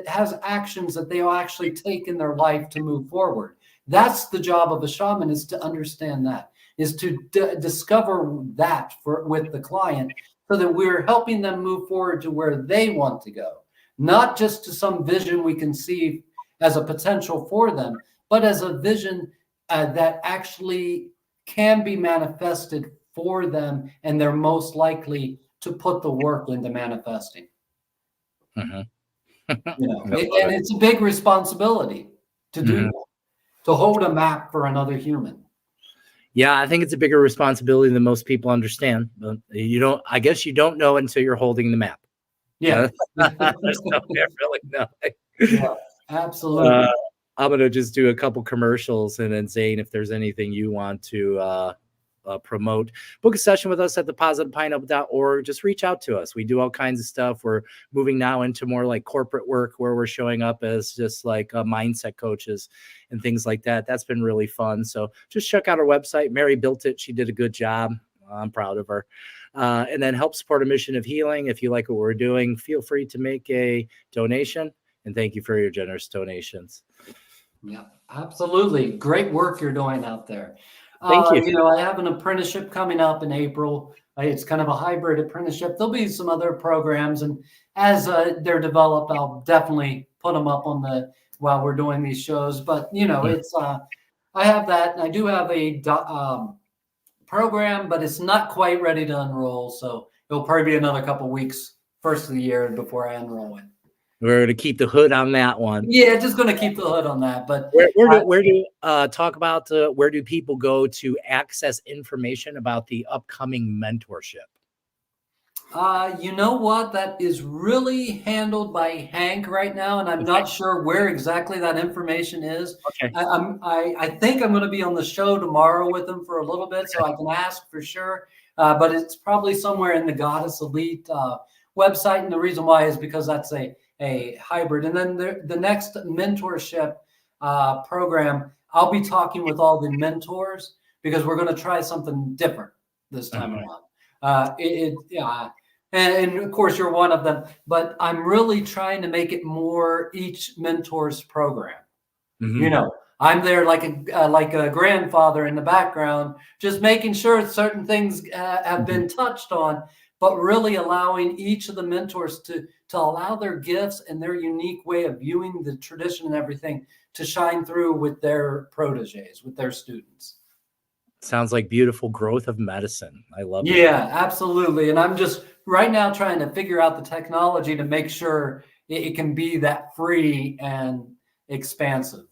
has actions that they'll actually take in their life to move forward. That's the job of a shaman, is to understand that, is to discover that with the client, so that we're helping them move forward to where they want to go, not just to some vision we can see as a potential for them, but as a vision that actually can be manifested for them, and they're most likely to put the work into manifesting. And it's a big responsibility to do that, to hold a map for another human. Yeah, I think it's a bigger responsibility than most people understand. But I guess you don't know until you're holding the map. Yeah. There's no way of really knowing. Yeah, absolutely. I'm going to just do a couple commercials, and then Zane, if there's anything you want to promote, book a session with us at thepositivepineapple.org. Just reach out to us. We do all kinds of stuff. We're moving now into more like corporate work, where we're showing up as just like mindset coaches and things like that. That's been really fun. So just check out our website. Mary built it. She did a good job. I'm proud of her. And then help support a mission of healing. If you like what we're doing, feel free to make a donation. And thank you for your generous donations. Yeah, absolutely. Great work you're doing out there. Thank you. I have an apprenticeship coming up in April. It's kind of a hybrid apprenticeship. There'll be some other programs, and as they're developed, I'll definitely put them up on the while we're doing these shows. But it's I have that, and I do have a program, but it's not quite ready to enroll. So it'll probably be another couple weeks, first of the year, before I enroll it. We're going to keep the hood on that one. Yeah, just going to keep the hood on that. But where do people go to access information about the upcoming mentorship? You know what? That is really handled by Hank right now, and I'm not sure where exactly that information is. Okay. I think I'm going to be on the show tomorrow with him for a little bit, so I can ask for sure. But it's probably somewhere in the Goddess Elite website, and the reason why is because that's a hybrid. And then the next mentorship program, I'll be talking with all the mentors because we're going to try something different this time around. And of course you're one of them, but I'm really trying to make it more each mentor's program. Mm-hmm. I'm there like a grandfather in the background, just making sure certain things have been touched on, but really allowing each of the mentors to allow their gifts and their unique way of viewing the tradition and everything to shine through with their proteges, with their students. Sounds like beautiful growth of medicine. I love it. Yeah, absolutely. And I'm just right now trying to figure out the technology to make sure it can be that free and expansive,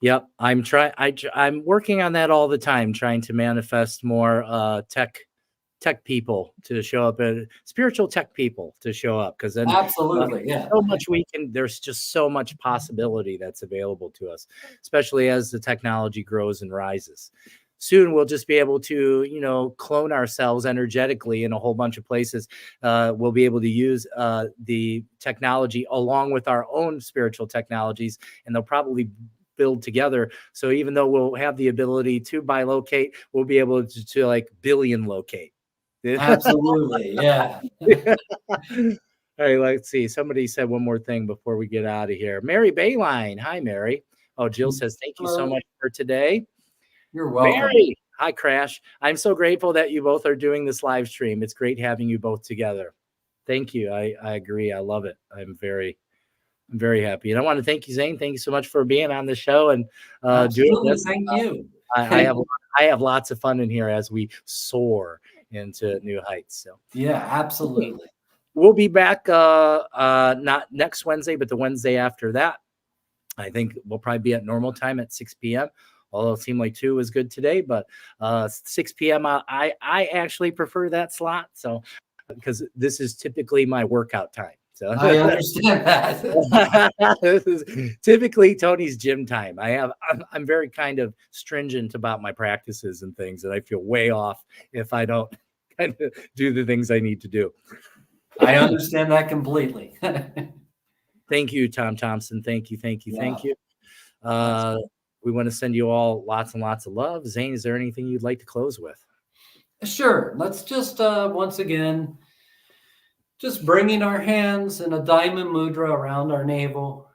Yep. I'm working on that all the time, trying to manifest more tech people to show up, and spiritual tech people to show up, because then absolutely, so much there's just so much possibility that's available to us, especially as the technology grows and rises. Soon we'll just be able to clone ourselves energetically in a whole bunch of places. We'll be able to use the technology along with our own spiritual technologies, and they'll probably build together. So even though we'll have the ability to bilocate, we'll be able to like billion locate. Absolutely, yeah. All right, let's see. Somebody said one more thing before we get out of here. Mary Bayline. Hi, Mary. Oh, Jill says, thank you so much for today. You're welcome. Mary. Hi, Crash. I'm so grateful that you both are doing this live stream. It's great having you both together. Thank you. I agree. I love it. I'm very happy. And I want to thank you, Zane. Thank you so much for being on the show and doing this. Thank you. I have lots of fun in here as we soar into new heights. So yeah, absolutely. We'll be back not next Wednesday, but the Wednesday after that. I think we'll probably be at normal time at 6 p.m. Although it seemed like 2 was good today, but 6 p.m. I actually prefer that slot. So because this is typically my workout time. So I understand that. This is typically Tony's gym time. I'm very kind of stringent about my practices and things, and I feel way off if I don't kind of do the things I need to do. I understand that completely. Thank you, Tom Thompson. Thank you. We want to send you all lots and lots of love. Zane, is there anything you'd like to close with? Sure. Let's just once again, just bringing our hands in a diamond mudra around our navel.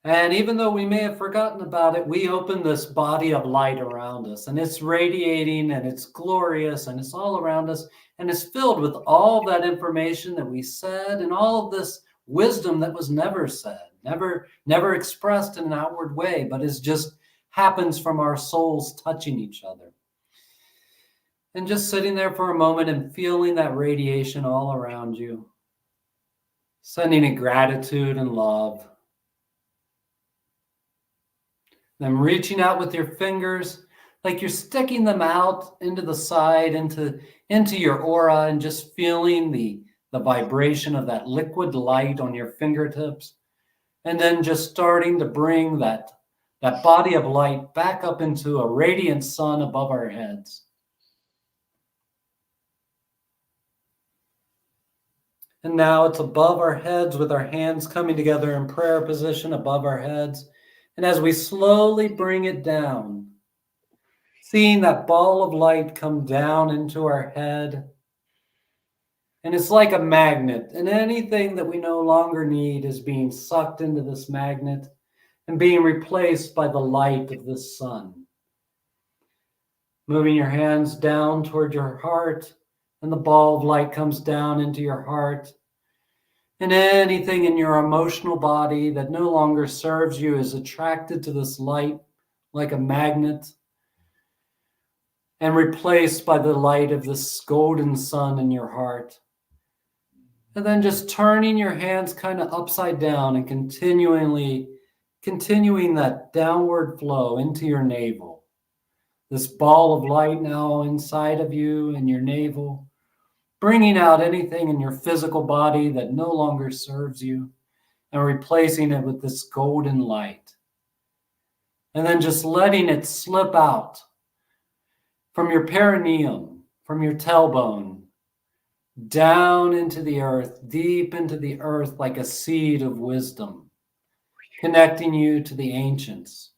And even though we may have forgotten about it, we open this body of light around us, and it's radiating and it's glorious and it's all around us, and it's filled with all that information that we said and all of this wisdom that was never said, never expressed in an outward way, but is just happens from our souls touching each other. And just sitting there for a moment and feeling that radiation all around you, sending it gratitude and love. Then reaching out with your fingers, like you're sticking them out into the side, into your aura, and just feeling the vibration of that liquid light on your fingertips. And then just starting to bring that body of light back up into a radiant sun above our heads. And now it's above our heads with our hands coming together in prayer position above our heads. And as we slowly bring it down, seeing that ball of light come down into our head. And it's like a magnet, and anything that we no longer need is being sucked into this magnet. and being replaced by the light of the sun. Moving your hands down toward your heart, and the ball of light comes down into your heart. And anything in your emotional body that no longer serves you is attracted to this light like a magnet and replaced by the light of this golden sun in your heart. And then just turning your hands kind of upside down and continuing that downward flow into your navel. This ball of light now inside of you and your navel, bringing out anything in your physical body that no longer serves you and replacing it with this golden light. And then just letting it slip out from your perineum, from your tailbone, down into the earth, deep into the earth like a seed of wisdom, connecting you to the ancients.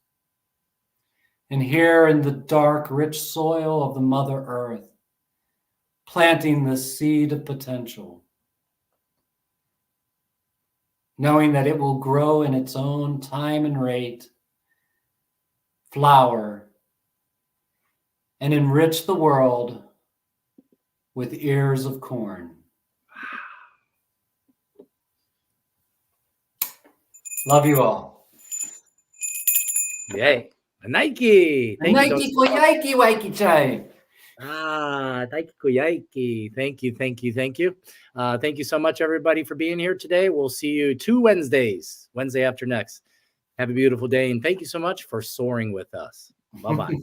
And here in the dark, rich soil of the Mother Earth, planting the seed of potential, knowing that it will grow in its own time and rate, flower, and enrich the world with ears of corn. Love you all. Yay. Nike. Thank you. Nike Koyaiki Waiki Chai. Nike Koyaiki. Thank you. Thank you. Thank you. Thank you so much, everybody, for being here today. We'll see you 2 Wednesdays, Wednesday after next. Have a beautiful day. And thank you so much for soaring with us. Bye-bye.